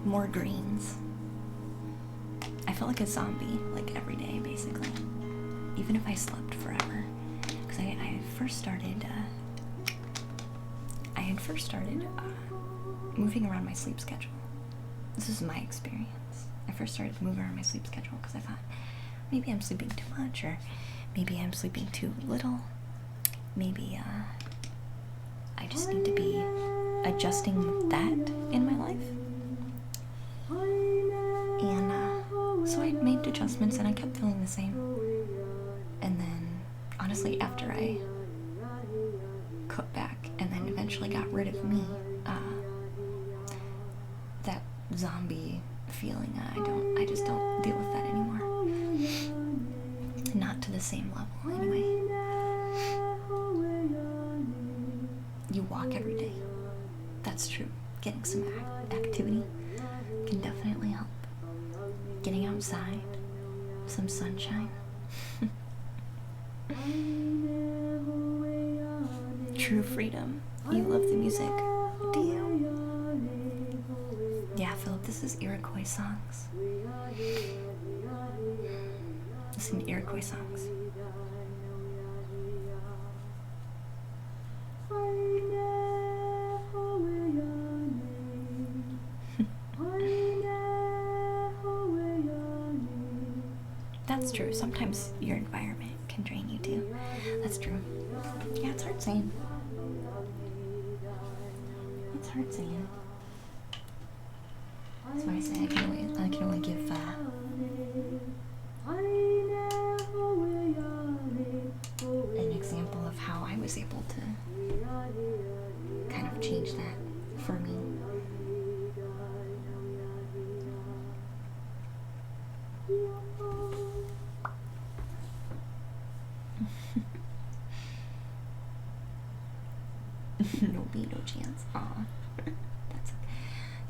more greens. I felt like a zombie, like every day, basically. Even if I slept forever. Because I had first started moving around my sleep schedule. This is my experience. I first started moving around my sleep schedule because I thought, maybe I'm sleeping too much, or maybe I'm sleeping too little. Maybe I just need to be adjusting that in my life. And so I made adjustments and I kept feeling the same. And then, honestly, after I cut back and then eventually got rid of me, that zombie feeling, I just don't deal with that anymore. Not to the same level, anyway. You walk every day. That's true. Getting some activity can definitely help. Getting outside, some sunshine. True freedom. You love the music, do you? Yeah, Philip, this is Iroquois songs. Listen to Iroquois songs. That's true. Sometimes your environment can drain you too. That's true. Yeah, it's hard saying. It's hard saying. That's why I say I can only give an example of how I was able to kind of change that for me. No me, no chance. Aw. That's okay.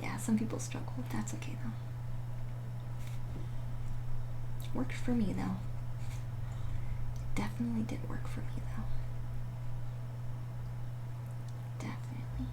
Yeah, some people struggle. That's okay though. Worked for me though. Definitely did work for me though. Definitely.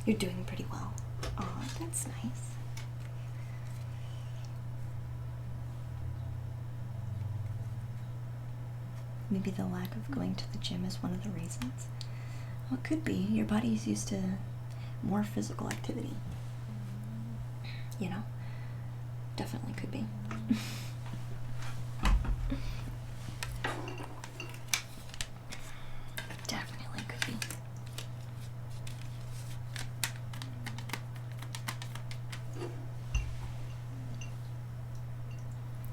You're doing pretty well. Aw, that's nice. Maybe the lack of going to the gym is one of the reasons. Well, it could be. Your body's used to more physical activity. You know? Definitely could be. Definitely could be.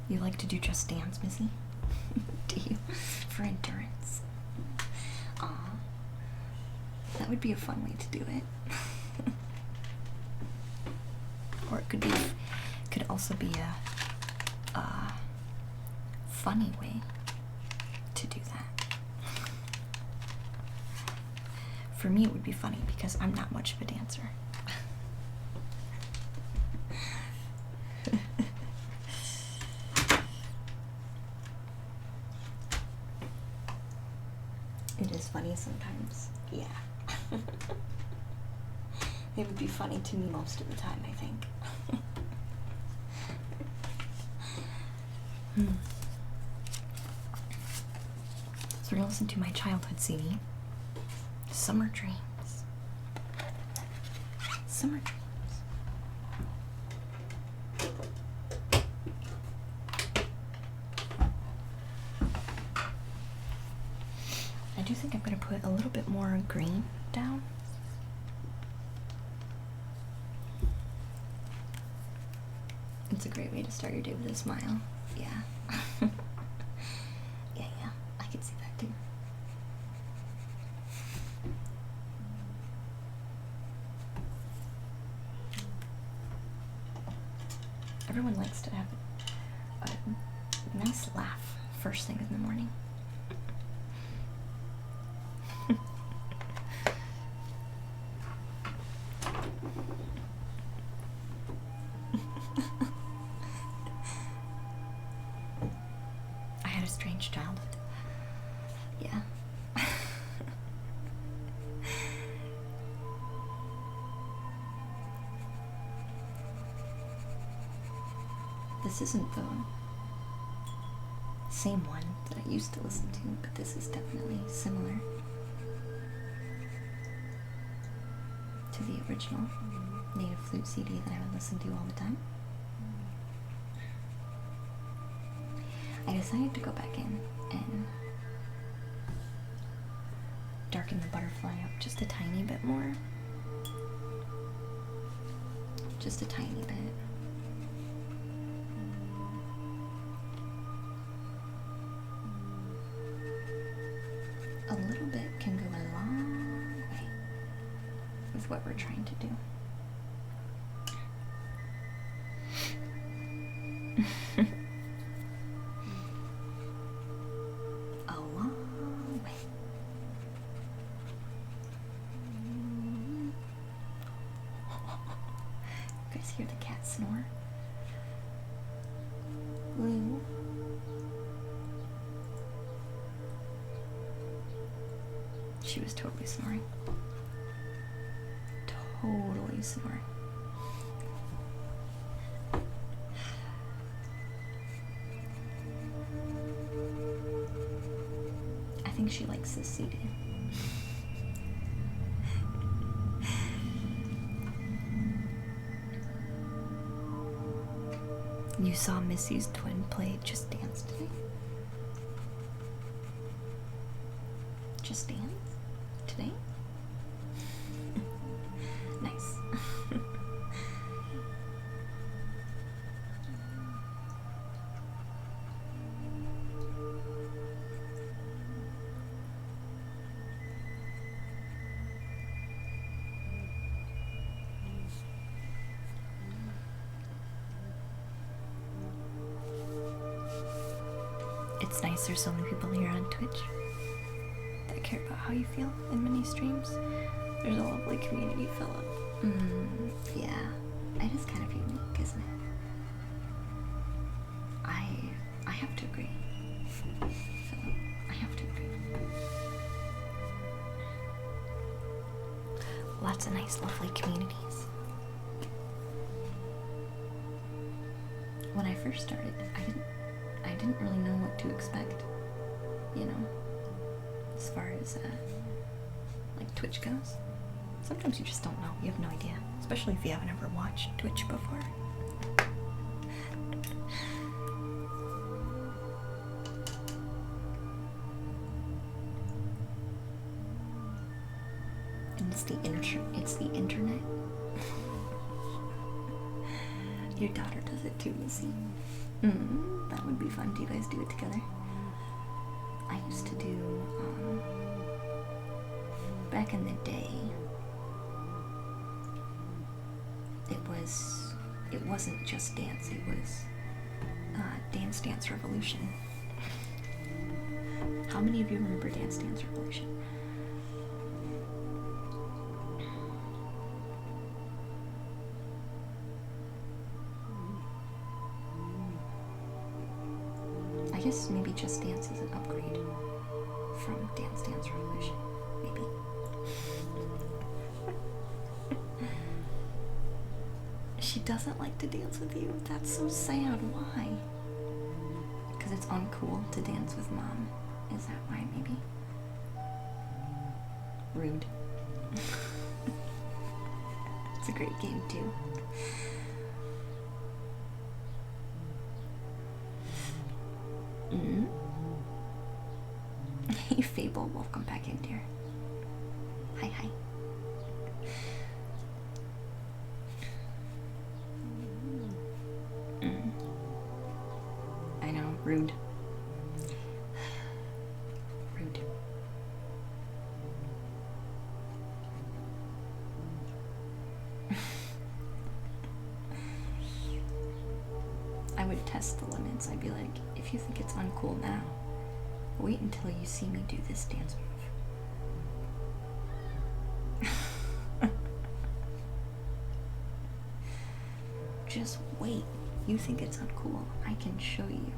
You like to do Just Dance, Missy? Do you? For endurance. Aw. That would be a fun way to do it. Or it could also be a funny way to do that. For me, it would be funny because I'm not much of a dancer. It is funny sometimes, yeah. It would be funny to me most of the time, I think. So we're gonna listen to my childhood CD, Summer Dreams. Summer Dreams. I do think I'm gonna put a little bit more green down. It's a great way to start your day with a smile. Yeah. Yeah, I can see that too. Everyone likes to have a nice laugh first thing in the morning. I had a strange childhood. Yeah. This isn't the same one that I used to listen to, but this is definitely similar to the original Native Flute CD that I would listen to all the time. I decided to go back in and darken the butterfly up just a tiny bit more. Just a tiny bit. A little bit can go a long way with what we're trying to do. A long way. You guys hear the cat snore? Lou. She was totally snoring. Totally snoring. I think she likes this CD. You saw Missy's twin play Just Dance today? Just Dance? Today? Nice. It's nice there's so many people here on Twitch that care about how you feel in mini streams. There's a lovely community, Philip. Yeah. It is kind of unique, isn't it? I have to agree. Philip, I have to agree. Lots of nice, lovely communities. When I first started, I didn't really know what to expect, you know, as far as like Twitch goes. Sometimes you just don't know. You have no idea, especially if you haven't ever watched Twitch before. And it's the internet. Your daughter does it too, Missy. That would be fun. Do you guys do it together? I used to do, back in the day, it wasn't Just Dance, it was Dance Dance Revolution. How many of you remember Dance Dance Revolution? I guess maybe Just Dance is an upgrade from Dance Dance Revolution. Maybe. She doesn't like to dance with you. That's so sad. Why? Because it's uncool to dance with mom. Is that why, maybe? Rude. It's a great game, too. Hey, Fable, welcome back in, dear. Hi, hi. I know, rude. Rude. test the limits. I'd be like, if you think it's uncool now, wait until you see me do this dance move. Just wait. You think it's uncool, I can show you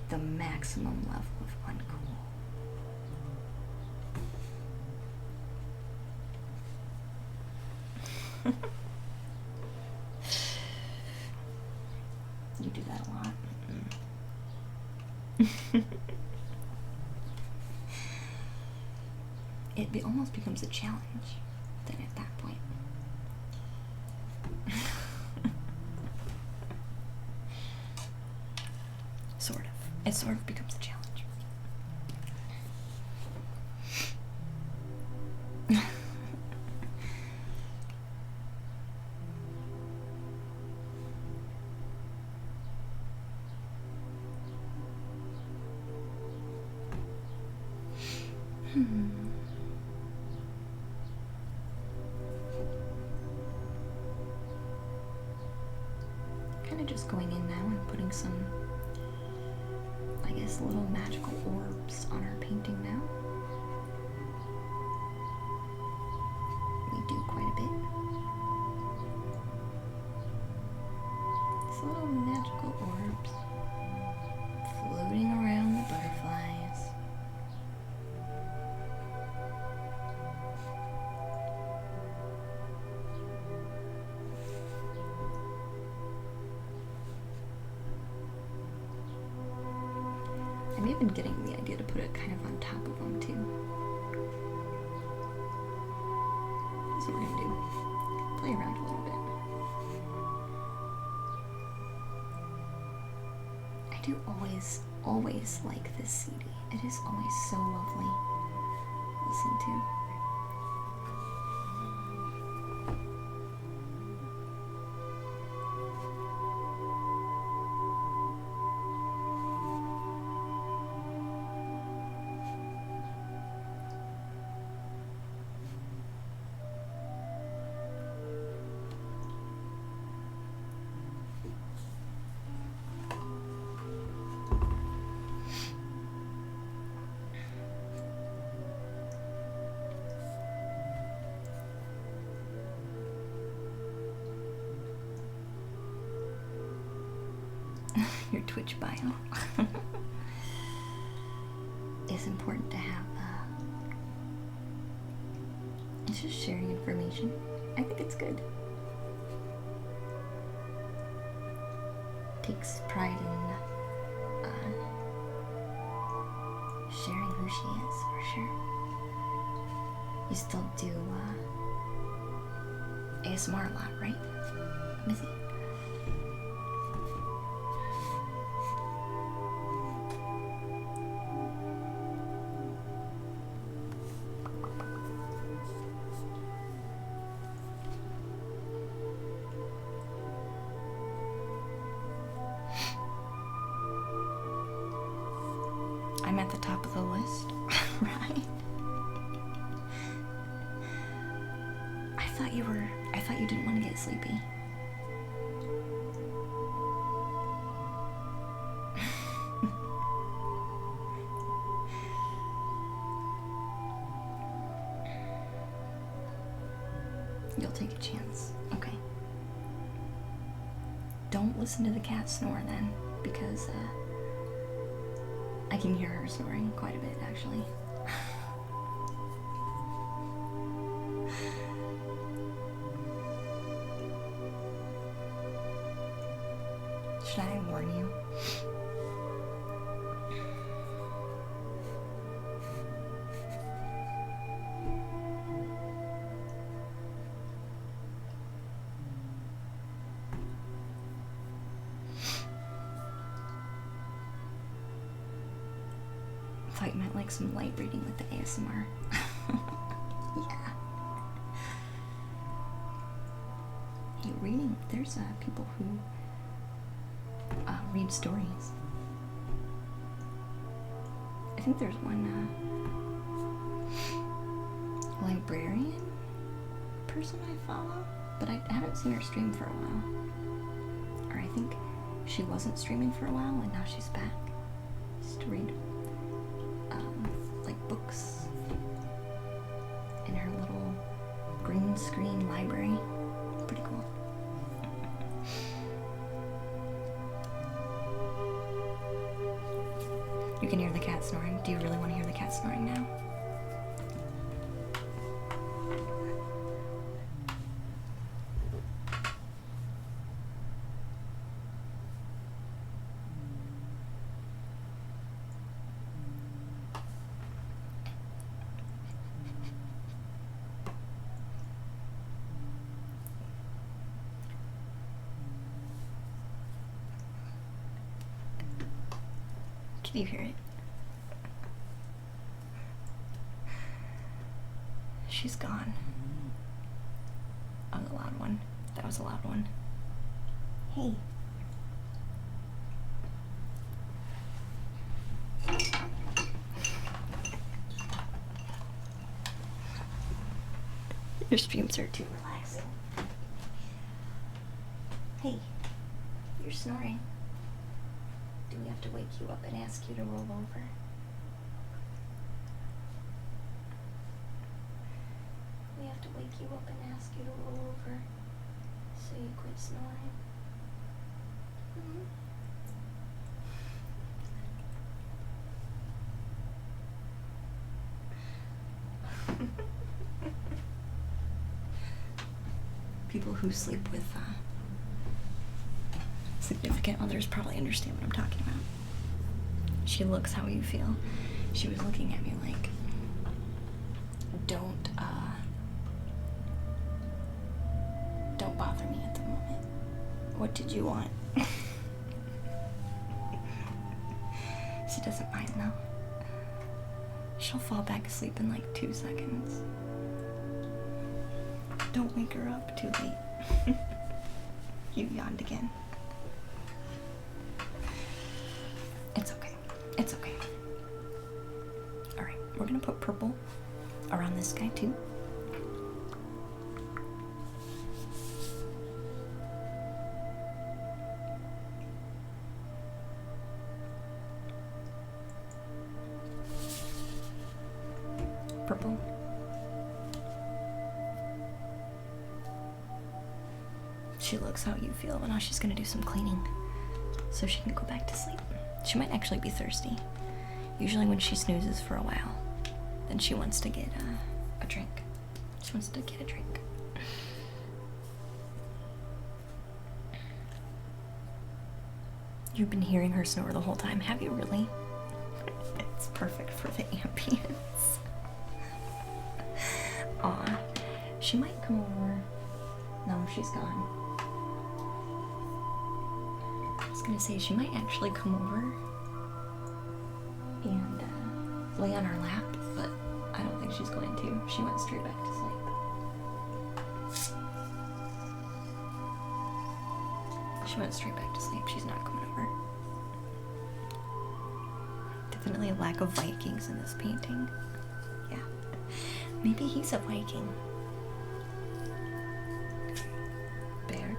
the maximum level of uncool. You do that a lot. It almost becomes a challenge then at that point. Sort of. It sort of becomes a challenge. Kind of just going in now and putting some, I guess, little magical orbs on our painting now. We do quite a bit. These little magical orbs floating around the butterflies. I'm even getting the idea to put it kind of on top of them too. That's what we're gonna do. Play around a little bit. I do always like this CD. It is always so lovely to listen to. Your Twitch bio. It's important to have, it's just sharing information. I think it's good. Takes pride in sharing who she is, for sure. You still do ASMR a lot, right, Missy? I'm at the top of the list, right? I thought you didn't want to get sleepy. You'll take a chance, okay. Don't listen to the cat snore then, because I can hear her snoring quite a bit, actually. Should I warn you? I thought you meant like some light reading with the ASMR. Yeah. Hey, reading, there's people who read stories. I think there's one librarian person I follow, but I haven't seen her stream for a while. Or I think She wasn't streaming for a while, and now she's back. Just to read, like, books in her little green screen library. Pretty cool. You can hear the cat snoring. Do you really want to hear the cat snoring now? Can you hear it? She's gone. Oh, the loud one. That was a loud one. Hey. Your streams are too relaxing. Hey, you're snoring. Do we have to wake you up and ask you to roll over? We have to wake you up and ask you to roll over so you quit snoring. People who sleep with significant others probably understand what I'm talking about. She looks how you feel. She was looking at me like, don't bother me at the moment. What did you want? She doesn't mind though. She'll fall back asleep in like 2 seconds. Don't wake her up too late. You yawned again. It's okay. It's okay. Alright, we're gonna put purple around this guy too. Purple. She looks how you feel, but now she's gonna do some cleaning so she can go back to sleep. She might actually be thirsty. Usually when she snoozes for a while, then she wants to get a drink. She wants to get a drink. You've been hearing her snore the whole time, have you really? It's perfect for the ambience. Aw, she might come over. No, she's gone. I was gonna say she might actually come over and lay on her lap, but I don't think she's going to. She went straight back to sleep. She went straight back to sleep. She's not coming over. Definitely a lack of Vikings in this painting. Yeah. Maybe he's a Viking. Berg.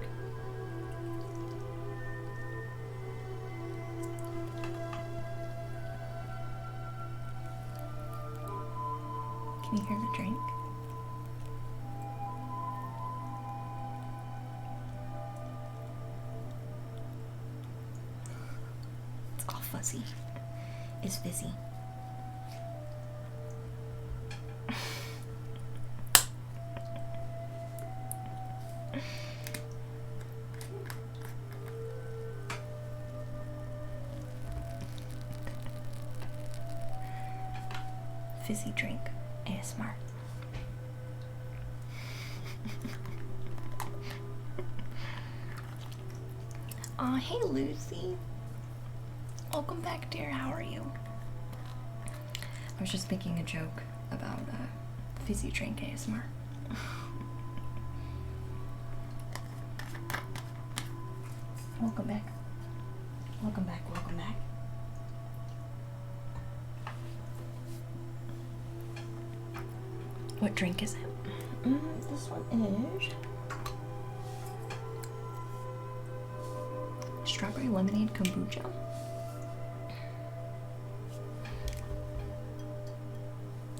Can you hear the drink? It's all fuzzy. It's fizzy. Fizzy drink ASMR. Aw, hey Lucy. Welcome back, dear. How are you? I was just making a joke about fizzy drink ASMR. Welcome back. Welcome back, welcome back. What drink is it? This one is strawberry lemonade kombucha.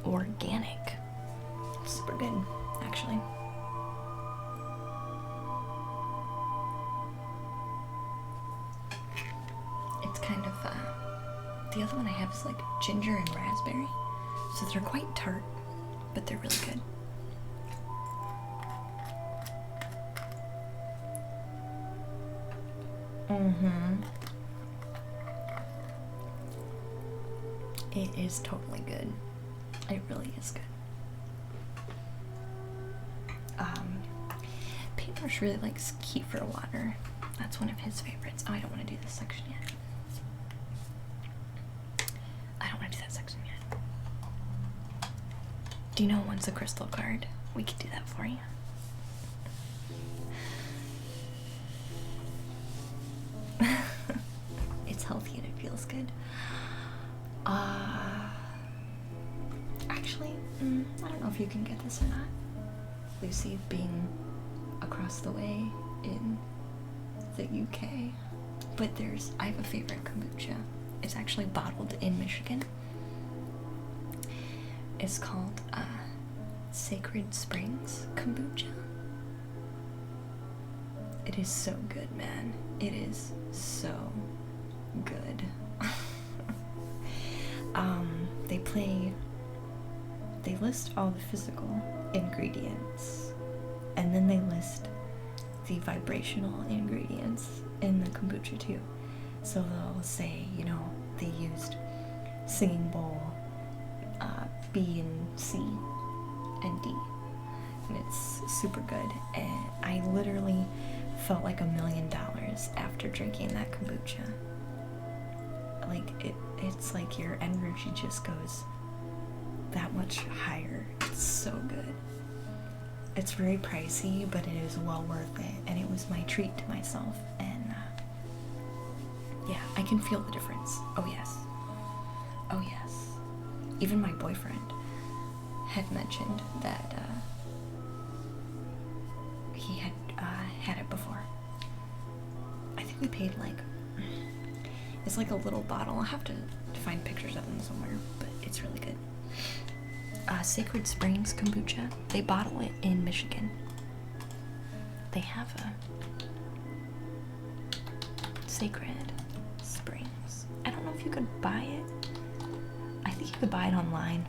Organic. Super good, actually. It's kind of, the other one I have is like ginger and raspberry. So they're quite tart, but they're really good. It is totally good. It really is good. Paintbrush really likes kefir water. That's one of his favorites. Oh, I don't want to do this section yet. I don't want to do that section yet. Do you know one's a crystal card? We could do that for you. It's healthy and it feels good. Actually, I don't know if you can get this or not. Lucy being across the way in the UK. But I have a favorite kombucha. It's actually bottled in Michigan. It's called Sacred Springs kombucha. It is so good, man. It is so good. They list all the physical ingredients, and then they list the vibrational ingredients in the kombucha too. So they'll say, you know, they used singing bowl, B and C and D, and it's super good. And I literally felt like $1 million after drinking that kombucha. Like it's like your energy just goes that much higher. It's so good. It's very pricey, but it is well worth it, and it was my treat to myself. And yeah, I can feel the difference. Oh yes, oh yes. Even my boyfriend had mentioned that he had had it before. I think we paid like, it's like a little bottle. I'll have to find pictures of them somewhere, but it's really good. Sacred Springs kombucha. They bottle it in Michigan. They have a Sacred Springs. I don't know if you could buy it. I think you could buy it online.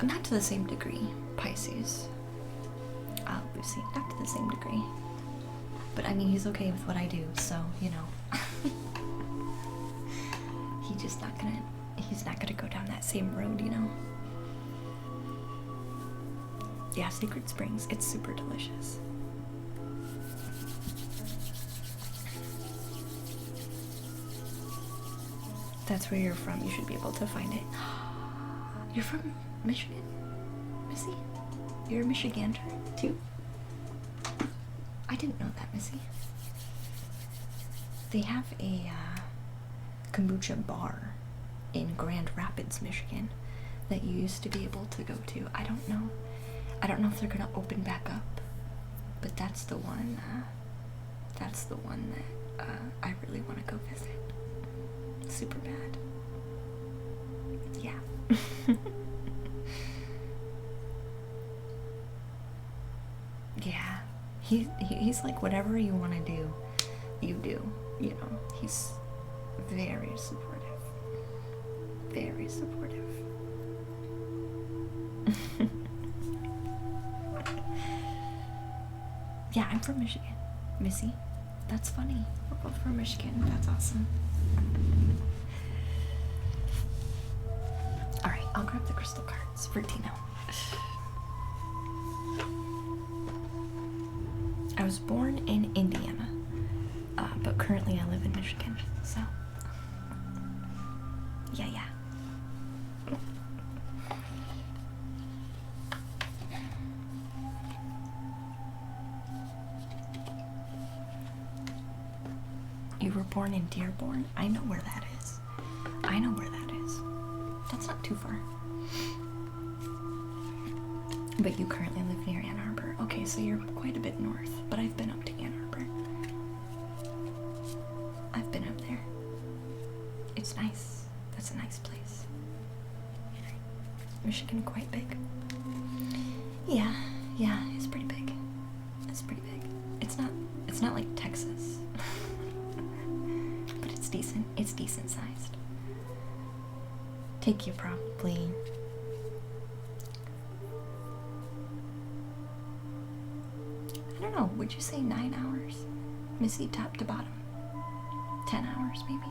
Not to the same degree, Pisces. Lucy, not to the same degree. But I mean, he's okay with what I do, so, you know. He's not gonna go down that same road, you know? Yeah, Sacred Springs, it's super delicious. That's where you're from, you should be able to find it. You're from Michigan, Missy? You're a Michigander, too? I didn't know that, Missy. They have a kombucha bar in Grand Rapids, Michigan that you used to be able to go to. I don't know if they're gonna open back up, but that's the one that I really want to go visit. Super bad. Yeah. Yeah. He's like, whatever you want to do, you do. You know, he's very supportive. Very supportive. Yeah, I'm from Michigan, Missy. That's funny. We're both from Michigan. That's awesome. Alright, I'll grab the crystal cards for Tino. I was born in Indiana, but currently I live in Michigan, so yeah. You were born in Dearborn? I know where that is. That's not too far. But you currently live near Ann Arbor. Okay, Okay, so you're quite a bit north, but I've been up to Ann Arbor. I've been up there. It's nice. That's a nice place. Michigan quite big. Yeah, it's pretty big. It's pretty big. It's not like Texas. But it's decent. It's decent sized. Take you probably I don't know, would you say 9 hours? Missy top to bottom. 10 hours maybe?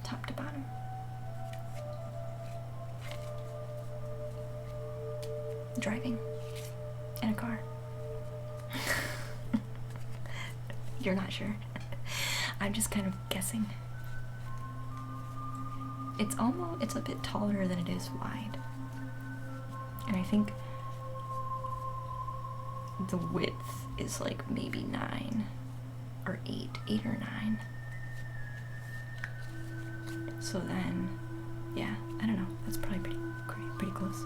Top to bottom. Driving in a car. You're not sure. I'm just kind of guessing. It's a bit taller than it is wide. And I think the width is like maybe 9 or 8 or 9. So then, yeah, I don't know. That's probably pretty close.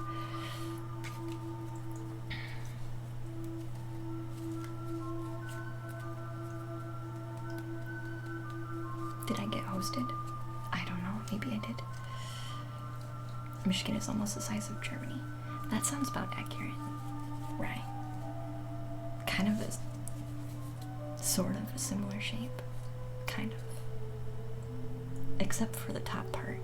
Did I get hosted? I don't know. Maybe I did. Michigan is almost the size of Germany. That sounds about accurate, right? Kind of a sort of a similar shape, kind of, except for the top part.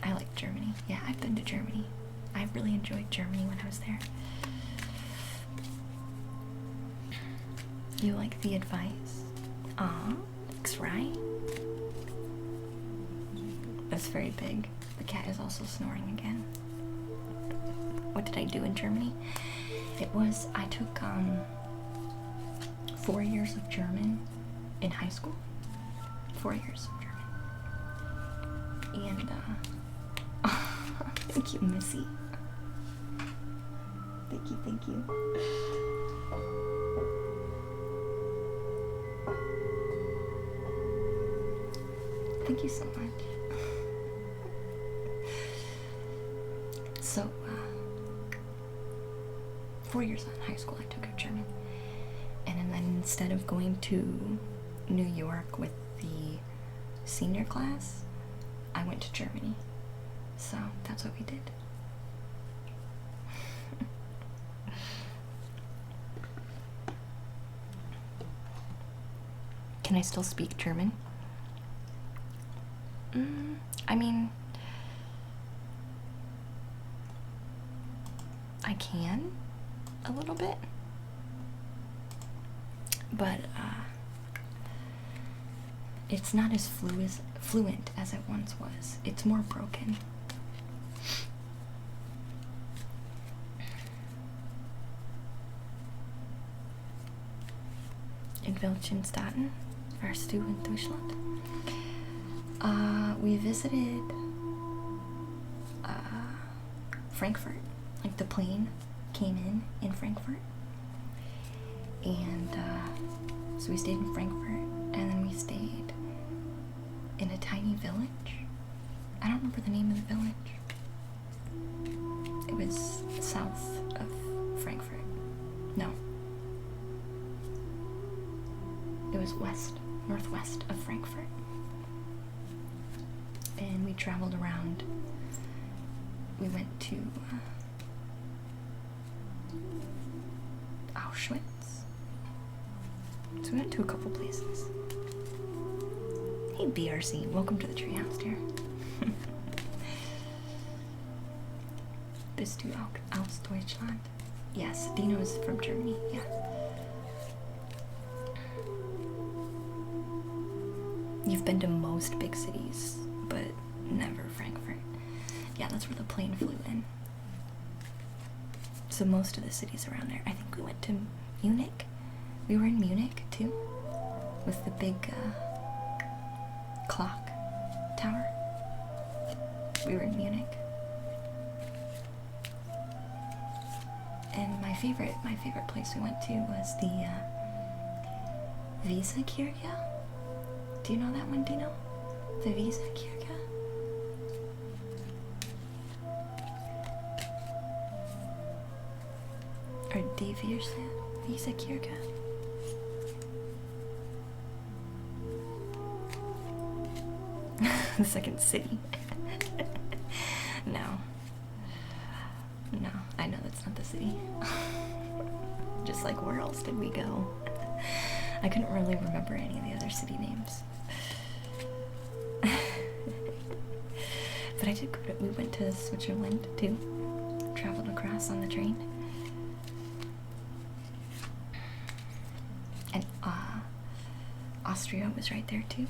I like Germany. Yeah, I've been to Germany. I really enjoyed Germany when I was there. You like the advice? Aw, thanks, right? That's very big. The cat is also snoring again. What did I do in Germany? I took 4 years of German in high school. 4 years of German. And, thank you, Missy. Thank you. Thank you so much. So, 4 years in high school I took German. And then instead of going to New York with the senior class, I went to Germany. So, that's what we did. Can I still speak German? I mean, I can a little bit, but it's not as fluent as it once was. It's more broken. In welchen Staaten warst du in Deutschland? We visited Frankfurt. Like, the plane came in Frankfurt. And so we stayed in Frankfurt, and then we stayed in a tiny village. I don't remember the name of the village. It was south of Frankfurt. No. It was northwest of Frankfurt. And we traveled around. We went to Auschwitz. So we went to a couple places. Hey BRC, welcome to the treehouse, dear. Bist du auch aus Deutschland? Yes, Dino is from Germany, yeah. You've been to most big cities, but never Frankfurt. Yeah, that's where the plane flew in. So most of the cities around there. I think we went to Munich. We were in Munich too, with the big clock tower. We were in Munich. And my favorite place we went to was the Weserkirche. Do you know that one, Dino? The Weserkirche? Det visa kyrka. The second city. No. No, I know that's not the city. Just like, where else did we go? I couldn't really remember any of the other city names. But I did we went to Switzerland too. Traveled across on the train. And Austria was right there too.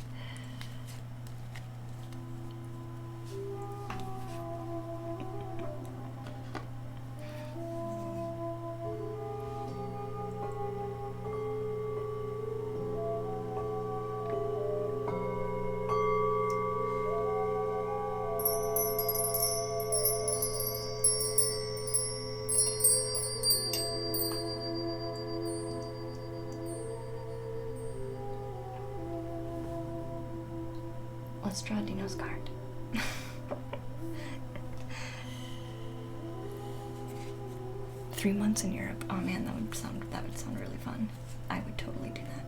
Let's draw Dino's card. 3 months in Europe. Oh man, that would sound really fun. I would totally do that.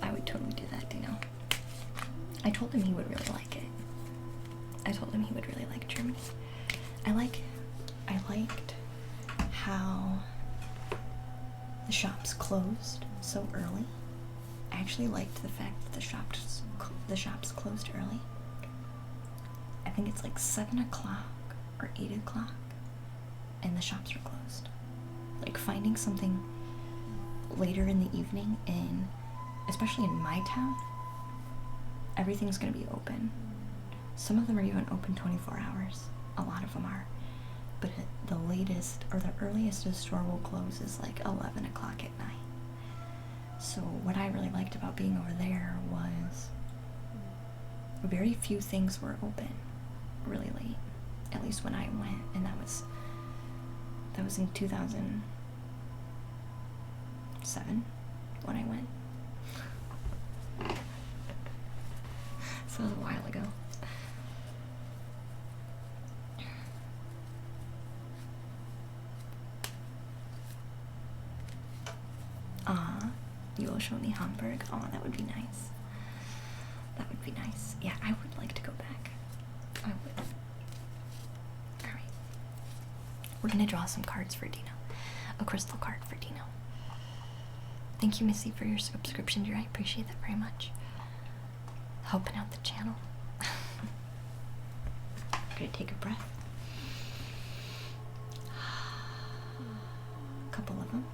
I would totally do that, Dino. I told him he would really like it. I told him he would really like Germany. I liked how the shops closed so early. I actually liked the fact that the shops closed early. I think it's like 7 o'clock or 8 o'clock, and the shops are closed. Like, finding something later in the evening, especially in my town, everything's gonna be open. Some of them are even open 24 hours. A lot of them are. But the latest or the earliest a store will close is like 11 o'clock at night. So what I really liked about being over there was very few things were open really late, at least when I went, and that was in 2007 when I went. So it was a while ago. You will show me Hamburg. Oh, that would be nice. That would be nice. Yeah, I would like to go back. I would. Alright. We're gonna draw some cards for Dino. A crystal card for Dino. Thank you, Missy, for your subscription, dear. I appreciate that very much. Helping out the channel. I'm gonna take a breath. A couple of them.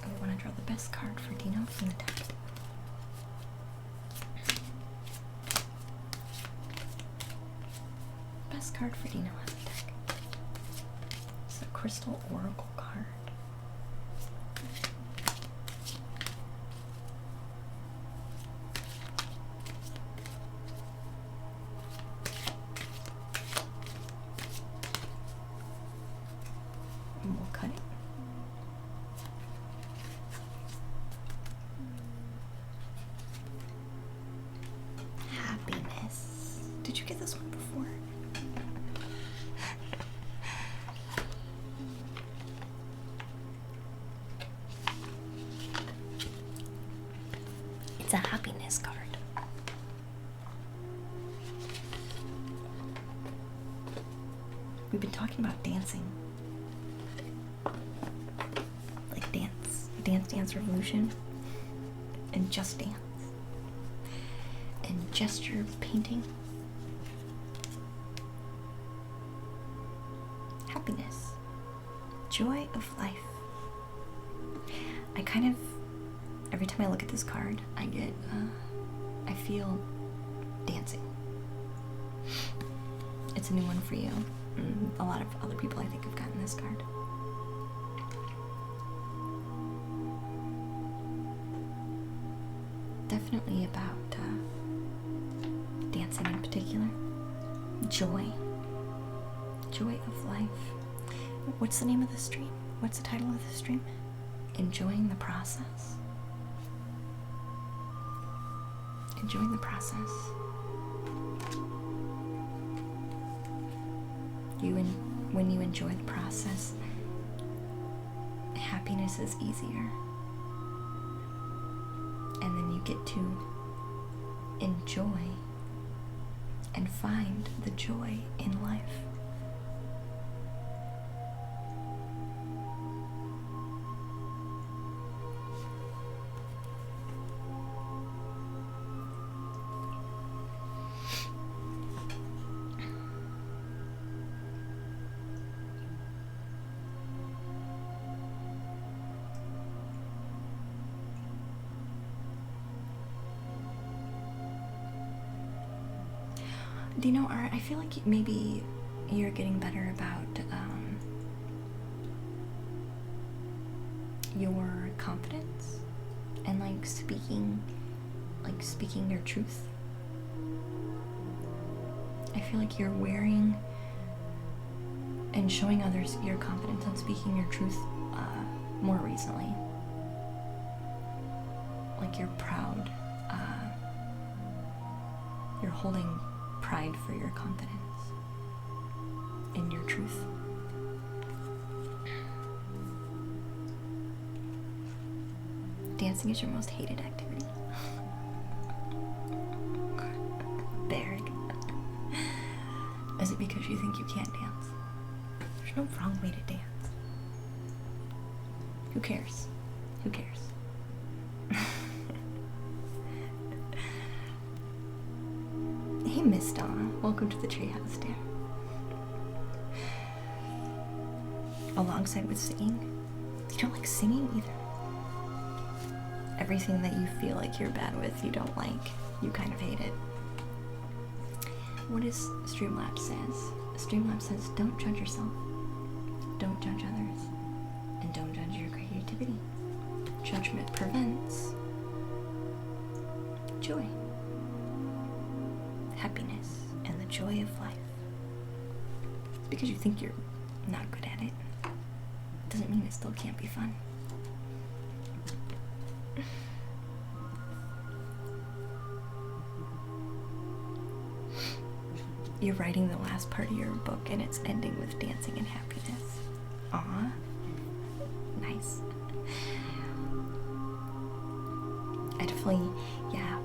I want to draw the best card for Dino from the deck. Best card for Dino on the deck. It's a Crystal Oracle card. And we'll cut it. Happiness. Did you get this one before? It's a happiness card. We've been talking about dancing. Like Dance Revolution, and Just Dance, and gesture painting. Happiness. Joy of life. I kind of, every time I look at this card, I feel dancing. It's a new one for you. A lot of other people, I think, have gotten this card. Definitely about dancing in particular. Joy. Joy of life. What's the name of the stream? What's the title of the stream? Enjoying the process. Enjoying the process. When you enjoy the process, happiness is easier. And then you get to enjoy and find the joy in life. Do you know, Art, I feel like maybe you're getting better about your confidence and speaking your truth. I feel like you're wearing and showing others your confidence on speaking your truth more recently. Like you're proud. You're holding pride for your confidence in your truth. Dancing is your most hated activity. Very good. Is it because you think you can't dance? There's no wrong way to dance. Who cares? Who cares? Hey, Miss Donna. Welcome to the treehouse, dear. Alongside with singing, you don't like singing either. Everything that you feel like you're bad with, you don't like. You kind of hate it. What does Streamlabs says? Streamlabs says, don't judge yourself. Don't judge others. And don't judge your creativity. Judgment prevents joy, happiness, and the joy of life. It's because you think you're not good at it. Doesn't mean it still can't be fun. You're writing the last part of your book and it's ending with dancing and happiness. Aw. Nice. I definitely, yeah.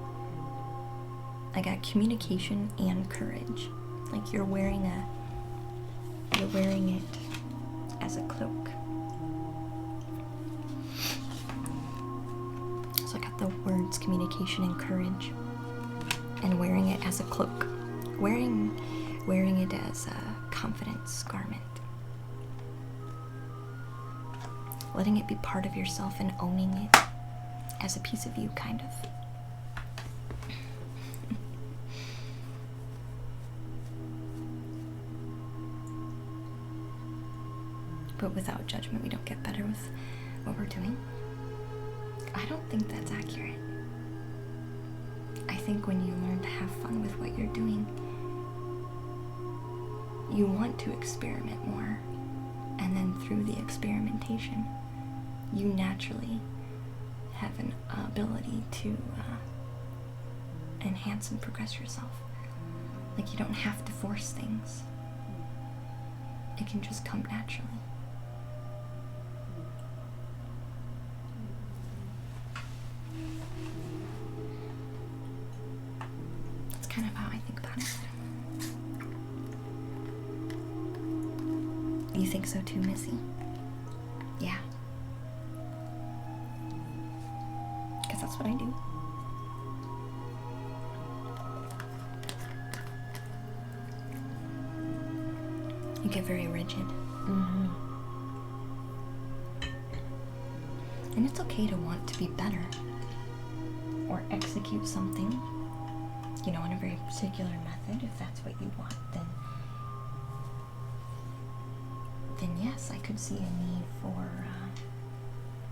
I got communication and courage. Like you're wearing it as a cloak. So I got the words communication and courage and wearing it as a cloak. Wearing it as a confidence garment. Letting it be part of yourself and owning it as a piece of you, kind of. But without judgment, we don't get better with what we're doing. I don't think that's accurate. I think when you learn to have fun with what you're doing, you want to experiment more. And then through the experimentation, you naturally have an ability to enhance and progress yourself. Like you don't have to force things. It can just come naturally. That's kind of how I think about it. You think so too, Missy? Yeah. Because that's what I do. You get very rigid. Mm-hmm. And it's okay to want to be better. Or execute something, in a very particular method. If that's what you want, then yes, I could see a need for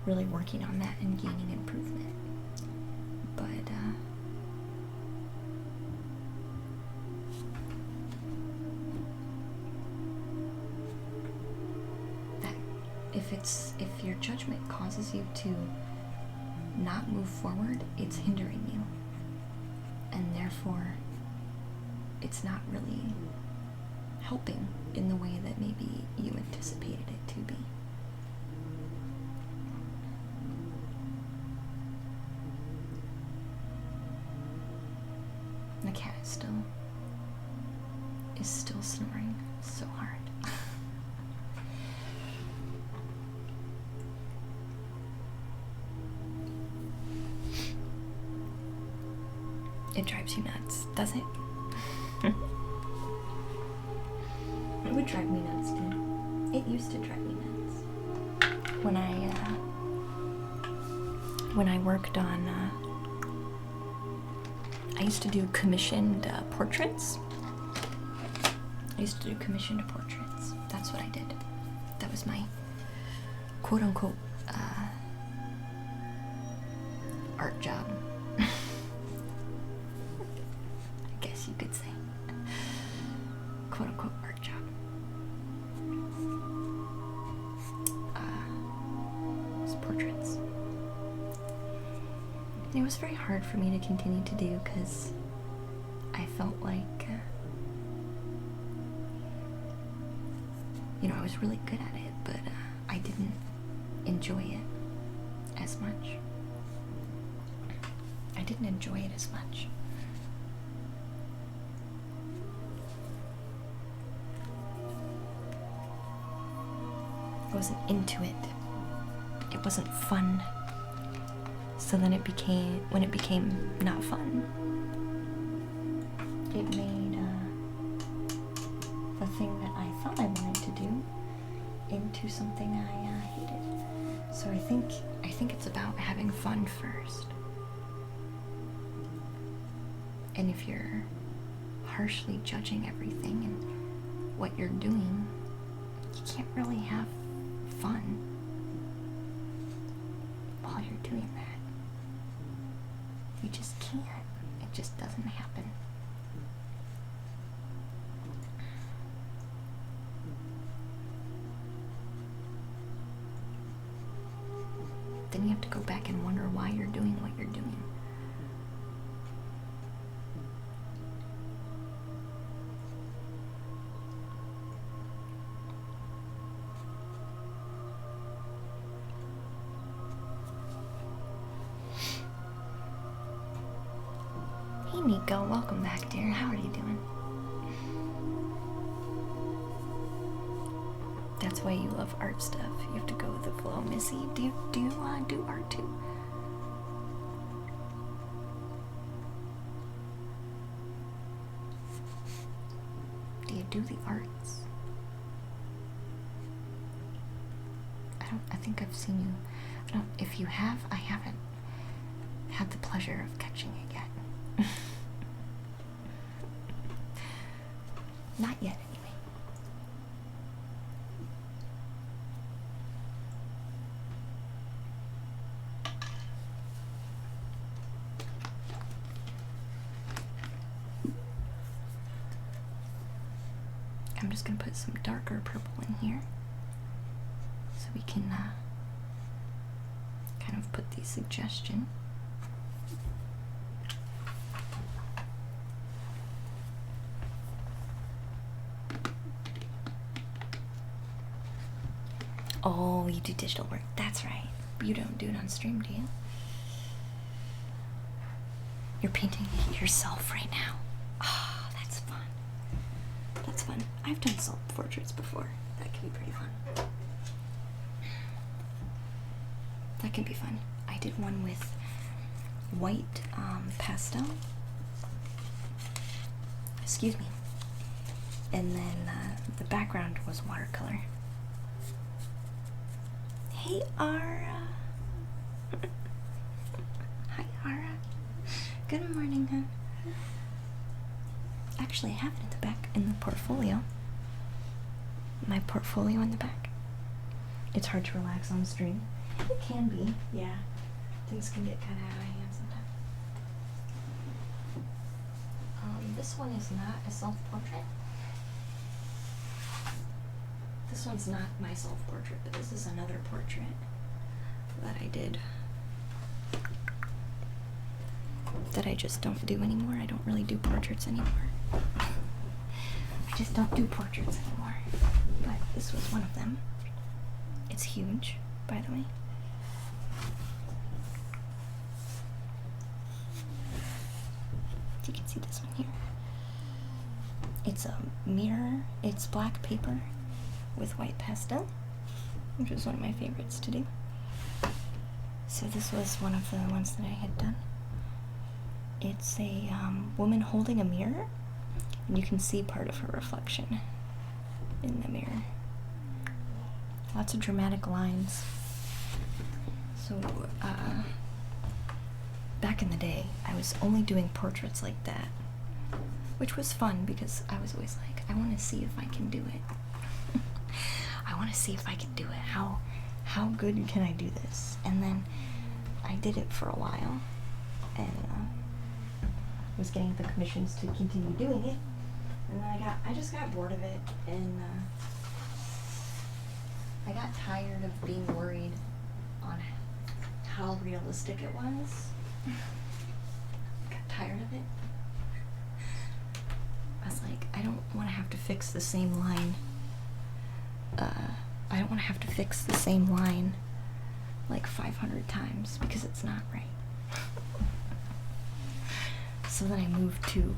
really working on that and gaining improvement. But that if your judgment causes you to not move forward, it's hindering you, and therefore it's not really helping in the way that maybe you anticipated it to be. The cat is still snoring so hard. It drives you nuts, does it? It would drive me nuts too. It used to drive me nuts. When I worked on, I used to do commissioned portraits. That's what I did. That was my quote-unquote art job. I guess you could say. Quote-unquote art job. It was portraits. And it was very hard for me to continue to do because I felt like, I was really good at it, but I didn't enjoy it as much. I wasn't into it. It wasn't fun. So then when it became not fun, it made the thing that I thought I wanted to do into something I hated. So I think it's about having fun first. And if you're harshly judging everything and what you're doing, you can't really have fun while you're doing that. You just can't. It just doesn't happen. Then you have to go back and wonder why you're doing what you're doing. Hey Nico, welcome back, dear. How are you doing? That's why you love art stuff. You have to go with the flow, Missy. Do you do art too? Do you do the arts? I think I've seen you. If you have, I haven't had the pleasure of catching it yet. Not yet, anyway. I'm just gonna put some darker purple in here so we can kind of put the suggestion. Oh, you do digital work. That's right. You don't do it on stream, do you? You're painting yourself right now. Oh, that's fun. That's fun. I've done self-portraits before. That can be pretty fun. That can be fun. I did one with white pastel. Excuse me. And then the background was watercolor. Hey, Ara. Hi, Ara. Good morning, hun. Actually, I have it in the back, in the portfolio. My portfolio in the back. It's hard to relax on stream. It can be, yeah. Things can get kind of out of hand sometimes. This one is not a self-portrait. This one's not my self-portrait, but this is another portrait that I did. That I just don't do anymore. I don't really do portraits anymore. I I just don't do portraits anymore. But this was one of them. It's huge, by the way. You can see this one here. It's a mirror. It's black paper with white pastel, which was one of my favorites to do. So this was one of the ones that I had done. It's a woman holding a mirror, and you can see part of her reflection in the mirror. Lots of dramatic lines. So, back in the day, I was only doing portraits like that, which was fun because I was always like, I want to see if I can do it. I want to see if I can do it. How good can I do this? And then I did it for a while, and was getting the commissions to continue doing it. And then I just got bored of it, and I got tired of being worried on how realistic it was. Got tired of it. I was like, I don't want to have to fix the same line. I don't want to have to fix the same line like 500 times because it's not right. So then I moved to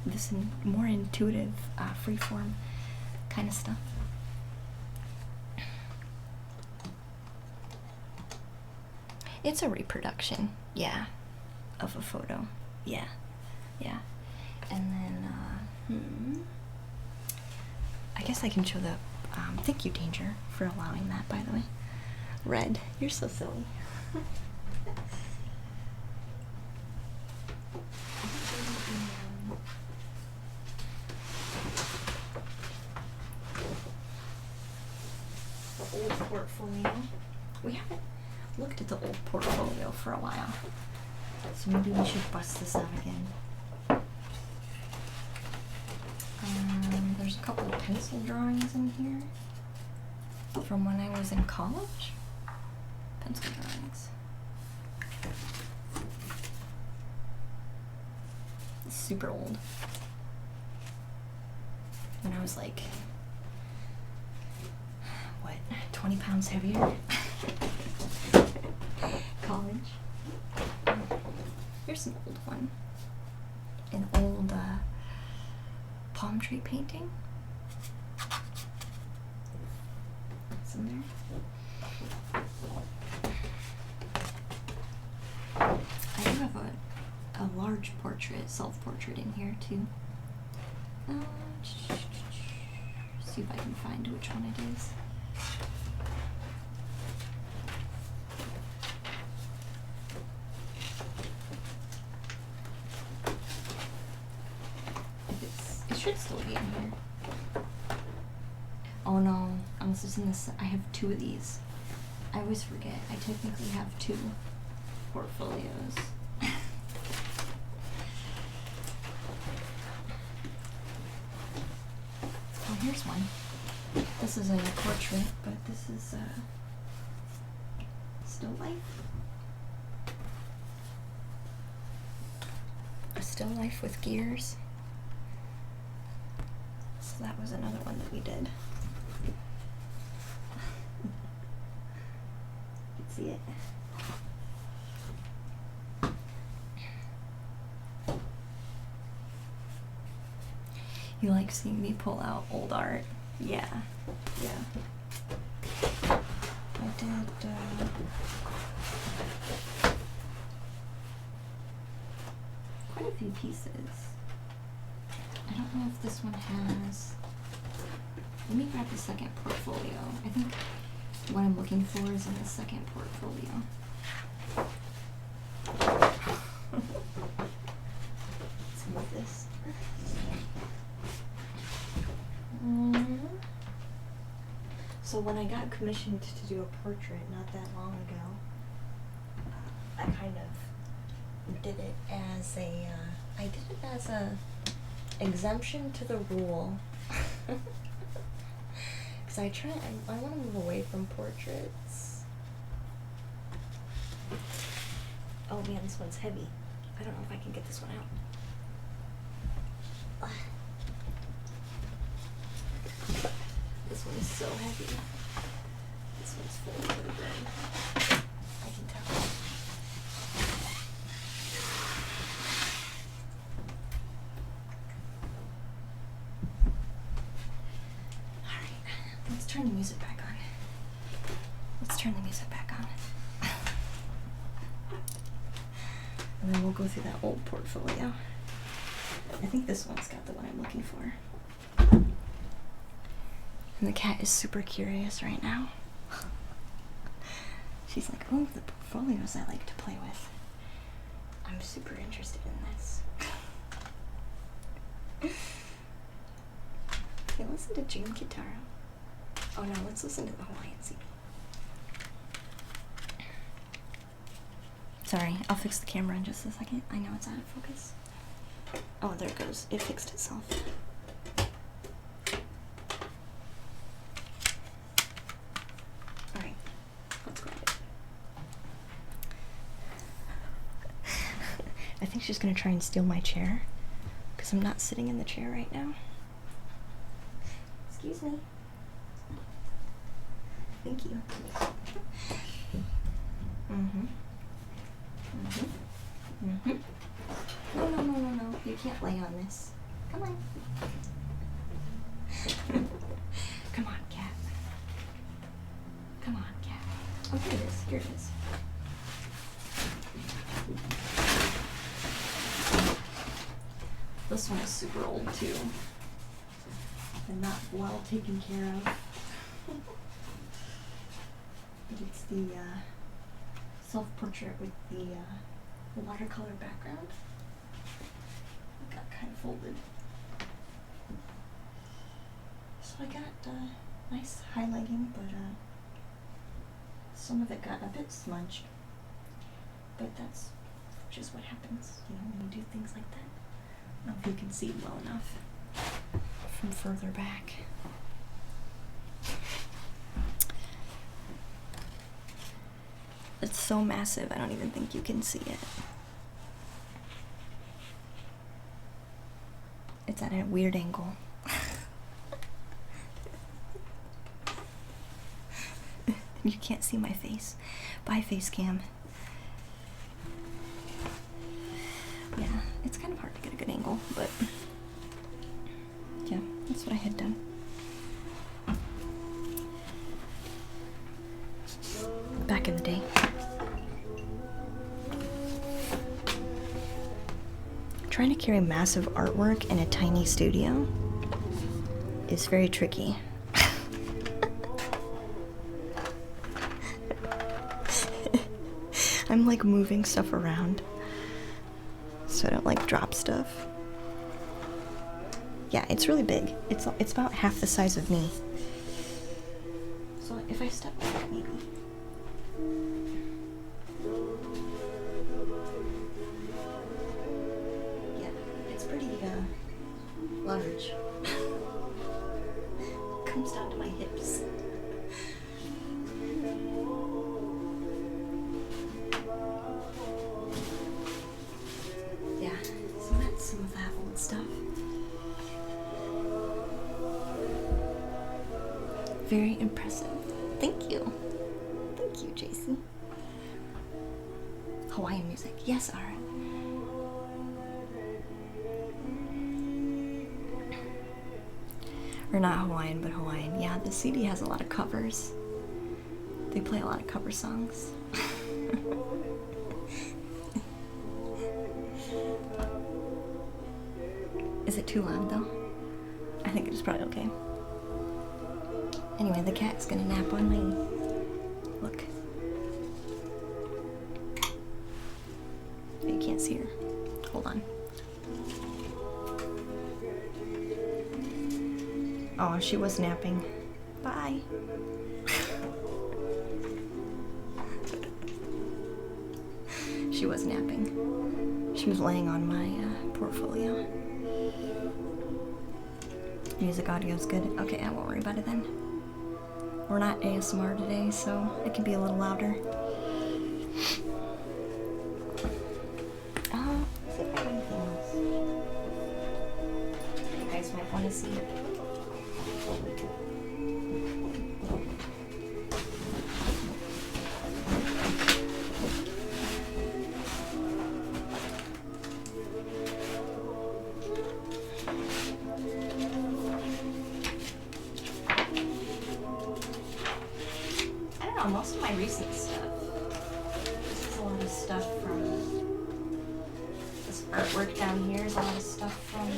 this more intuitive, freeform kind of stuff. It's a reproduction, yeah, of a photo, yeah. And then, I guess I can show the, thank you, Danger, for allowing that, by the way. Red, you're so silly. The old portfolio. We haven't looked at the old portfolio for a while, so maybe we should bust this out again. There's a couple of pencil drawings in here from when I was in college. Pencil drawings. It's super old. When I was like, what, 20 pounds heavier? College. Here's an old one. An old palm tree painting. It's in there. I do have a large portrait, self-portrait in here too. See if I can find which one it is. It should still be in here. Oh no, unless it's in this. I have two of these. I always forget. I technically have two portfolios. Oh, here's one. This isn't a portrait, but this is still life. A still life with gears. So that was another one that we did. You can see it. You like seeing me pull out old art? Yeah. I did, quite a few pieces. I don't know if this one has... Let me grab the second portfolio. I think what I'm looking for is in the second portfolio. Let's move this. So when I got commissioned to do a portrait not that long ago, I kind of did it as a exemption to the rule. Because I want to move away from portraits. Oh man, this one's heavy. I don't know if I can get this one out. so heavy. This one's full of good. I can tell. Alright, let's turn the music back on. Let's turn the music back on. And then we'll go through that old portfolio. I think this one's got the one I'm looking for. And the cat is super curious right now. She's like, oh, the portfolios I like to play with. I'm super interested in this. Okay, listen to June Kitaro. Oh no, let's listen to the Hawaiian CD. Sorry, I'll fix the camera in just a second. I know it's out of focus. Oh, there it goes. It fixed itself. Alright, let's grab it. I think she's gonna try and steal my chair, because I'm not sitting in the chair right now. Excuse me. Thank you. No. You can't lay on this. Come on. Come on, cat. Come on, cat. Oh, here it is. Here it is. This one is super old, too. And not well taken care of. But it's the self-portrait with the watercolor background. It got kind of folded. So I got nice highlighting, but some of it got a bit smudged. But that's just what happens, you know, when you do things like that. I don't know if you can see well enough from further back. It's so massive, I don't even think you can see it. It's at a weird angle. You can't see my face. Bye, face cam. Yeah, it's kind of hard to get a good angle, but yeah, that's what I had done. Back in the day. Trying to carry massive artwork in a tiny studio is very tricky. I'm like moving stuff around so I don't like drop stuff. Yeah, it's really big. It's about half the size of me. So if I step back, maybe. Yeah, it's pretty large. Comes down to my hips. Yeah, so that's some of that old stuff. Very impressive. Thank you. Thank you, JC. Hawaiian music. Yes, Ara. Or not Hawaiian, but Hawaiian. Yeah, the CD has a lot of covers. They play a lot of cover songs. Is it too loud though? I think it's probably okay. Anyway, the cat's gonna nap on me. Look. You can't see her. Hold on. Oh, she was napping. Bye. She was napping. She was laying on my portfolio. Music audio's good. Okay, I won't worry about it then. We're not ASMR today, so it can be a little louder. Let's see if I have anything else. You guys might want to see. know, most of my recent stuff. This is a lot of stuff from this artwork down here is a lot of stuff from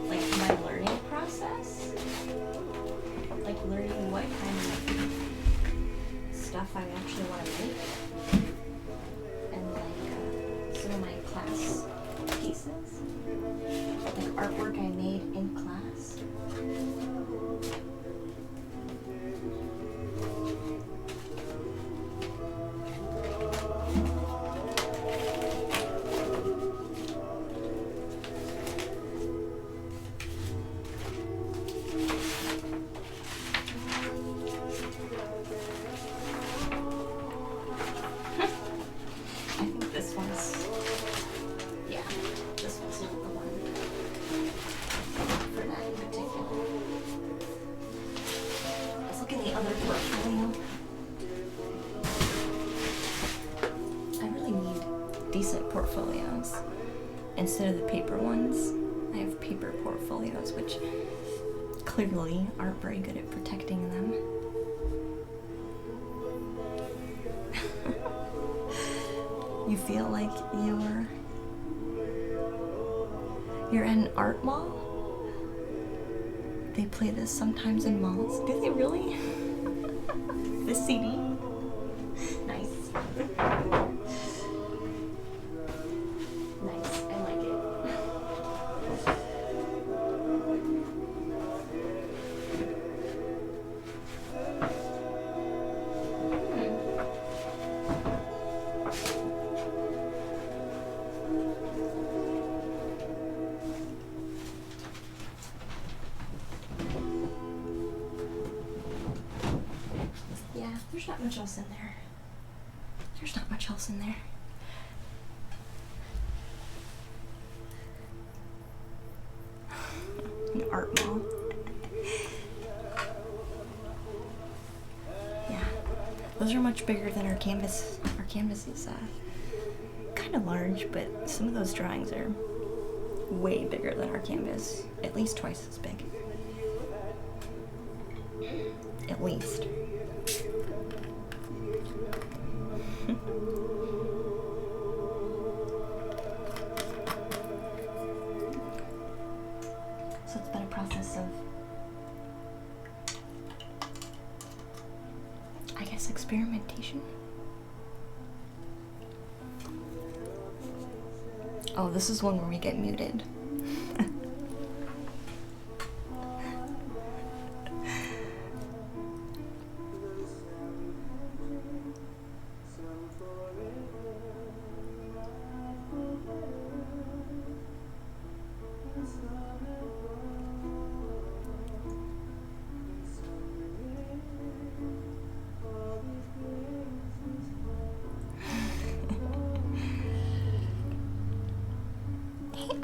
like my learning process. Like learning what kind of stuff I actually want to make. And like some of my class pieces. Like artwork I made in class. Decent portfolios. Instead of the paper ones, I have paper portfolios, which clearly aren't very good at protecting them. You feel like you're at an art mall? They play this sometimes in malls. Do they really? This CD? Nice. There's not much else in there. There's not much else in there. An art mall. Yeah. Those are much bigger than our canvas. Our canvas is kind of large, but some of those drawings are way bigger than our canvas. At least twice as big. At least. So it's been a process of, I guess, experimentation. Oh, this is one where we get muted.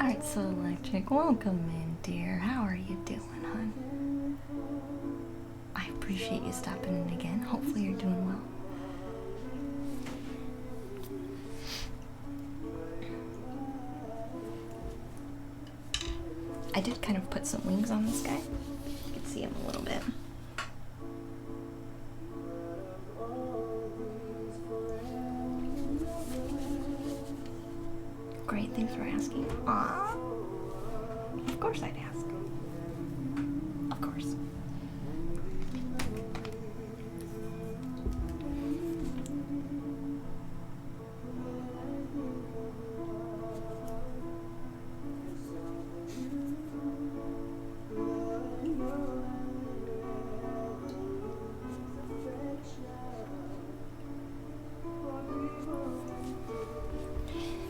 Art So Electric, welcome in, dear. How are you doing, hon? I appreciate you stopping in again. Hopefully you're doing well. I did kind of put some wings on this guy. You can see him a little bit. Great, thanks for asking. Aww. Of course I'd ask. Of course.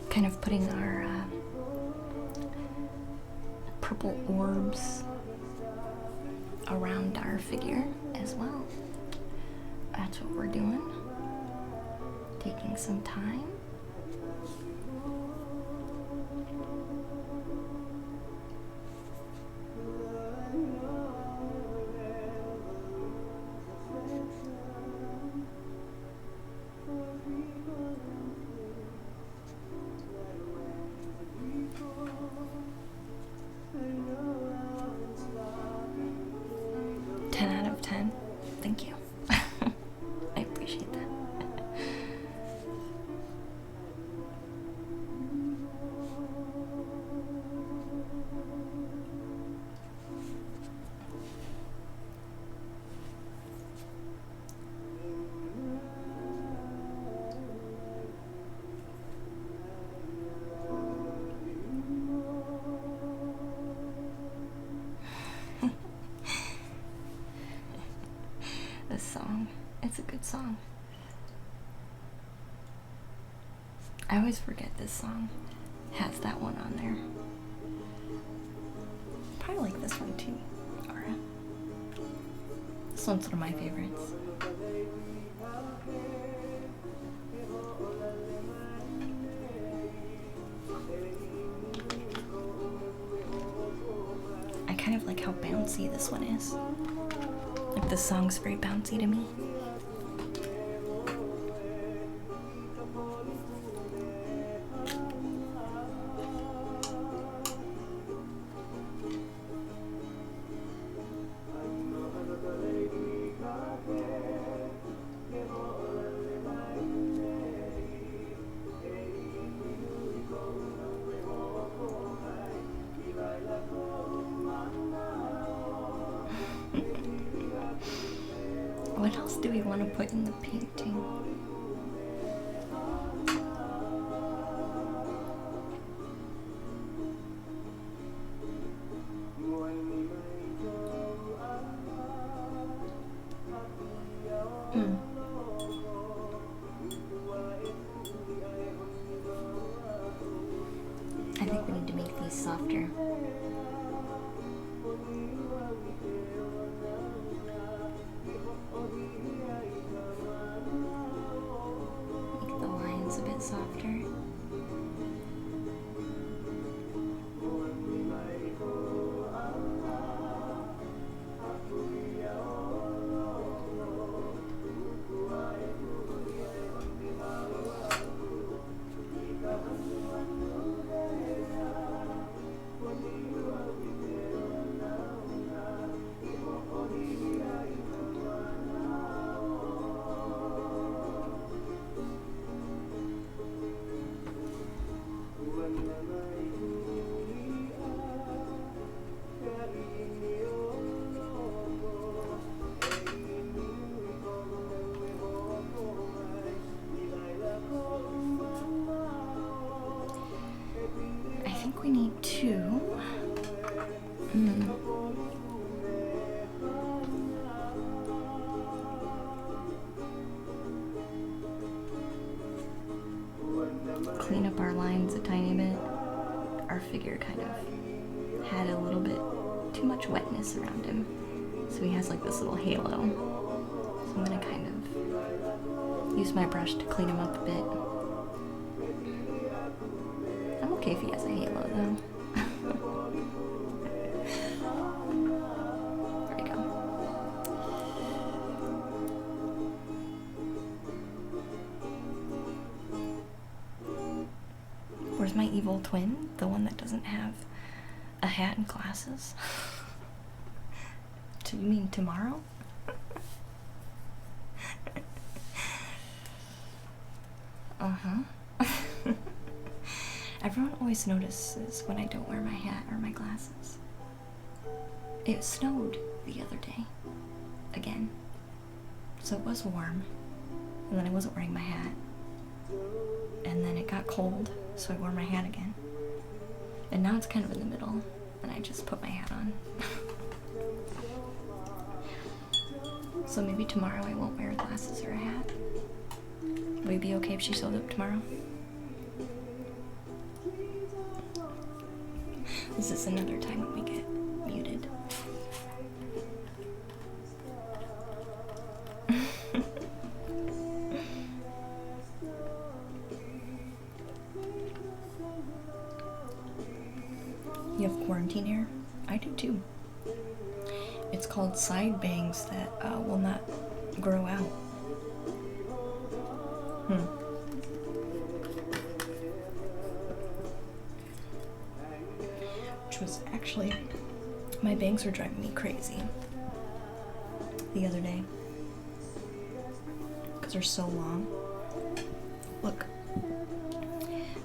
Kind of putting our purple orbs around our figure as well. That's what we're doing. Taking some time. Thank you. this song. It's a good song. I always forget this song has that one on there. Probably like this one too, Aura. This one's one of my favorites. I kind of like how bouncy this one is. Like this song's very bouncy to me. What else do we want to put in the painting? I think we need to make these softer. Make the lines a bit softer. I think we need two. Clean up our lines a tiny bit. Our figure kind of had a little bit too much wetness around him. So he has like this little halo. So I'm gonna kind of use my brush to clean him up a bit. I'm okay if he has a halo though. There we go. Where's my evil twin? The one that doesn't have a hat and glasses? Do you mean tomorrow? Everyone always notices when I don't wear my hat or my glasses. It snowed the other day. Again. So it was warm. And then I wasn't wearing my hat. And then it got cold, so I wore my hat again. And now it's kind of in the middle, and I just put my hat on. So maybe tomorrow I won't wear glasses or a hat. Would it be okay if she shows up tomorrow? This is another time when we get muted. You have quarantine hair? I do too. It's called side bangs that will not grow out. Which was actually, my bangs were driving me crazy the other day because they're so long. Look,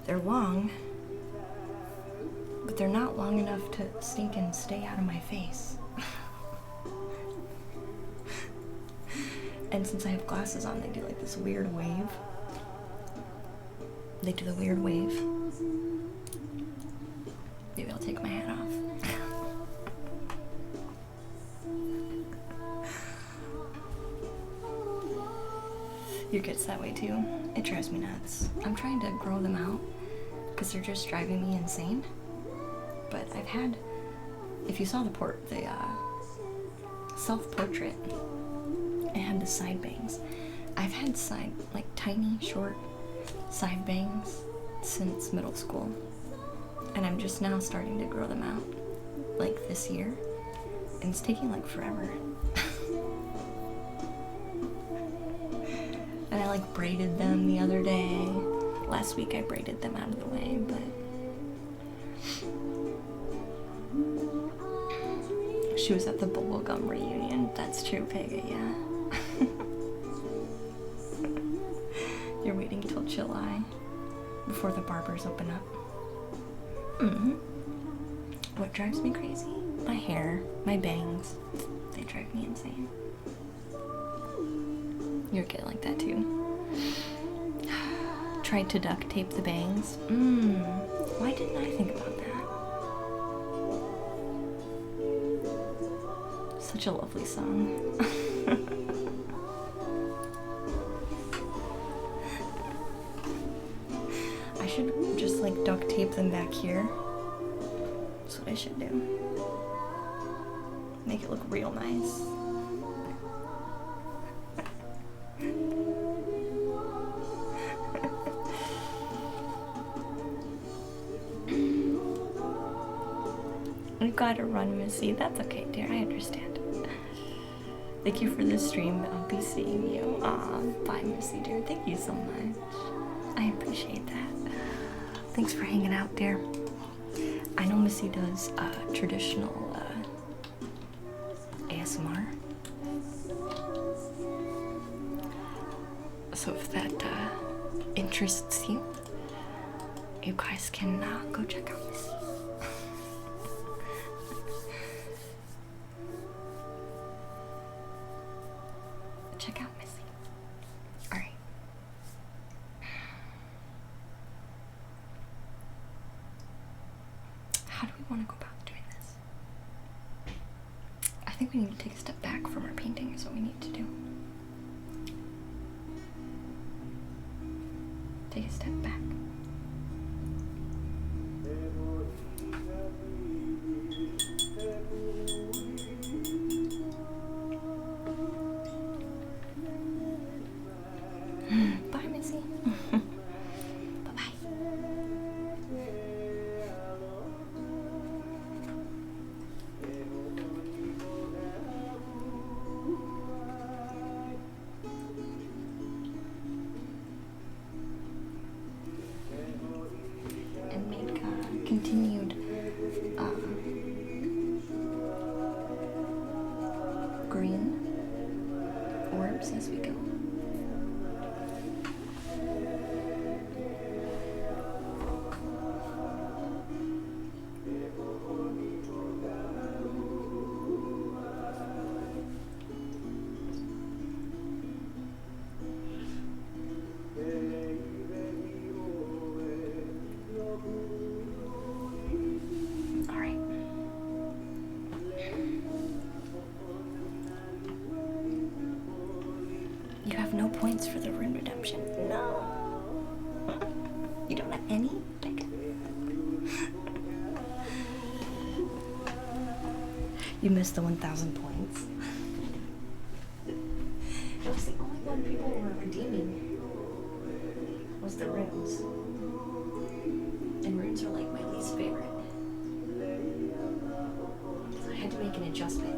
they're long, but they're not long enough to stink and stay out of my face. And since I have glasses on, they do like this weird wave. They do the weird wave. Maybe I'll take my hat off. Your kid's that way too. It drives me nuts. I'm trying to grow them out because they're just driving me insane. But I've had, if you saw the self-portrait, it had the side bangs. I've had like tiny, short side bangs since middle school. And I'm just now starting to grow them out, like this year. And it's taking like forever. And I like braided them the other day. Last week I braided them out of the way, but she was at the bubblegum reunion. That's true, Pega, yeah. You're waiting till July before the barbers open up. What drives me crazy? My hair, my bangs. They drive me insane. You're a kid like that too. Tried to duct tape the bangs. Why didn't I think about that? Such a lovely song. I should just like duct tape them back here. That's what I should do. Make it look real nice. You gotta run, Missy. That's okay, dear. I understand. Thank you for the stream. I'll be seeing you. Bye, Missy, dear. Thank you so much. I appreciate that. Thanks for hanging out, dear. I know Missy does traditional ASMR. So if that interests you, you guys can go check out Missy. Check out Missy. Alright. How do we want to go about doing this? I think we need to take a step back from our painting is what we need to do. Take a step back. Bye, Missy. Bye-bye. And make continued green orbs as we go. You have no points for the rune redemption. No. You don't have any? You missed the 1,000 points. It was the only one people were redeeming. Was the runes. And runes are like my least favorite. So I had to make an adjustment.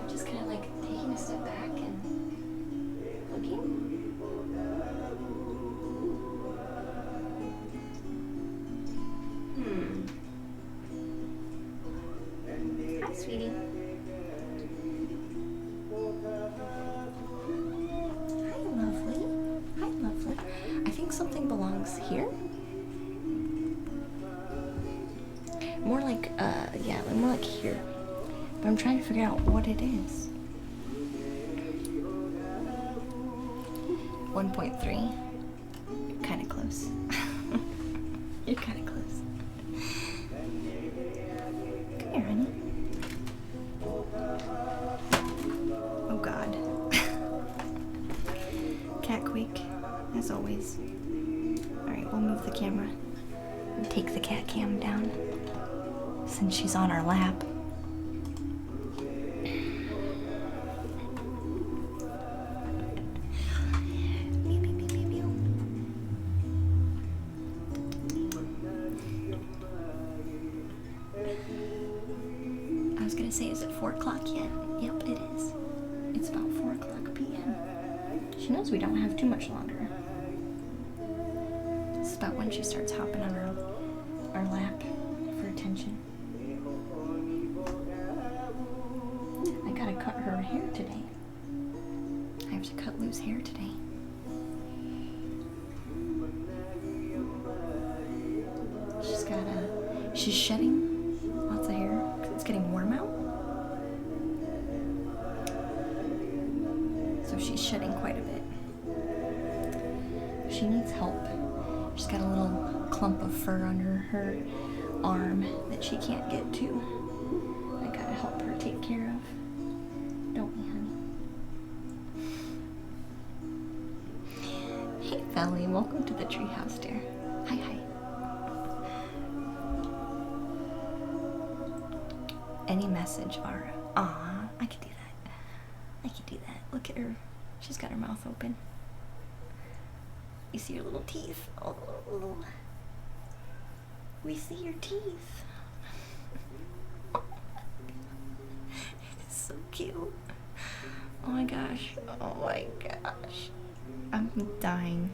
Just kind of like taking a step back and looking. Hi, sweetie. Hi, lovely. Hi, lovely. I think something belongs here. More like, yeah, more like here. But I'm trying to figure out what it is. 1.3. You're kind of close. You're kind of close. Come here, honey. since she's on our lap. Meow, meow, meow, meow, meow. I was gonna say, is it 4 o'clock yet? Yep, it is. It's about 4 o'clock p.m. She knows we don't have too much longer. It's about when she starts hopping on our lap for attention. I gotta cut her hair today. I have to cut Lou's hair today. She's shedding lots of hair because it's getting warm out. So she's shedding quite a bit. She needs help. She's got a little clump of fur under her arm that she can't get to. I gotta help her take care of. Don't we, honey? Hey, Valley, welcome to the treehouse, dear. Hi, hi. Any message, Ara? Aw, I can do that. I can do that. Look at her. She's got her mouth open. You see her little teeth? Oh, we see your teeth. It's so cute. Oh my gosh. Oh my gosh. I'm dying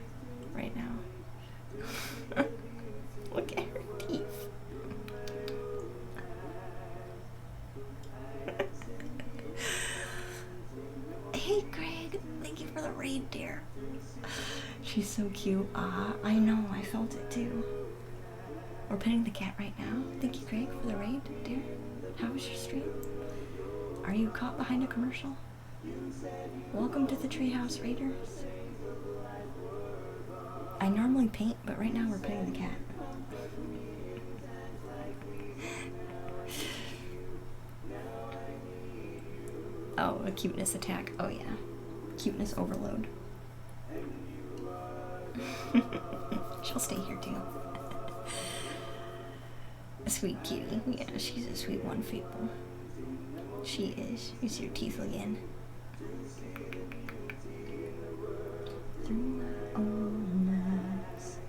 right now. Look at her teeth. Hey Greg, thank you for the raid, dear. She's so cute. I know, I felt it too. We're petting the cat right now. Thank you, Greg, for the raid, dear. How was your stream? Are you caught behind a commercial? Welcome to the Treehouse Raiders. I normally paint, but right now we're petting the cat. Oh, a cuteness attack. Oh yeah. Cuteness overload. She'll stay here too. A sweet cutie. Yeah, she's a sweet one, Fable. She is. You see her teeth again. Through my own eyes.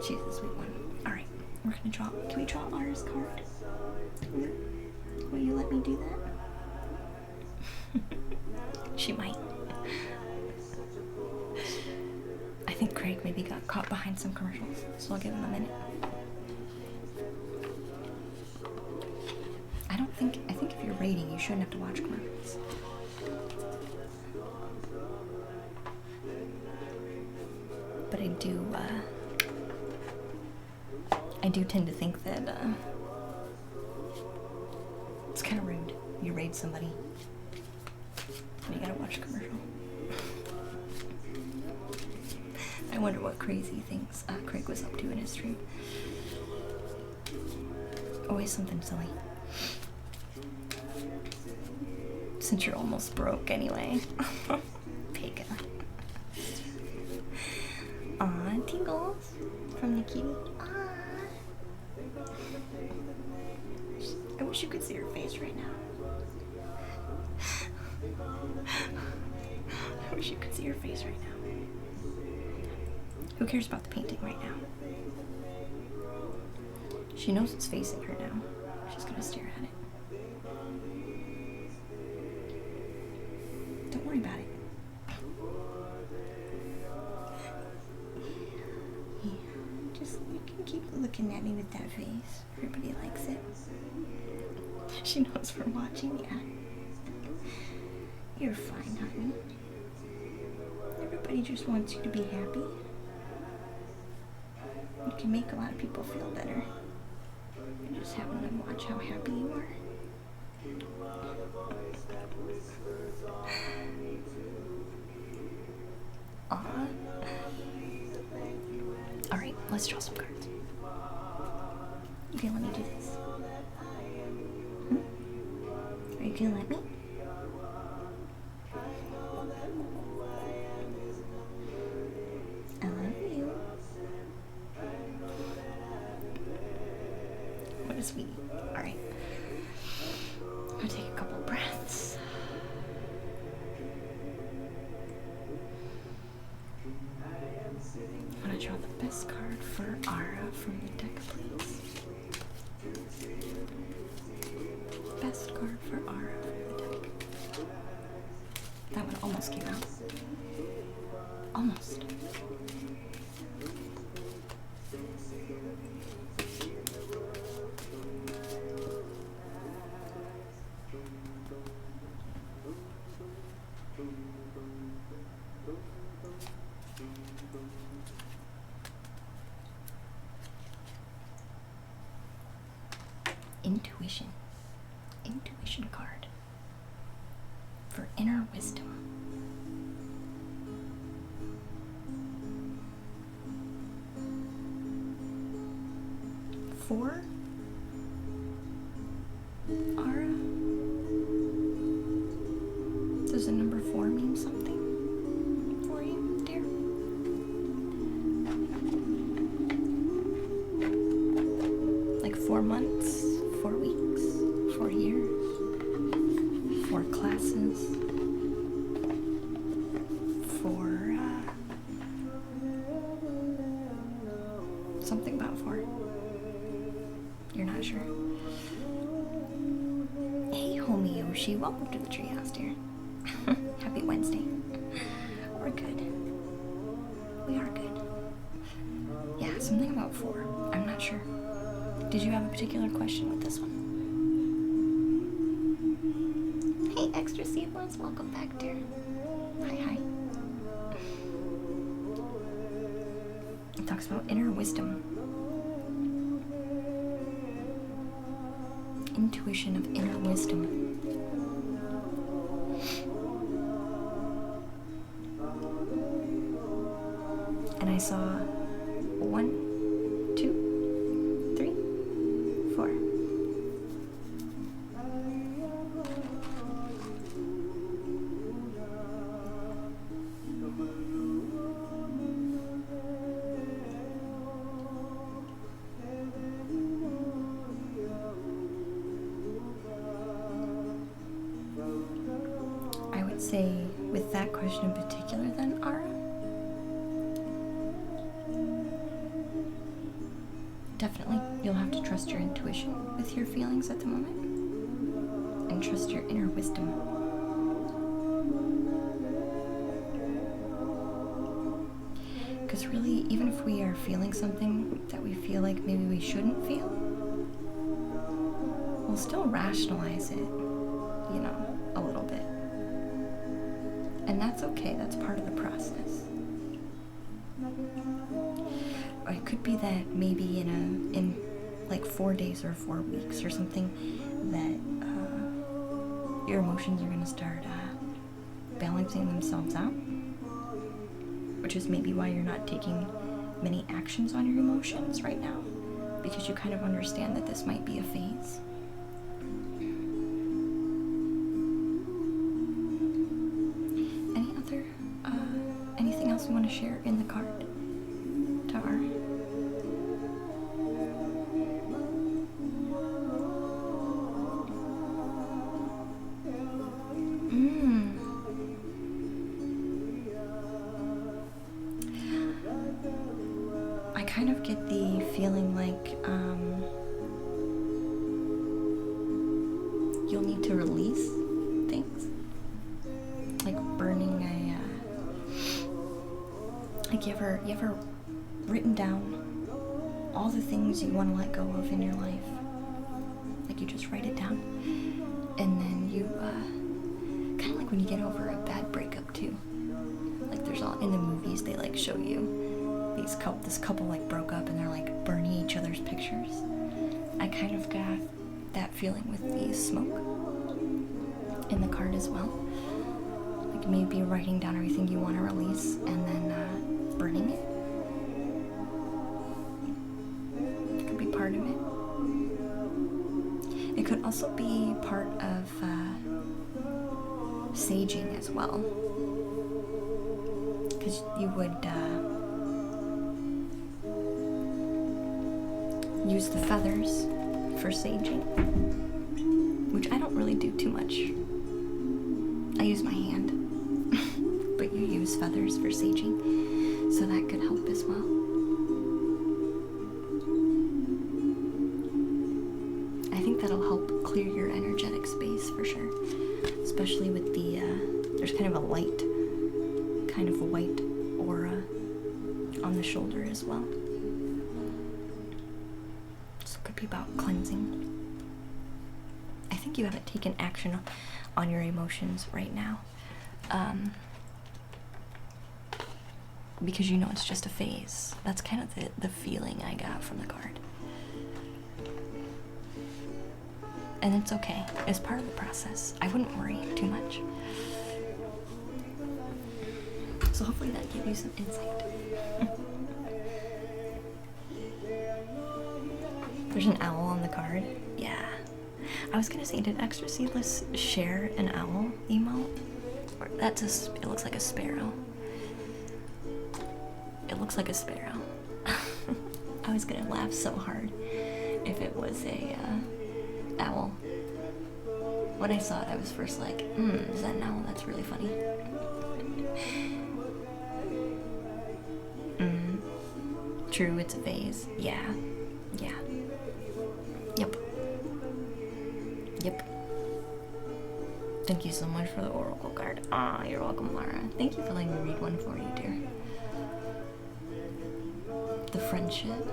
She's a sweet one. Alright, we're gonna draw. Can we draw Ara's card? Will you let me do that? She might. I think Craig maybe got caught behind some commercials, so I'll give him a minute. I think if you're raiding, you shouldn't have to watch commercials. But I do tend to think that, it's kind of rude. You raid somebody, and you gotta watch a commercial. I wonder what crazy things Craig was up to in his stream. Always something silly. Since you're almost broke anyway. Pega. Aw, tingles from the kitty. I wish you could see her face right now. I wish you could see her face right now. Who cares about the painting right now? She knows it's facing her now. She's gonna stare at it. Don't worry about it. Yeah, just you can keep looking at me with that face. Everybody likes it. She knows we're watching, yeah. You're fine, honey. Everybody just wants you to be happy. You can make a lot of people feel better. You're just having them watch how happy you are. Aw. Alright, let's draw some cards. You gonna let me do this? Are you gonna let me? I love you. sweetie. Alright. I'm gonna take a couple breaths. I'm gonna draw the best card for Ara from the deck, please. Best card for Ara from the deck. That one almost came out. Almost. Intuition. Intuition card. For inner wisdom. Four? Ara? Does the number 4 mean something for you, dear? Like 4 months, 4 weeks, 4 years, 4 classes, 4, something about 4. You're not sure? Hey, homie Yoshi, welcome to the treehouse, dear. Happy Wednesday. We're good. We are good. Yeah, something about 4. I'm not sure. Did you have a particular question with this one? Hey, extra seedlings, welcome back, dear. Hi. It talks about inner wisdom. Intuition of inner wisdom. And I saw 1, 2, 3, 4. I would say with that question in particular then, Ara, definitely you'll have to trust your intuition with your feelings at the moment and trust your inner wisdom. Because really, even if we are feeling something that we feel like maybe we shouldn't feel, we'll still rationalize it, you know, a little bit. And that's okay, that's part of the process. Or it could be that maybe in like 4 days or 4 weeks or something that your emotions are gonna start balancing themselves out, which is maybe why you're not taking many actions on your emotions right now, because you kind of understand that this might be a phase. Anything else you want to share in the card, Tar? I kind of get the feeling like you'll need to release things, like burning like you ever written down all the things you want to let go of in your life? Like you just write it down, and then you kind of like when you get over a bad breakup too. Like there's all in the movies they like show you this couple like broke up and they're like burning each other's pictures. I kind of got that feeling with the smoke in the card as well. Like maybe writing down everything you want to release and then burning it. It could be part of it. It could also be part of saging as well. Because you would use the feathers for saging, which I don't really do too much. I use my hand, but you use feathers for saging, so that could help as well. I think that'll help clear your energetic space for sure, especially with the, there's kind of a light, kind of a white aura on the shoulder as well. So it could be about cleansing. I think you haven't taken action on your emotions right now, because you know it's just a phase. That's kind of the feeling I got from the card. And it's okay. It's part of the process. I wouldn't worry too much. So hopefully that gave you some insight. There's an owl on the card. Yeah. I was gonna say, did Extra Seedless share an owl emote? Or it looks like a sparrow. It looks like a sparrow. I was gonna laugh so hard if it was a owl. When I saw it, I was first like, is that an owl? That's really funny. True, it's a vase. Yeah. Yeah. Yep. Yep. Thank you so much for the oracle card. Ah, you're welcome, Lara. Thank you for letting me read one for you, dear. The friendship.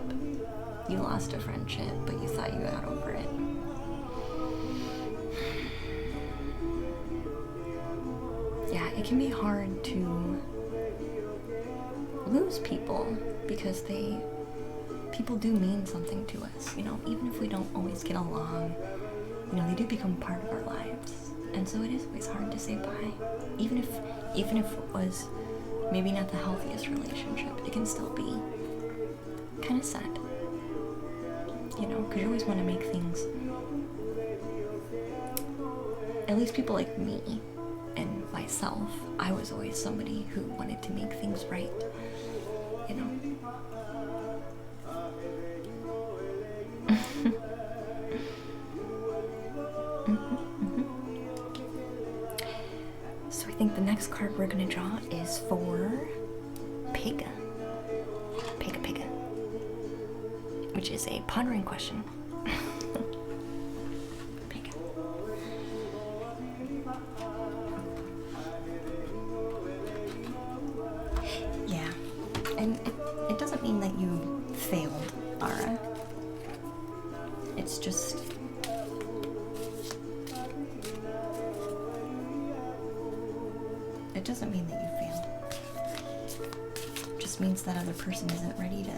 You lost a friendship, but you thought you got over it. Yeah, it can be hard to lose people because people do mean something to us, you know, even if we don't always get along, you know, they do become part of our lives. And so it is always hard to say bye. Even if it was maybe not the healthiest relationship, it can still be kind of sad. You know, because you always want to make things, at least people like me and myself, I was always somebody who wanted to make things right, you know. So I think the next card we're gonna draw is for Pega, which is a pondering question. Pega. Yeah, and it doesn't mean that you failed, Ara. It's just it doesn't mean that you failed. It just means that other person isn't ready to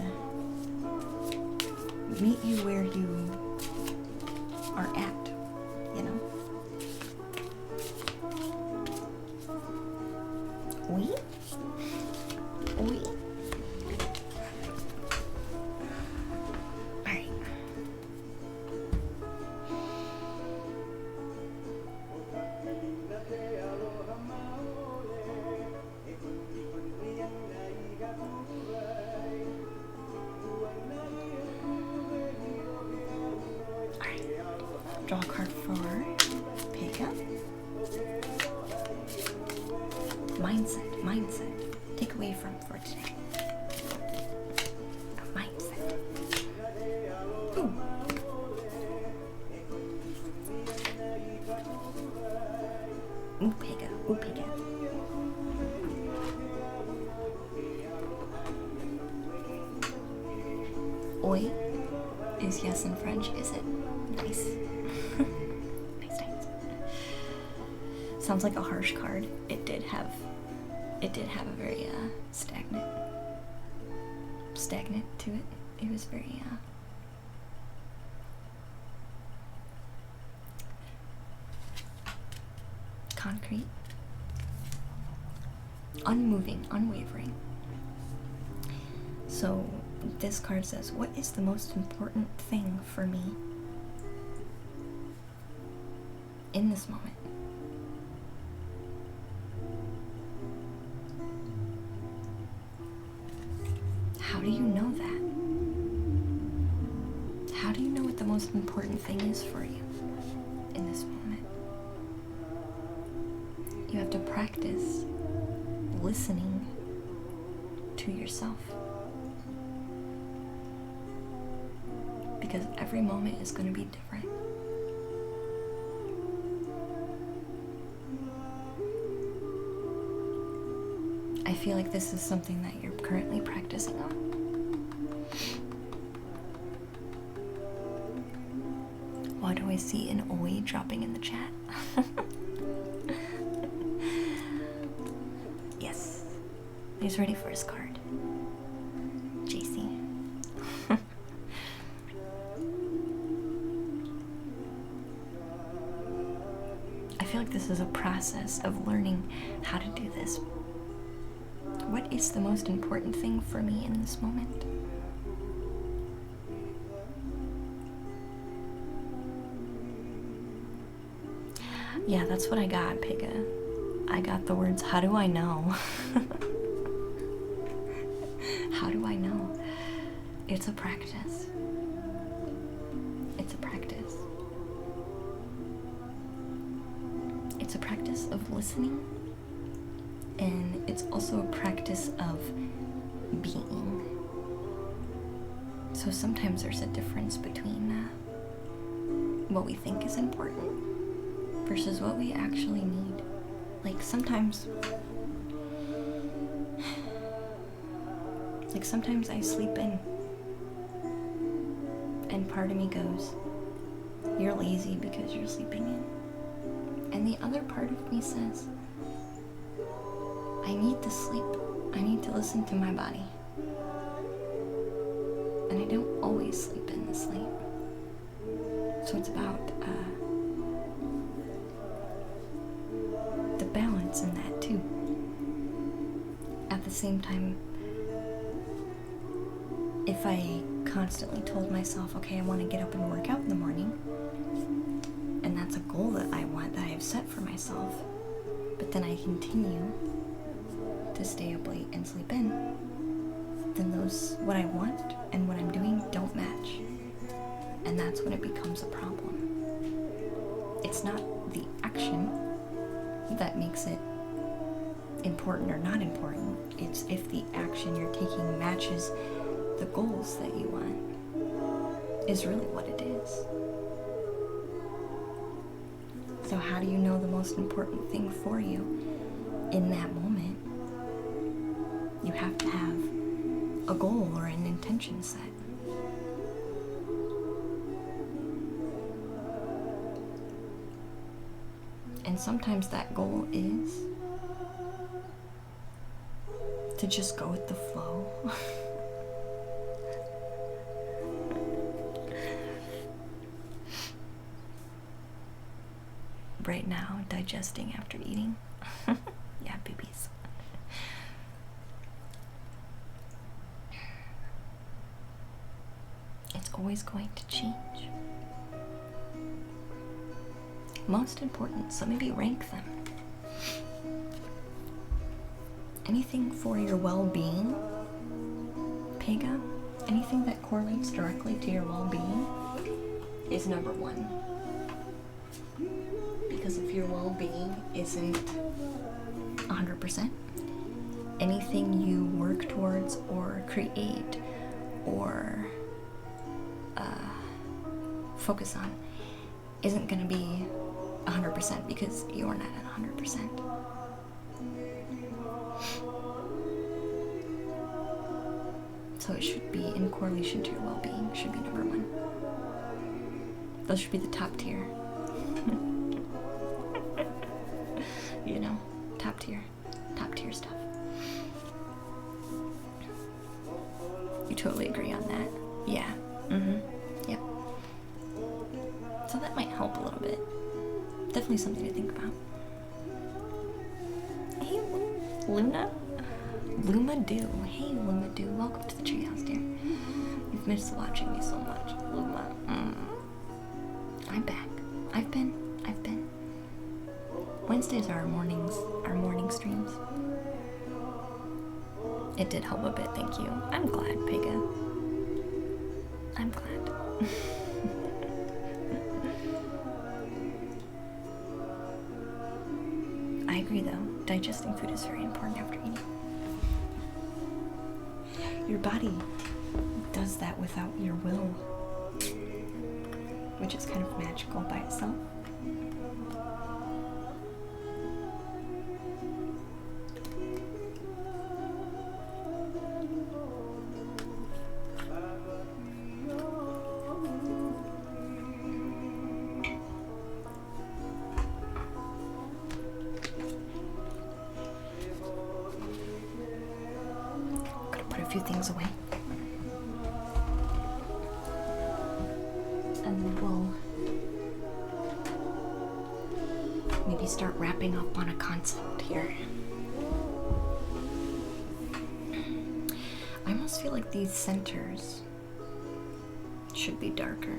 meet you where you are at, you know? Oui? Alright. Draw a card for Pega. Mindset. Take away from for today. Mindset. Ooh. Pega. Oi is yes in French, is it? Nice. Nice. Sounds like a harsh card. It did have a very stagnant to it. It was very concrete, unmoving, unwavering. So this card says, what is the most important thing for me in this moment? How do you know that? How do you know what the most important thing is for you in this moment. You have to practice listening to yourself. Because every moment is going to be different. I feel like this is something that you're currently practicing on. Why do I see an oi dropping in the chat? Yes. He's ready for his card. JC. I feel like this is a process of learning how to do this. What is the most important thing for me in this moment? Yeah, that's what I got, Piga. I got the words, how do I know? How do I know? It's a practice. It's a practice. It's a practice of listening, and it's also a practice of being. So sometimes there's a difference between what we think is important versus what we actually need. Like sometimes I sleep in, and part of me goes, you're lazy because you're sleeping in. And the other part of me says, I need to sleep. I need to listen to my body. And I don't always sleep in the sleep. So it's about the balance in that too. At the same time, if I constantly told myself, okay, I want to get up and work out in the morning, and that's a goal that I want, that I have set for myself, but then I continue to stay up late and sleep in, then those, what I want and what I'm doing don't match. And that's when it becomes a problem. It's not the action that makes it important or not important. It's if the action you're taking matches the goals that you want, is really what it is. So how do you know the most important thing for you in that moment? You have to have a goal or an intention set. And sometimes that goal is to just go with the flow. Right now, digesting after eating. Yeah, boobies. It's always going to change. Most important, so maybe rank them. Anything for your well-being, Pega, anything that correlates directly to your well-being is number one. Because if your well-being isn't 100%, anything you work towards or create or focus on isn't going to be 100% because you're not at 100%. So it should be in correlation to your well-being, should be number one. Those should be the top tier. You know, top tier stuff. You totally agree on that? Yeah. Yep. So that might help a little bit. Definitely something to think about. Hey, Luna? Luma Do. Hey, Luma Do. Welcome to the treehouse, dear. You've missed watching me so much. Luma. I'm back. I've been. Wednesdays are our morning streams. It did help a bit, thank you. I'm glad, Pega. I'm glad. agree though, digesting food is very important after eating. Your body does that without your will, which is kind of magical by itself. Few things away, and then we'll maybe start wrapping up on a concept here. I almost feel like these centers should be darker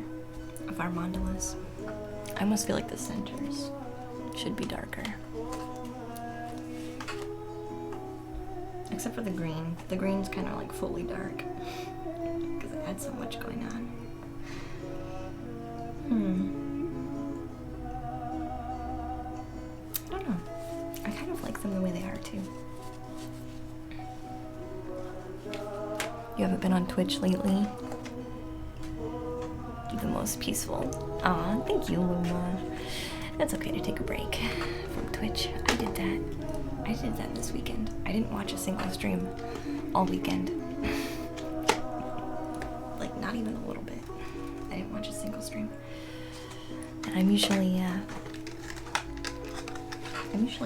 of our mandalas. I almost feel like the centers should be darker. Except for the green. The green's kind of like fully dark because it had so much going on. I don't know. I kind of like them the way they are too. You haven't been on Twitch lately? You're the most peaceful. Aw, thank you, Luma. It's okay to take a break from Twitch. I did that this weekend. I didn't watch a single stream all weekend. Like, not even a little bit. I didn't watch a single stream. And I'm usually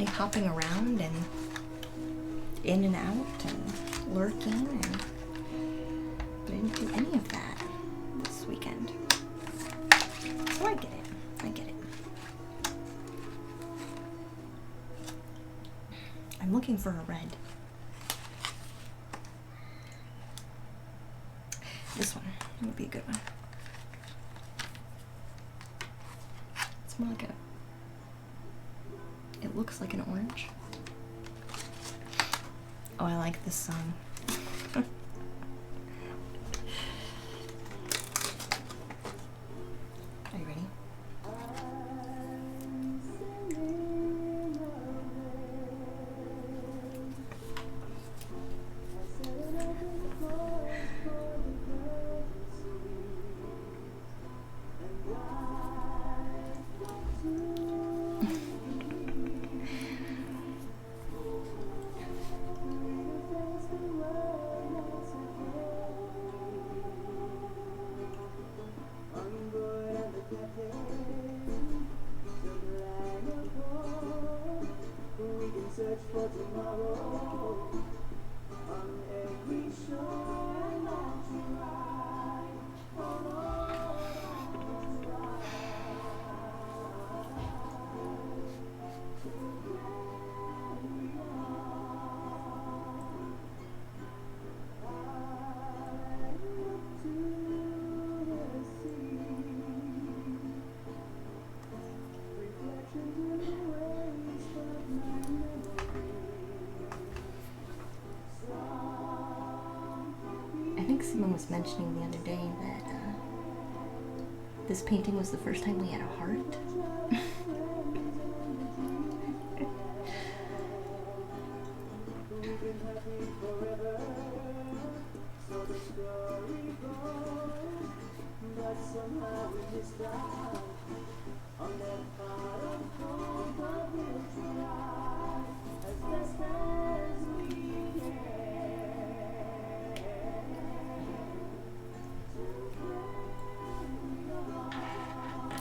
hopping around and in and out and lurking, and but I didn't do any of that this weekend. So I get it. I'm looking for a red. This one would be a good one. It's more like it looks like an orange. Oh, I like this song. Are you ready? Someone was mentioning the other day that this painting was the first time we had a heart.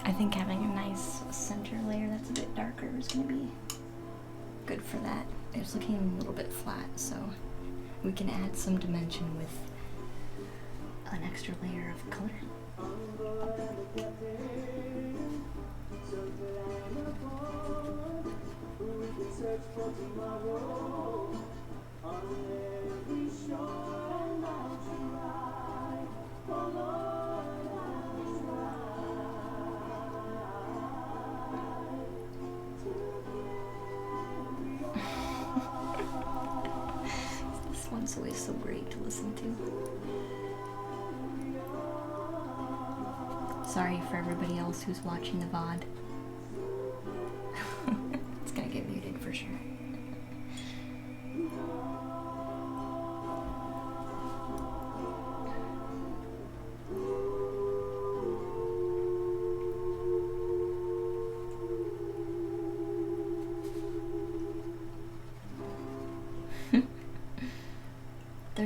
I think having a nice center layer that's a bit darker is going to be good for that. It's looking a little bit flat, so we can add some dimension with an extra layer of color. This one's always so great to listen to. Sorry for everybody else who's watching the VOD. It's gonna get muted for sure.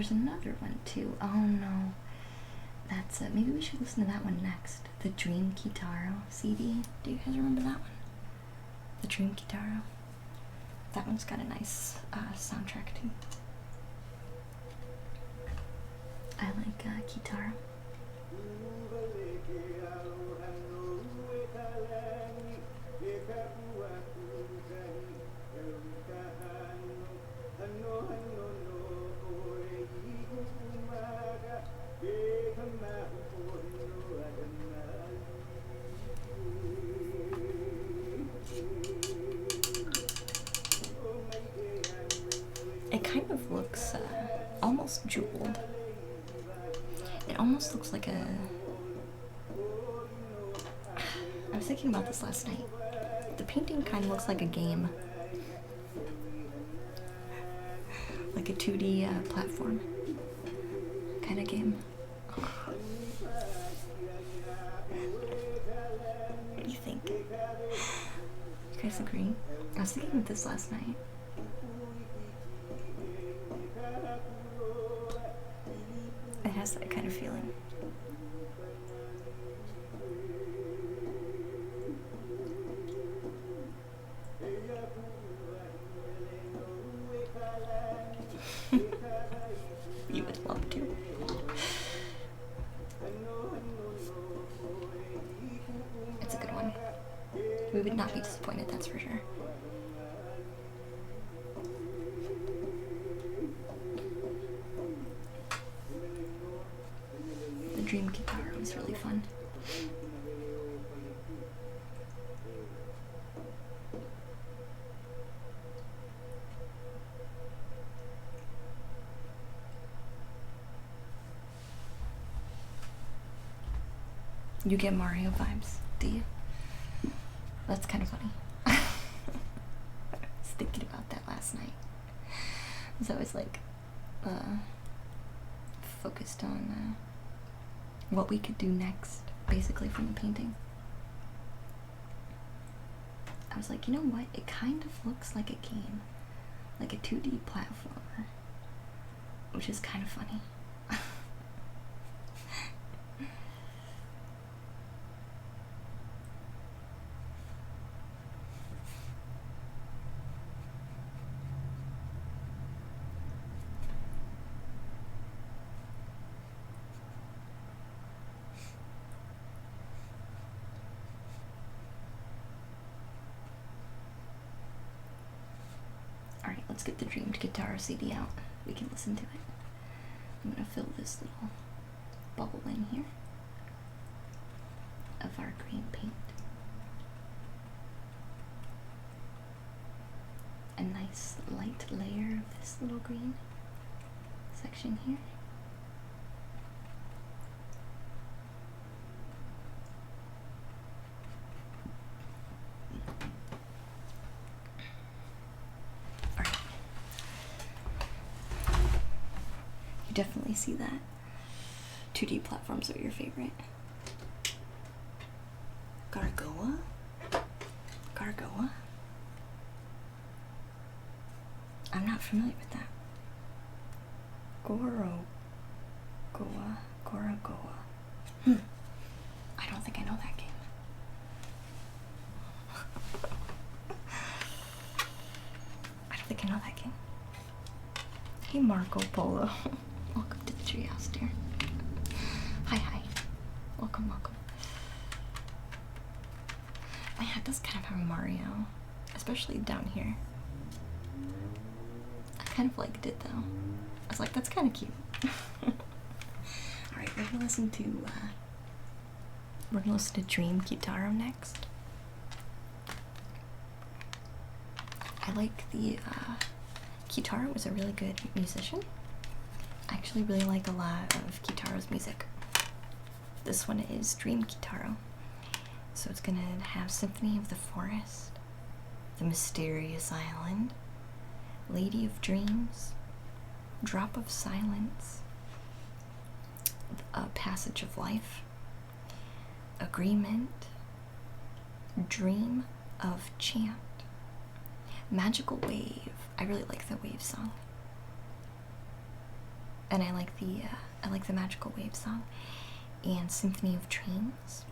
there's another one too. Oh no. That's maybe we should listen to that one next. The Dream Kitaro CD. Do you guys remember that one? The Dream Kitaro. That one's got a nice soundtrack too. I like Kitaro. It kind of looks almost jeweled. It almost looks like a... I was thinking about this last night. The painting kind of looks like a game. Like a 2D platform kind of game. What do you think? You guys agree? I was thinking of this last night. It has that kind of feeling. You would love to. It's a good one. We would not be disappointed, that's for sure. The Dream Kitaro is really fun. You get Mario vibes, do you? That's kind of funny. I was thinking about that last night. So I was like, focused on what we could do next, basically, from the painting. I was like, you know what? It kind of looks like a game, like a 2D platformer, which is kind of funny. Alright, let's get the Dream Kitaro CD out. We can listen to it. I'm gonna fill this little bubble in here of our green paint. A nice light layer of this little green section here. Definitely see that 2D platforms are your favorite. Gargoa? Gargoa? I'm not familiar with that. Goro. Goa. Gorogoa. I don't think I know that game. I don't think I know that game. Hey Marco Polo. Welcome to the treehouse, dear. Hi. Welcome. My hat does kind of have a Mario, especially down here. I kind of liked it though. I was like, that's kind of cute. Alright, we're gonna listen to Dream Kitaro next. I like the Kitaro was a really good musician. I actually really like a lot of Kitaro's music. This one is Dream Kitaro. So it's gonna have Symphony of the Forest, The Mysterious Island, Lady of Dreams, Drop of Silence, A Passage of Life, Agreement, Dream of Chant, Magical Wave. I really like the Wave song. and I like the Magical Wave song, and Symphony of Trains,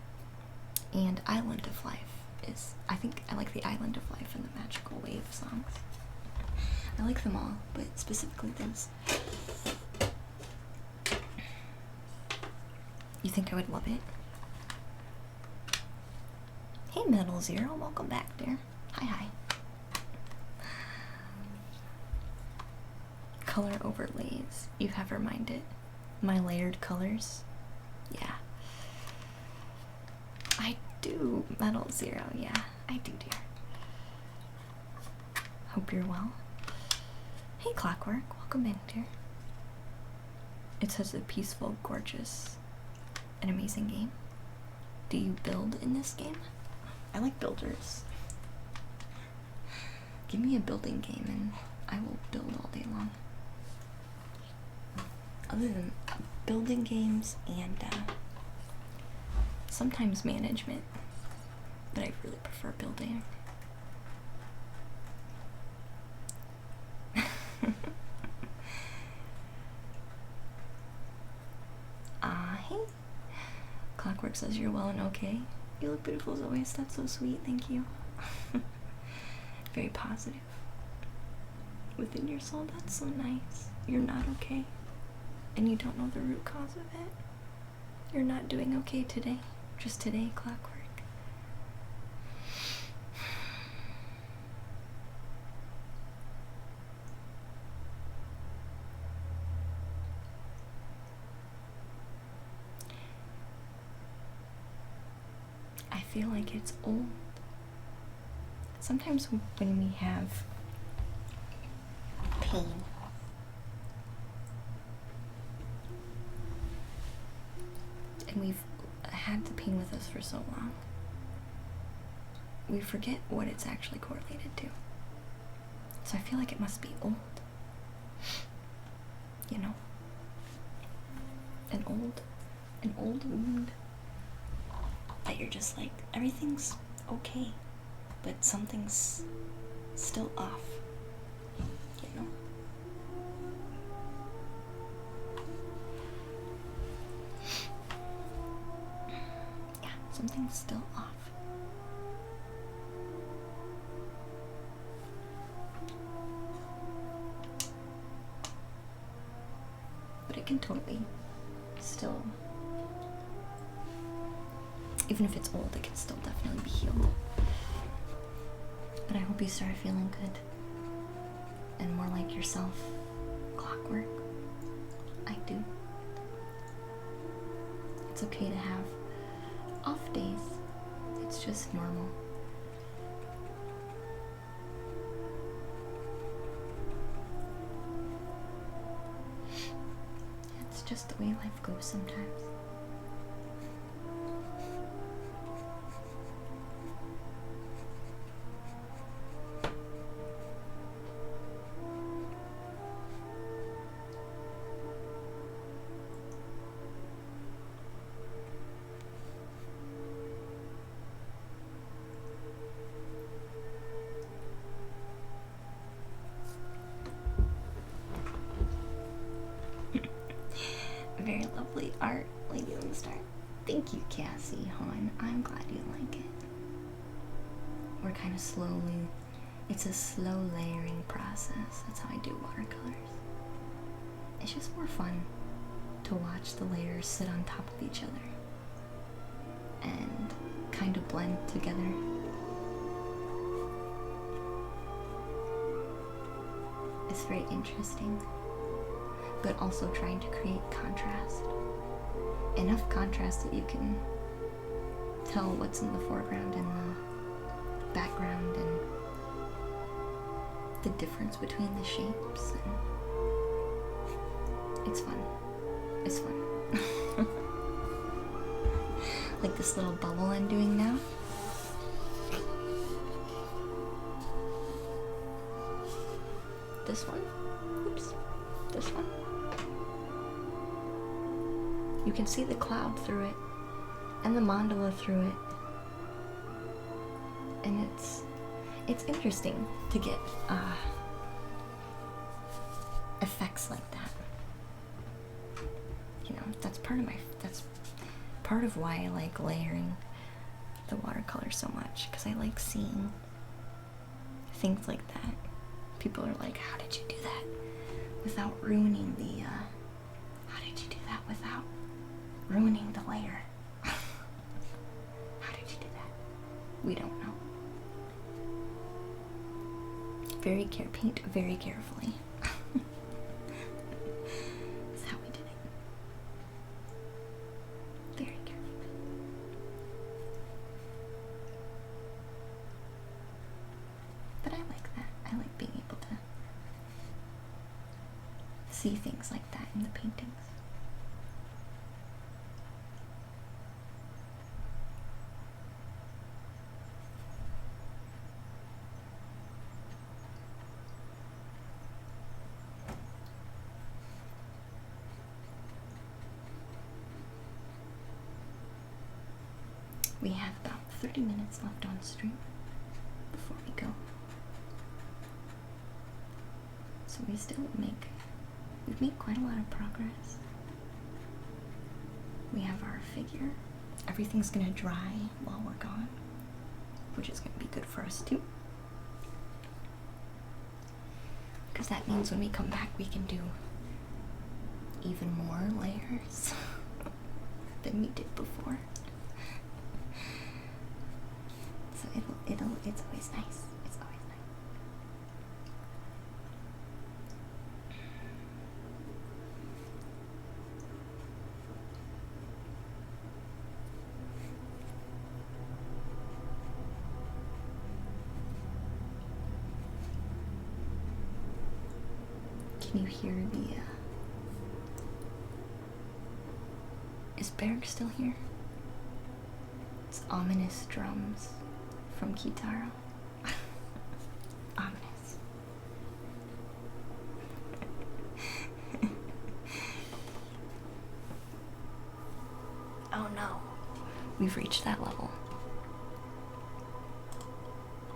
and Island of Life. I think I like the Island of Life and the Magical Wave songs. I like them all, but specifically those. You think I would love it? Hey Metal Zero, welcome back, dear. Hi. Color overlays. You have reminded my layered colors. Yeah. I do, Metal Zero. Yeah, I do, dear. Hope you're well. Hey Clockwork, welcome in, dear. It's such a peaceful, gorgeous, and amazing game. Do you build in this game? I like builders. Give me a building game and I will build all day long. Other than building games and sometimes management, but I really prefer building. Hey. Clockwork says you're well and okay. You look beautiful as always. That's so sweet. Thank you. Very positive. Within your soul, that's so nice. You're not okay. And you don't know the root cause of it. You're not doing okay today. Just today, Clockwork. I feel like it's old. Sometimes when we have pain, and we've had the pain with us for so long, we forget what it's actually correlated to. So I feel like it must be old. You know? An old wound that you're just like, everything's okay, but something's still off. You know? Yeah, something's still off. But it can totally still, even if it's old, it can still definitely be healed. But I hope you start feeling good and more like yourself, Clockwork. I do. It's okay to have off days. It's just normal. It's just the way life goes sometimes. Very lovely art, Lady of the Star. Thank you, Cassie Hon. I'm glad you like it. We're kind of slowly, it's a slow layering process. That's how I do watercolors. It's just more fun to watch the layers sit on top of each other and kind of blend together. It's very interesting, but also trying to create contrast. Enough contrast that you can tell what's in the foreground and the background and the difference between the shapes. And it's fun. It's fun. Like this little bubble I'm doing now. This one. Oops. This one. You can see the cloud through it and the mandala through it. And it's interesting to get effects like that. you know, that's part of why I like layering the watercolor so much, because I like seeing things like that. People are like, how did you do that without ruining the, how did you do that without ruining the layer? How did you do that? We don't know. Paint very carefully. That's how we did it. Very carefully. But I like that. I like being able to see things like that in the paintings. We have about 30 minutes left on stream before we go. So we've made quite a lot of progress. We have our figure. Everything's gonna dry while we're gone, which is gonna be good for us too. Because that means when we come back we can do even more layers than we did before. So it's always nice. It's always nice. Can you hear the, is Berg still here? It's ominous drums from Kitaro. Ominous. Oh no. We've reached that level.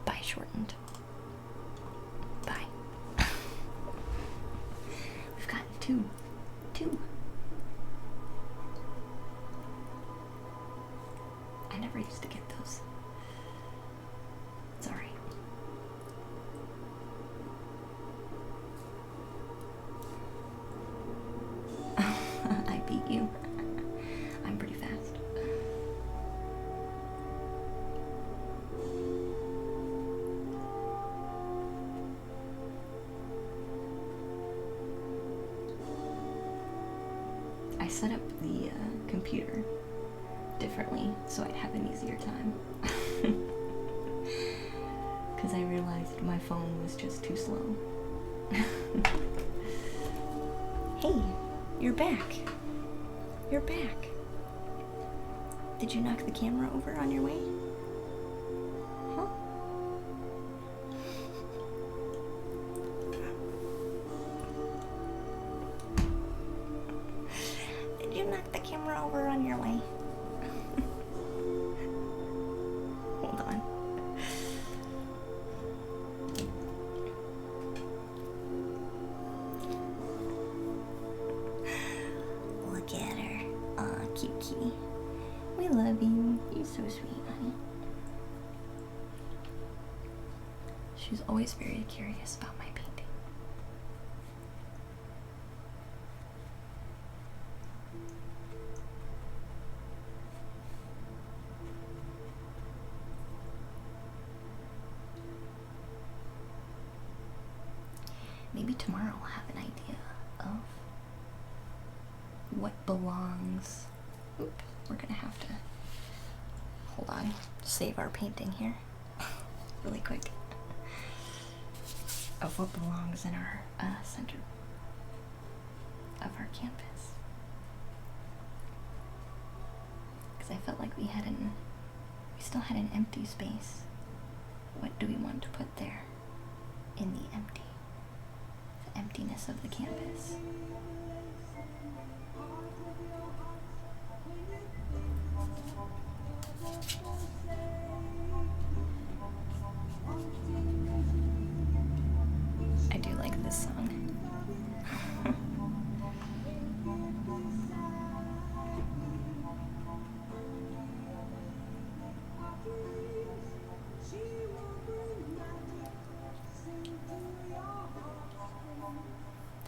Bye, shortened. Bye. We've gotten two. I never used to get those. It's alright. I beat you. I'm pretty fast. I set up the computer differently so I'd have an easier time. Because I realized my phone was just too slow. Hey, you're back. You're back. Did you knock the camera over on your way? Huh? Did you knock the camera over on your way? Hold on. Look at her. Aw, cute kitty. We love you. You're so sweet, honey. She's always very curious about my painting. Maybe tomorrow I'll have an idea of what belongs. Oops, we're gonna have to hold on, save our painting here really quick. Of what belongs in our center of our campus. Because I felt like we still had an empty space. What do we want to put there in the emptiness of the campus? I do like this song.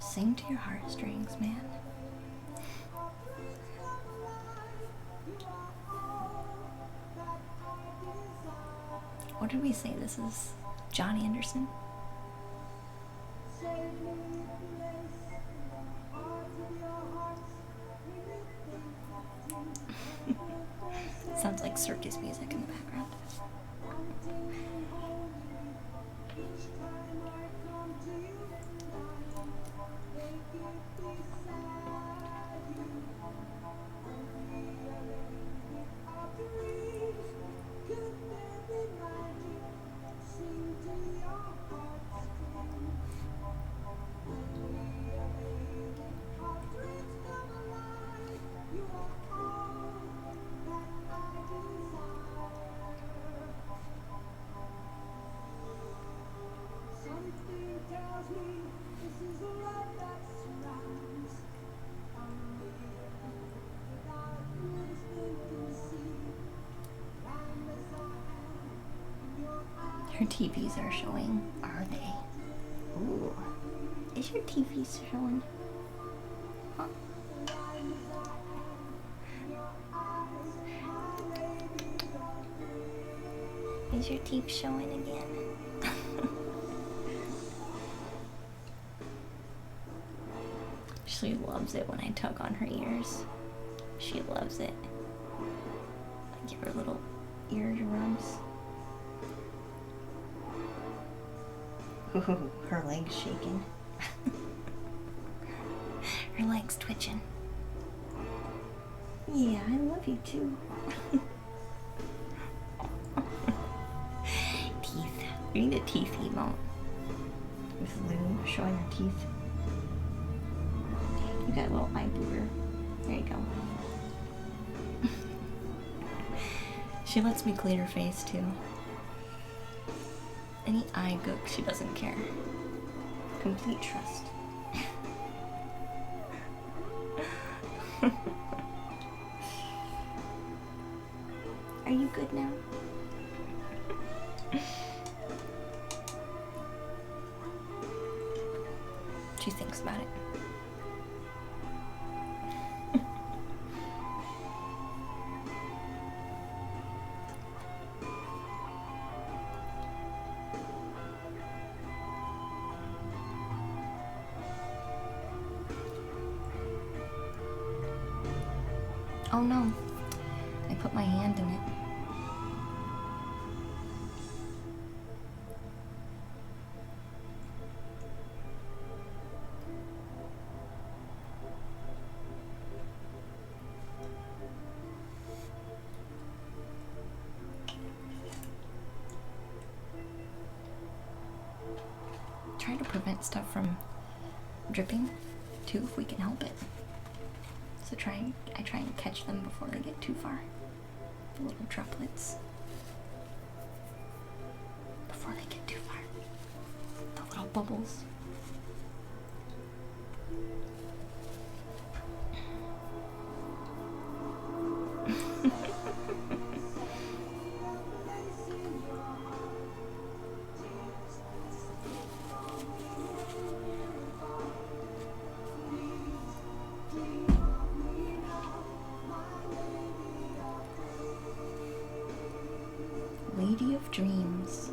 Sing to your heartstrings, man. What did we say? This is John Anderson? Sounds like circus music in the background. Her TVs are showing, are they? Ooh. Is your TV showing? Huh. Is your teeth showing again? She loves it when I tug on her ears. She loves it. I give her little ear rubs. Ooh, her leg's shaking. Her leg's twitching. Yeah, I love you too. Teeth. We need a teeth emote. With Lou showing her teeth. You got a little eye booger. There you go. She lets me clean her face too. Any eye gook, she doesn't care. Complete trust. Are you good now? She thinks about it. Oh no, I put my hand in it. Try to prevent stuff from dripping too if we can help it. So I try and catch them before they get too far. The little droplets. Before they get too far. The little bubbles. Lady of Dreams.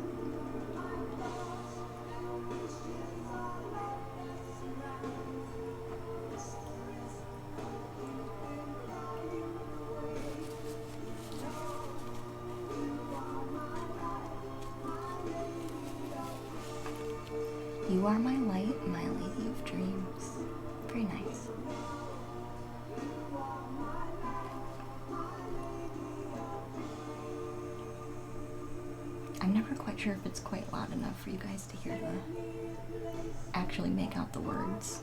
You are my light, my lady of dreams. Very nice. I'm never quite sure if it's quite loud enough for you guys to hear actually make out the words.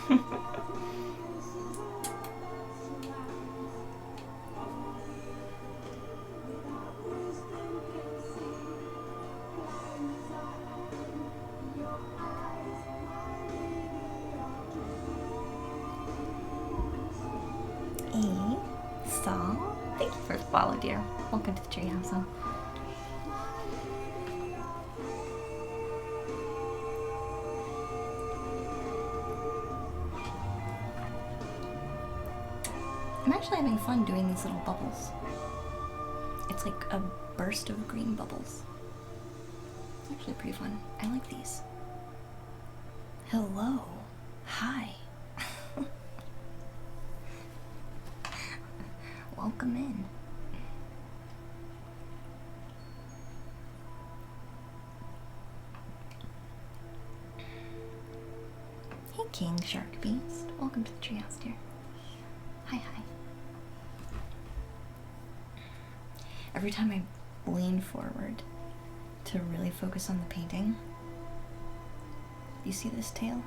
Saul, thank you for the follow, dear. Welcome to the treehouse, huh? I'm actually having fun doing these little bubbles. It's like a burst of green bubbles. It's actually pretty fun. I like these. Hello. Hi. Welcome in. Hey, King Shark Beast. Welcome to the treehouse, dear. Hi. Every time I lean forward to really focus on the painting, you see this tail?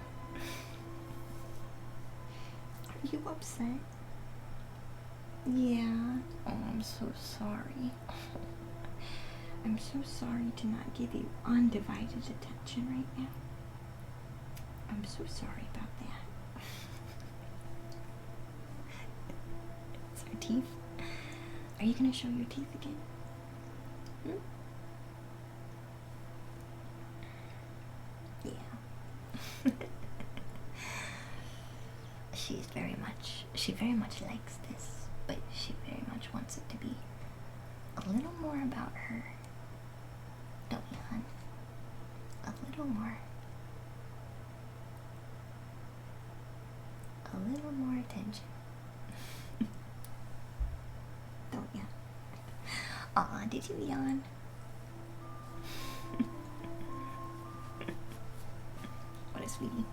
Are you upset? Yeah. Oh, I'm so sorry. I'm so sorry to not give you undivided attention right now. I'm so sorry about that. It's our teeth. Are you gonna show your teeth again? Yeah. She very much likes this, but she very much wants it to be a little more about her. Don't you, hon? A little more. A little more attention. Don't ya? Aw, did you yawn? What a sweetie.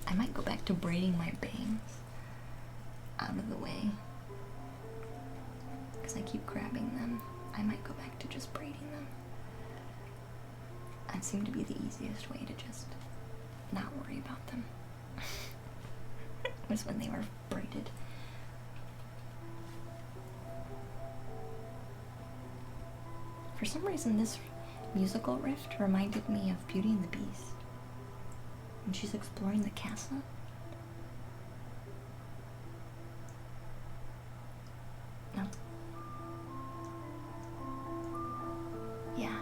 I might go back to braiding my bangs out of the way, because I keep grabbing them. I might go back to just braiding them. That seemed to be the easiest way to just not worry about them. Was when they were braided. For some reason, this musical rift reminded me of Beauty and the Beast. When she's exploring the castle. No? Yeah.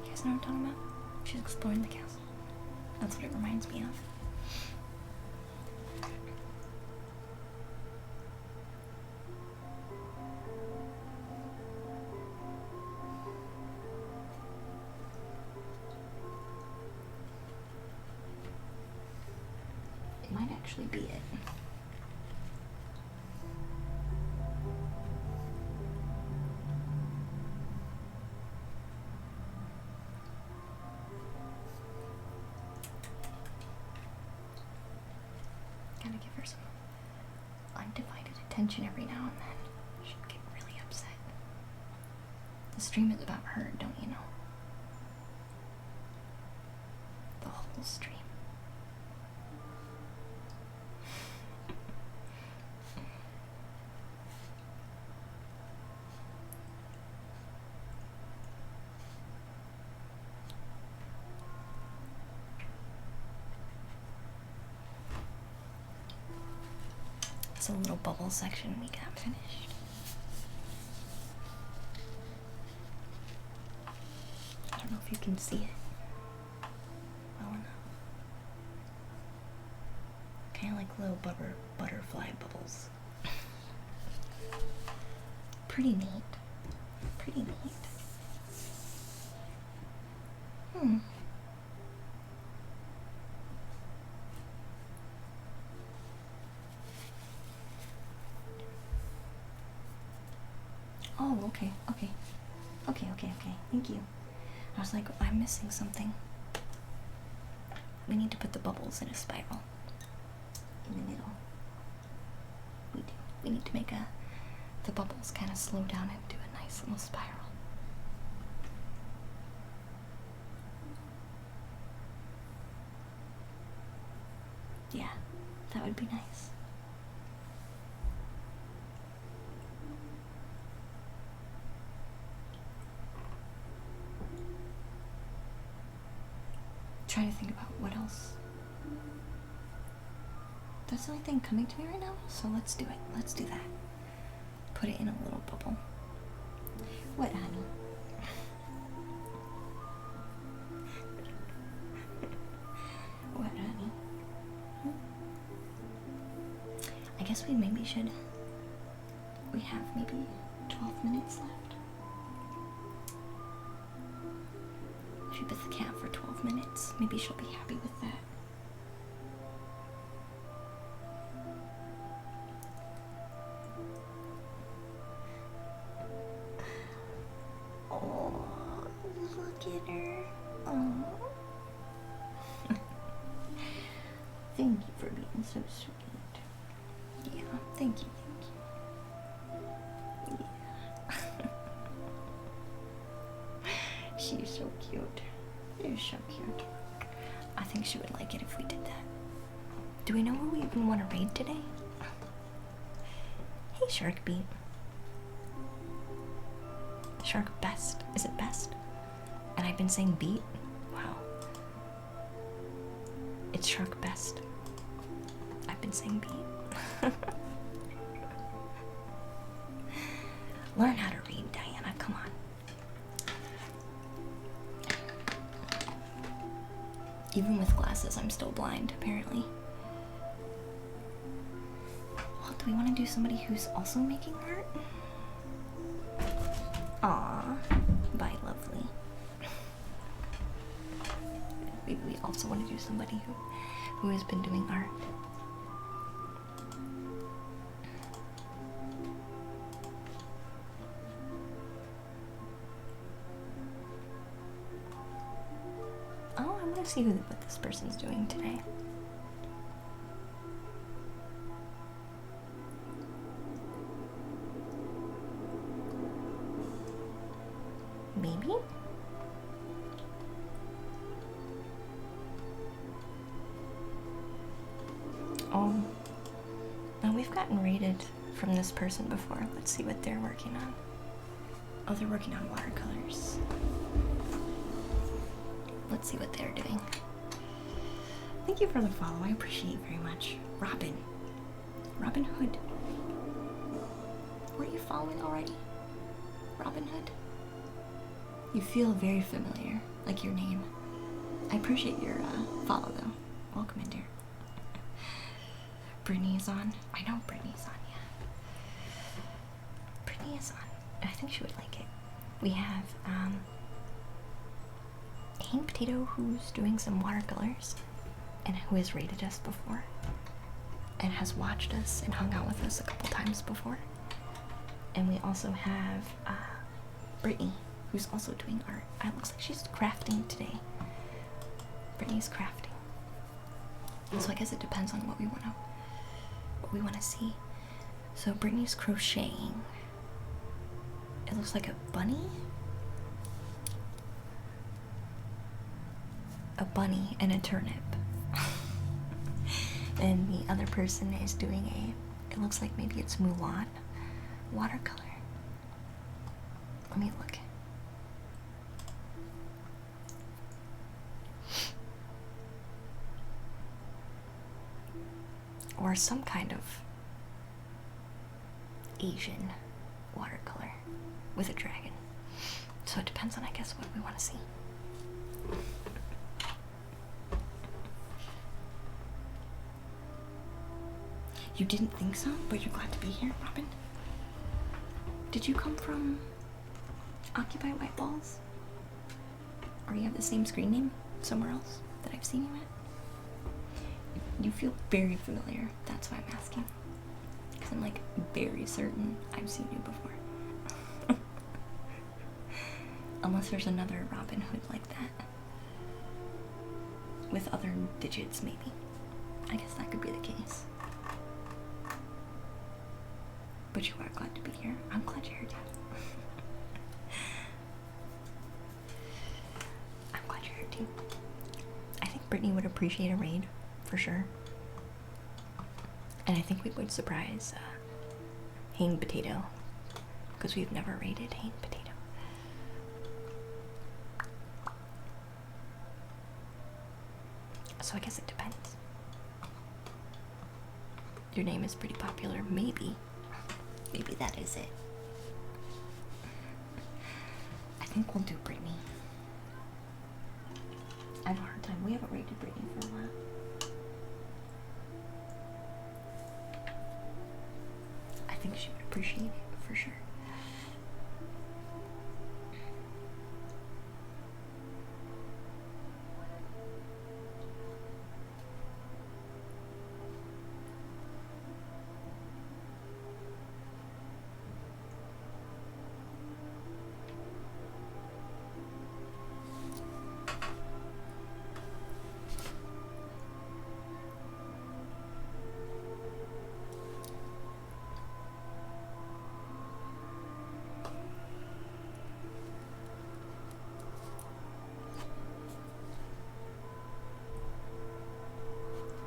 You guys know what I'm talking about? She's exploring the castle. That's what it reminds me of. It might actually be it. Gotta give her some undivided attention every now and then. She'll get really upset. The stream is about her, don't you know? The whole stream. It's a little bubble section we got finished. I don't know if you can see it well enough. Kind of like little butterfly bubbles. Pretty neat. Pretty neat. Oh, okay. Thank you. I was like, I'm missing something. We need to put the bubbles in a spiral. In the middle. We do. We need to make the bubbles kind of slow down into a nice little spiral. Yeah, that would be nice. Trying to think about what else. That's the only thing coming to me right now, so let's do it. Let's do that. Put it in a little bubble. What, honey? What, honey? I guess we maybe should. We have maybe 12 minutes left. If you bit the cat for 12 minutes, maybe she'll be happy with that. Oh, look at her. Oh. Thank you for being so sweet. Yeah, thank you, Yeah. She's so cute. You're so cute. I think she would like it if we did that. Do we know who we even want to raid today? Hey, Shark Beat. Shark Best. Is it Best? And I've been saying Beat? Wow. It's Shark Best. I've been saying Beat. Learn how to read, Diana. Come on. Even with glasses, I'm still blind, apparently. Well, do we want to do somebody who's also making art? Aww. Bye, lovely. Maybe we also want to do somebody who has been doing art. Oh, I want to see what this person's doing today. Maybe? Oh, now we've gotten rated from this person before. Let's see what they're working on. Oh, they're working on watercolors. Let's see what they're doing. Thank you for the follow. I appreciate it very much. Robin. Robin Hood. Were you following already? Robin Hood? You feel very familiar, like your name. I appreciate your follow, though. Welcome in, dear. Brittany is on. I know Brittany's on, yeah. Brittany is on. I think she would like it. We have, Hank Potato, who's doing some watercolors, and who has rated us before, and has watched us and hung out with us a couple times before. And we also have, Brittany, who's also doing art. It looks like she's crafting today. Brittany's crafting. So I guess it depends on what we want to see. So Brittany's crocheting. It looks like a bunny. A bunny and a turnip. And the other person is doing it looks like maybe it's Mulan watercolor. Let me look. Or some kind of Asian watercolor with a dragon. So it depends on, I guess, what we want to see. You didn't think so, but you're glad to be here, Robin? Did you come from Occupy White Balls? Or you have the same screen name somewhere else that I've seen you at? You feel very familiar. That's why I'm asking. Because I'm like very certain I've seen you before. Unless there's another Robin Hood like that. With other digits, maybe. I guess that could be the case. But you are glad to be here. I'm glad you're here, Dad. I'm glad you're here too. I think Brittany would appreciate a raid, for sure. And I think we would surprise Hang Potato, because we've never rated Hang Potato. So I guess it depends. Your name is pretty popular, maybe. Maybe that is it. I think we'll do Brittany. I have a hard time. We haven't rated Brittany for a while. I think she would appreciate it for sure.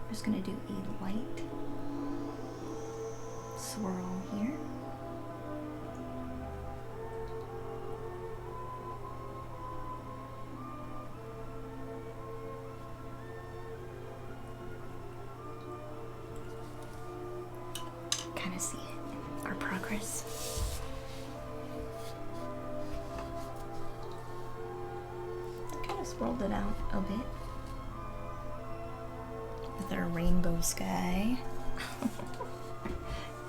I'm just gonna do a light swirl here. Kind of see it, our progress. Kind of swirled it out a bit. With our rainbow sky.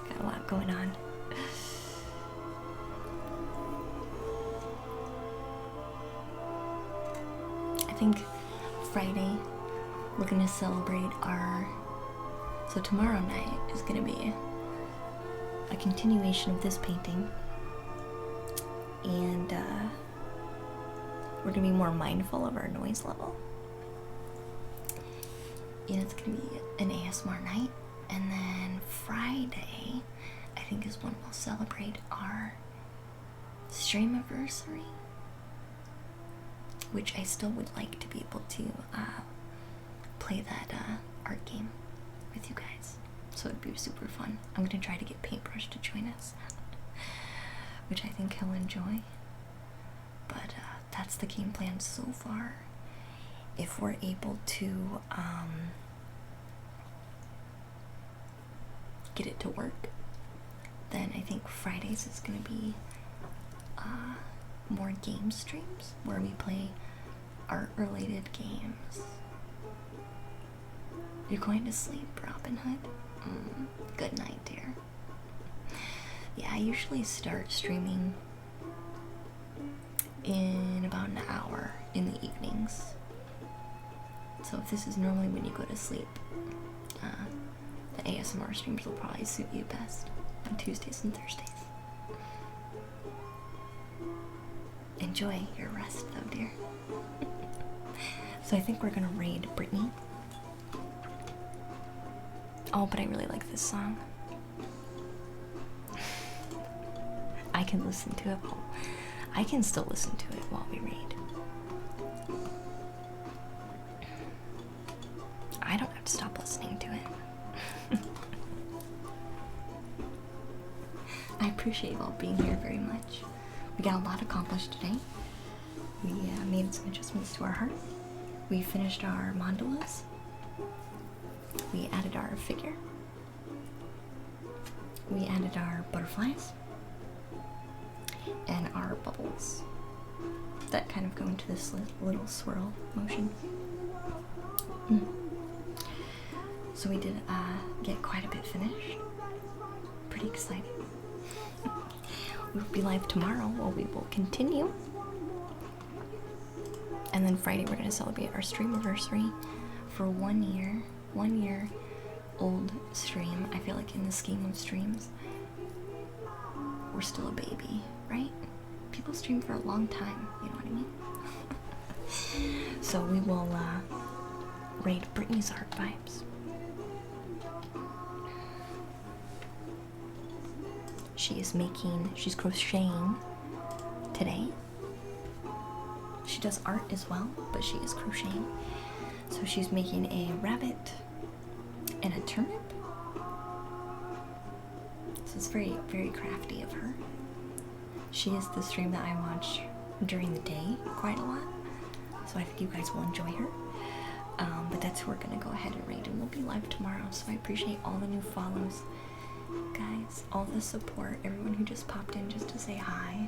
Got a lot going on. I think Friday we're gonna celebrate our, so tomorrow night is gonna be a continuation of this painting, and we're gonna be more mindful of our noise level. And it's gonna be an ASMR night, and then Friday I think is when we'll celebrate our stream anniversary, which I still would like to be able to play that art game with you guys, so it'd be super fun. I'm gonna try to get Paintbrush to join us, which I think he'll enjoy, but that's the game plan so far. If we're able to get it to work, then I think Fridays is going to be more game streams where we play art-related games. You're going to sleep, Robin Hood? Good night, dear. Yeah, I usually start streaming in about an hour in the evenings. So if this is normally when you go to sleep, the ASMR streams will probably suit you best on Tuesdays and Thursdays. Enjoy your rest though, dear. So I think we're gonna raid Brittany. Oh, but I really like this song. I can listen to it I can still listen to it while we raid. I don't have to stop listening to it. I appreciate you all being here very much. We got a lot accomplished today. We made some adjustments to our heart. We finished our mandalas. We added our figure. We added our butterflies. And our bubbles that kind of go into this little swirl motion. So we did get quite a bit finished. Pretty exciting. We'll be live tomorrow, well, we will continue. And then Friday we're going to celebrate our stream anniversary for 1 year. 1 year old stream. I feel like in the scheme of streams, we're still a baby, right? People stream for a long time, you know what I mean? So we will raid Brittany's art vibes. She's crocheting today. She does art as well, but she is crocheting. So she's making a rabbit and a turnip. So it's very, very crafty of her. She is the stream that I watch during the day quite a lot, so I think you guys will enjoy her. But that's who we're gonna go ahead and raid, and we'll be live tomorrow. So I appreciate all the new follows, guys, all the support, everyone who just popped in just to say hi.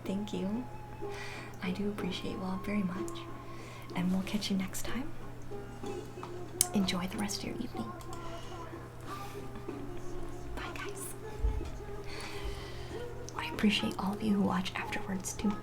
Thank you. I do appreciate you all very much, and we'll catch you next time. Enjoy the rest of your evening. Bye, guys. I appreciate all of you who watch afterwards too.